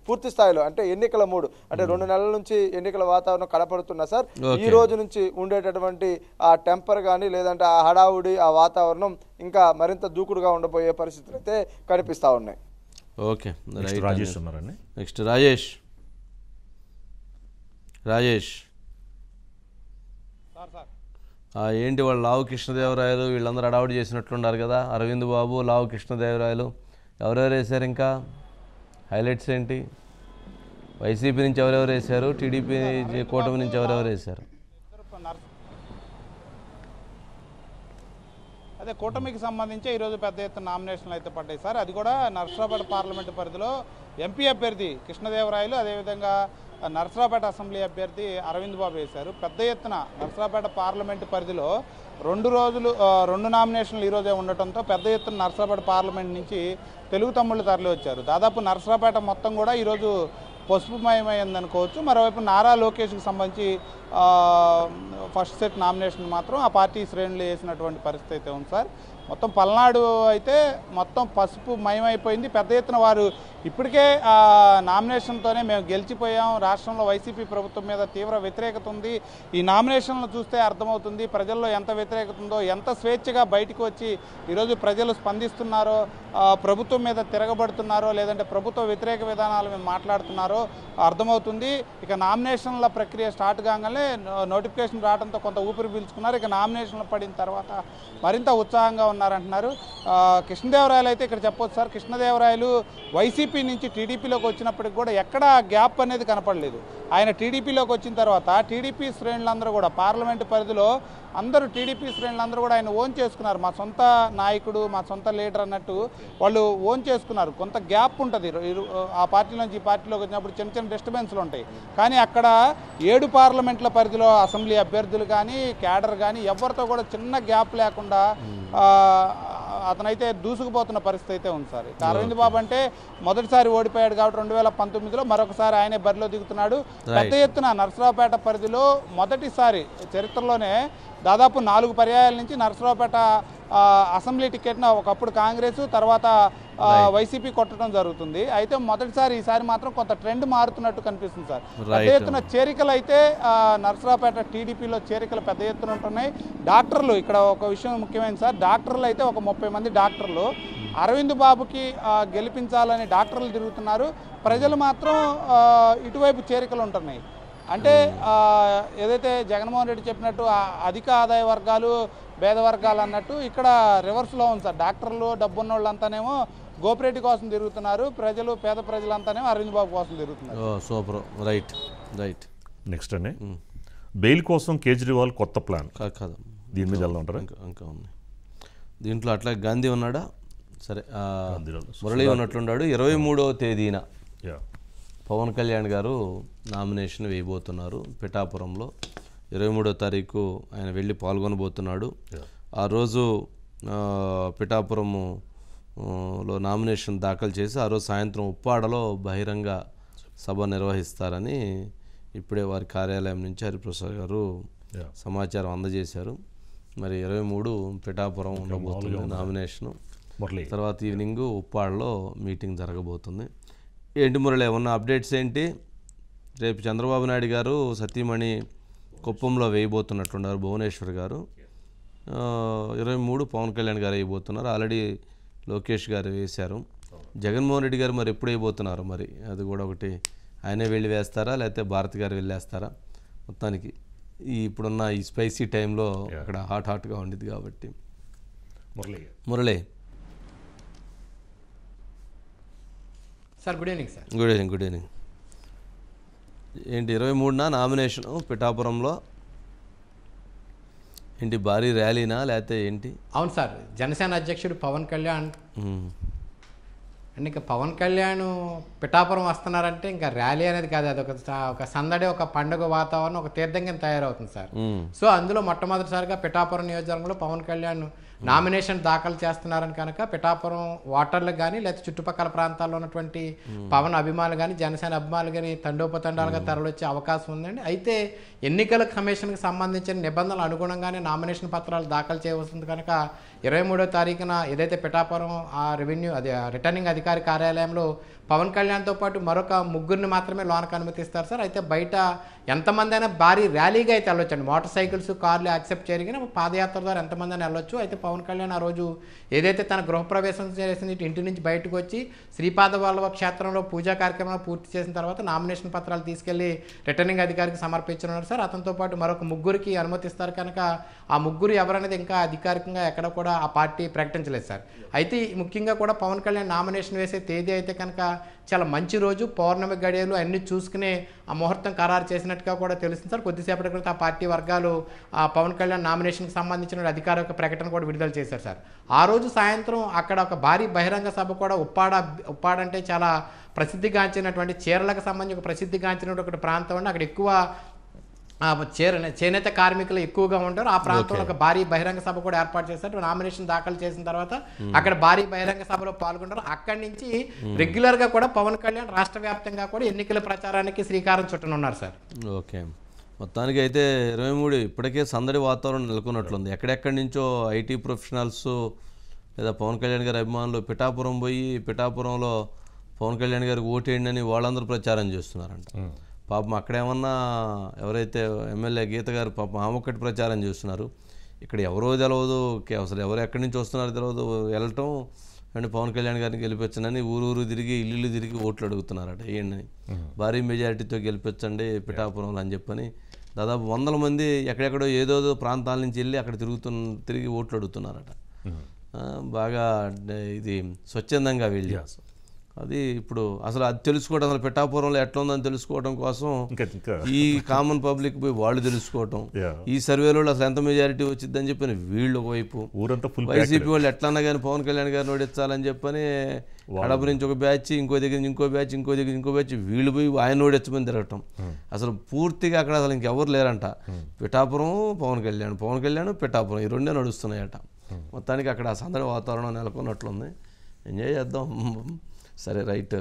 పూర్తి స్థాయిలో అంటే ఎన్నికల 3 అంటే 2 నెలల నుంచి ఎన్నికల వాతావరణం కనపడుతున్నా సార్, ఈ రోజు నుంచి ఉండేటటువంటి ఆ టెంపర్ కానీ లేదంటే ఆ హడావుడి ఆ వాతావరణం ఇంకా మరింత దూకుడుగా ఉండబోయే పరిస్థితులు అయితే కనిపిస్తా ఉన్నాయి. ఓకే, రాజేష్ ఉన్నారండి. నెక్స్ట్ రాజేష్ ఏంటి వాళ్ళు లావు కృష్ణదేవరాయలు వీళ్ళందరూ అడావుడి చేసినట్లున్నారు కదా, అరవింద్ బాబు, లావు కృష్ణదేవరాయలు ఎవరెవరు వేశారు? ఇంకా హైలైట్స్ ఏంటి? వైసీపీ నుంచి ఎవరెవరు వేశారు? టీడీపీ కూటమి నుంచి ఎవరెవరు వేశారు? అదే కూటమికి సంబంధించి ఈరోజు పెద్ద ఎత్తున నామినేషన్లు అయితే పడ్డాయి సార్. అది కూడా నర్సరావుపేట పార్లమెంటు పరిధిలో ఎంపీ అభ్యర్థి కృష్ణదేవరాయలు, అదేవిధంగా నర్సరావుపేట అసెంబ్లీ అభ్యర్థి అరవింద్ బాబు వేశారు. పెద్ద ఎత్తున నర్సరావుపేట పార్లమెంటు పరిధిలో 2 నామినేషన్లు ఈరోజే ఉండటంతో పెద్ద ఎత్తున నర్సరావుపేట పార్లమెంట్ నుంచి తెలుగు తమ్ముళ్ళు తరలి వచ్చారు. దాదాపు నర్సరావుపేట మొత్తం కూడా ఈరోజు పసుపుమయమైందనుకోవచ్చు. మరోవైపు నారా లోకేష్కి సంబంధించి ఫస్ట్ సెట్ నామినేషన్ మాత్రం ఆ పార్టీ శ్రేణులు వేసినటువంటి పరిస్థితి అయితే ఉంది సార్. మొత్తం పల్నాడు అయితే మొత్తం పసుపు మయమైపోయింది. పెద్ద ఎత్తున వారు ఇప్పటికే నామినేషన్తోనే మేము గెలిచిపోయాం, రాష్ట్రంలో వైసీపీ ప్రభుత్వం మీద తీవ్ర వ్యతిరేకత ఉంది, ఈ నామినేషన్లు చూస్తే అర్థమవుతుంది ప్రజల్లో ఎంత వ్యతిరేకత ఉందో, ఎంత స్వేచ్ఛగా బయటకు వచ్చి ఈరోజు ప్రజలు స్పందిస్తున్నారో, ప్రభుత్వం మీద తిరగబడుతున్నారో లేదంటే ప్రభుత్వ వ్యతిరేక విధానాల మీద మాట్లాడుతున్నారో అర్థమవుతుంది. ఇక నామినేషన్ల ప్రక్రియ స్టార్ట్ కాగానే నోటిఫికేషన్ రావడంతో కొంత ఊపిరి పీల్చుకున్నారు. ఇక నామినేషన్లు పడిన తర్వాత మరింత ఉత్సాహంగా ఉన్నారంటున్నారు. కృష్ణదేవరాయలు అయితే ఇక్కడ చెప్పొచ్చు సార్, కృష్ణదేవరాయలు వైసీపీ నుంచి టీడీపీలోకి వచ్చినప్పటికి కూడా ఎక్కడా గ్యాప్ అనేది కనపడలేదు. ఆయన టీడీపీలోకి వచ్చిన తర్వాత టీడీపీ శ్రేణులందరూ కూడా పార్లమెంటు పరిధిలో అందరూ టీడీపీ శ్రేణులందరూ కూడా ఆయన ఓన్ చేసుకున్నారు. మా సొంత నాయకుడు, మా సొంత లీడర్ అన్నట్టు వాళ్ళు ఓన్ చేసుకున్నారు. కొంత గ్యాప్ ఉంటుంది ఆ పార్టీ నుంచి ఈ పార్టీలోకి వచ్చినప్పుడు, చిన్న చిన్న డిస్టర్బెన్స్లు ఉంటాయి. కానీ అక్కడ 7 పార్లమెంట్ల పరిధిలో అసెంబ్లీ అభ్యర్థులు కానీ క్యాడర్ కానీ ఎవరితో కూడా చిన్న గ్యాప్ లేకుండా అతనైతే దూసుకుపోతున్న పరిస్థితి అయితే ఉంది సార్. అరవింద్ బాబు అంటే మొదటిసారి ఓడిపోయాడు కాబట్టి 2019లో మరొకసారి ఆయనే బరిలో దిగుతున్నాడు. పెద్ద ఎత్తున నర్సరావుపేట పరిధిలో మొదటిసారి చరిత్రలోనే దాదాపు 4 పర్యాయాల నుంచి నర్సరావుపేట అసెంబ్లీ టికెట్ను ఒకప్పుడు కాంగ్రెస్ తర్వాత వైసీపీ కొట్టడం జరుగుతుంది. అయితే మొదటిసారి ఈసారి మాత్రం కొంత ట్రెండ్ మారుతున్నట్టు కనిపిస్తుంది సార్. పెద్ద ఎత్తున చేరికలు అయితే నర్సరావుపేట టీడీపీలో చేరికలు పెద్ద ఎత్తున ఉంటున్నాయి. డాక్టర్లు ఇక్కడ ఒక విషయం ముఖ్యమైనది సార్, డాక్టర్లు అయితే ఒక 30 మంది డాక్టర్లు అరవింద్ బాబుకి గెలిపించాలని డాక్టర్లు తిరుగుతున్నారు. ప్రజలు మాత్రం ఇటువైపు చేరికలు ఉంటున్నాయి. అంటే ఏదైతే జగన్మోహన్ రెడ్డి చెప్పినట్టు అధిక ఆదాయ వర్గాలు పేద వర్గాలు అన్నట్టు ఇక్కడ రివర్స్లో ఉంది సార్. డాక్టర్లు డబ్బున్న వాళ్ళంతానేమో గోపిరెడ్డి కోసం తిరుగుతున్నారు, ప్రజలు పేద ప్రజలంతానేమో అరవింద్ బాబు కోసం తిరుగుతున్నారు. Super, right. నెక్స్ట్ అండి, బెయిల్ కోసం కేజ్రీవాల్ కొత్త ప్లాన్ కాదు, దీని మీద ఎలా ఉంటారా? ఇంకా ఉంది దీంట్లో. అట్లా గాంధీ ఉన్నాడా? సరే, మురళి ఉన్నట్లున్నాడు. 23వ తేదీన పవన్ కళ్యాణ్ గారు నామినేషన్ వేయబోతున్నారు పిఠాపురంలో. 23వ తారీఖు ఆయన వెళ్ళి పాల్గొనబోతున్నాడు. ఆ రోజు పిఠాపురంలో నామినేషన్ దాఖలు చేసి ఆ రోజు సాయంత్రం ఉప్పాడలో బహిరంగ సభ నిర్వహిస్తారని ఇప్పుడే వారి కార్యాలయం నుంచి హరిప్రసాద్ గారు సమాచారం అందజేశారు. మరి 23 పిఠాపురం ఉండబోతుంది నామినేషను. తర్వాత ఈవినింగ్ ఉప్పాడలో మీటింగ్ జరగబోతుంది. ఏంటి మురళి, ఏమన్నా అప్డేట్స్ ఏంటి? రేపు చంద్రబాబు నాయుడు గారు సతీమణి కుప్పంలో వేయబోతున్నట్లున్నారు భువనేశ్వర్ గారు. 23 పవన్ కళ్యాణ్ గారు వేయబోతున్నారు. ఆల్రెడీ లోకేష్ గారు వేశారు. జగన్మోహన్ రెడ్డి గారు మరి ఎప్పుడు వేయబోతున్నారు? మరి అది కూడా ఒకటి, ఆయనే వెళ్ళి వేస్తారా లేకపోతే భారతి గారు వెళ్ళేస్తారా? మొత్తానికి ఇప్పుడున్న ఈ స్పైసీ టైంలో అక్కడ హాట్గా ఉండిద్ది కాబట్టి. Murali sir, good evening sir. Good evening. ఏంటి 23న నామినేషను పిఠాపురంలో ఏంటి భారీ ర్యాలీనా లేకపోతే ఏంటి? అవును సార్, జనసేన అధ్యక్షుడు పవన్ కళ్యాణ్ అంటే ఇంకా పవన్ కళ్యాణ్ పిఠాపురం వస్తున్నారంటే ఇంకా ర్యాలీ అనేది కాదు, అది ఒక సందడి, ఒక పండుగ వాతావరణం, ఒక తీర్థం కింద తయారవుతుంది సార్. సో అందులో మొట్టమొదటిసారిగా పిఠాపురం నియోజకవర్గంలో పవన్ కళ్యాణ్ నామినేషన్ దాఖలు చేస్తున్నారని కనుక పిఠాపురం ఓటర్లకు కానీ లేకపోతే చుట్టుపక్కల ప్రాంతాల్లో ఉన్నటువంటి పవన్ అభిమానులు కానీ జనసేన అభిమానులు కానీ తండోపతండాలుగా తరలిచ్చే అవకాశం ఉందండి. అయితే ఎన్నికల కమిషన్కి సంబంధించిన నిబంధనలు అనుగుణంగానే నామినేషన్ పత్రాలు దాఖలు చేయవలసింది కనుక 23వ తారీఖున ఏదైతే పిఠాపురం ఆ రెవెన్యూ అది రిటర్నింగ్ అధికారి కార్యాలయంలో పవన్ కళ్యాణ్తో పాటు మరొక ముగ్గురిని మాత్రమే లోనకు అనుమతిస్తారు సార్. అయితే బయట ఎంతమంది అయినా భారీ ర్యాలీగా అయితే వెళ్ళొచ్చండి, మోటార్ సైకిల్స్ కార్లు యాక్సెప్ట్ చేయరు కానీ పాదయాత్ర ద్వారా ఎంతమంది అయినా వెళ్ళొచ్చు. అయితే పవన్ కళ్యాణ్ ఆ రోజు ఏదైతే తన గృహప్రవేశం చేసిన ఇంటి నుంచి బయటకు వచ్చి శ్రీపాద వల్లభ క్షేత్రంలో పూజా కార్యక్రమాలు పూర్తి చేసిన తర్వాత నామినేషన్ పత్రాలు తీసుకెళ్లి రిటర్నింగ్ అధికారికి సమర్పించనున్నారు సార్. అతనితో పాటు మరొక ముగ్గురికి అనుమతిస్తారు కనుక ఆ ముగ్గురు ఎవరనేది ఇంకా అధికారికంగా ఎక్కడ కూడా ఆ పార్టీ ప్రకటించలేదు సార్. అయితే ముఖ్యంగా కూడా పవన్ కళ్యాణ్ నామినేషన్ వేసే తేదీ అయితే కనుక చాలా మంచి రోజు, పౌర్ణమి గడియలు అన్ని చూసుకునే ఆ ముహూర్తం ఖరారు చేసినట్టుగా కూడా తెలుస్తుంది సార్. కొద్దిసేపటి క్రితం ఆ పార్టీ వర్గాలు ఆ పవన్ కళ్యాణ్ నామినేషన్కి సంబంధించిన అధికారిక ప్రకటన కూడా విడుదల చేశారు సార్. ఆ రోజు సాయంత్రం అక్కడ ఒక భారీ బహిరంగ సభ కూడా ఉప్పాడ అంటే చాలా ప్రసిద్ధిగాంచినటువంటి చీరలకు సంబంధించి ఒక ప్రసిద్ధిగాంచినటువంటి ఒక ప్రాంతం అండి. అక్కడ ఎక్కువ చేనేత కార్మికులు ఎక్కువగా ఉంటారు. ఆ ప్రాంతంలో ఒక భారీ బహిరంగ సభ కూడా ఏర్పాటు చేశారు. నామినేషన్ దాఖలు చేసిన తర్వాత అక్కడ భారీ బహిరంగ సభలో పాల్గొంటారు. అక్కడి నుంచి రెగ్యులర్ గా కూడా పవన్ కళ్యాణ్ రాష్ట్ర వ్యాప్తంగా కూడా ఎన్నికల ప్రచారానికి శ్రీకారం చుట్టనున్నారు సార్. ఓకే, మొత్తానికి అయితే 23 ఇప్పటికే సందడి వాతావరణం నెలకొన్నట్లుంది. ఎక్కడెక్కడి నుంచో ఐటీ ప్రొఫెషనల్స్ లేదా పవన్ కళ్యాణ్ గారి అభిమానులు పిఠాపురం పోయి పిఠాపురంలో పవన్ కళ్యాణ్ గారికి ఓటేయండి అని వాళ్ళందరూ ప్రచారం చేస్తున్నారంట. పాపం అక్కడేమన్నా ఎవరైతే ఎమ్మెల్యే గీత గారు పాపం ఆమె ఒక్కటి ప్రచారం చేస్తున్నారు. ఇక్కడ ఎవరో తెలియదు, అసలు ఎవరు ఎక్కడి నుంచి వస్తున్నారో తెలియదు, వెళ్ళటం అండ్ పవన్ కళ్యాణ్ గారిని గెలిపించండి ఊరు తిరిగి ఇల్లు తిరిగి ఓట్లు అడుగుతున్నారట. ఏంటని భారీ మెజారిటీతో గెలిపించండి పిఠాపురంలో అని చెప్పని దాదాపు 100 మంది ఎక్కడెక్కడో ఏదో ప్రాంతాల నుంచి వెళ్ళి అక్కడ తిరిగి ఓట్లు అడుగుతున్నారట. బాగా ఇది స్వచ్ఛందంగా వెళ్ళి అది ఇప్పుడు అసలు అది తెలుసుకోవడం, అసలు పిఠాపురంలో ఎట్లా ఉందని తెలుసుకోవడం కోసం ఈ కామన్ పబ్లిక్ పోయి వాళ్ళు తెలుసుకోవటం, ఈ సర్వేలో అసలు ఎంత మెజారిటీ వచ్చిందని చెప్పని వీళ్ళు ఒకవైపు వైసీపీ వాళ్ళు ఎట్లన్నా కానీ పవన్ కళ్యాణ్ గారిని ఓడించాలని చెప్పని కడప నుంచి ఒక బ్యాచ్, ఇంకో దగ్గర నుంచి ఇంకో బ్యాచ్, ఇంకో దగ్గర ఇంకో బ్యాచ్, వీళ్ళు పోయి ఆయన ఓడించమని తిరగటం. అసలు పూర్తిగా అక్కడ అసలు ఇంకెవరు లేరంట. పిఠాపురం పవన్ కళ్యాణ్ పిఠాపురం ఈ రెండే నడుస్తున్నాయట. మొత్తానికి అక్కడ సందడి వాతావరణం నెలకొన్నట్లుంది. ఎంజాయ్ చేద్దాం. సరే, రైట్.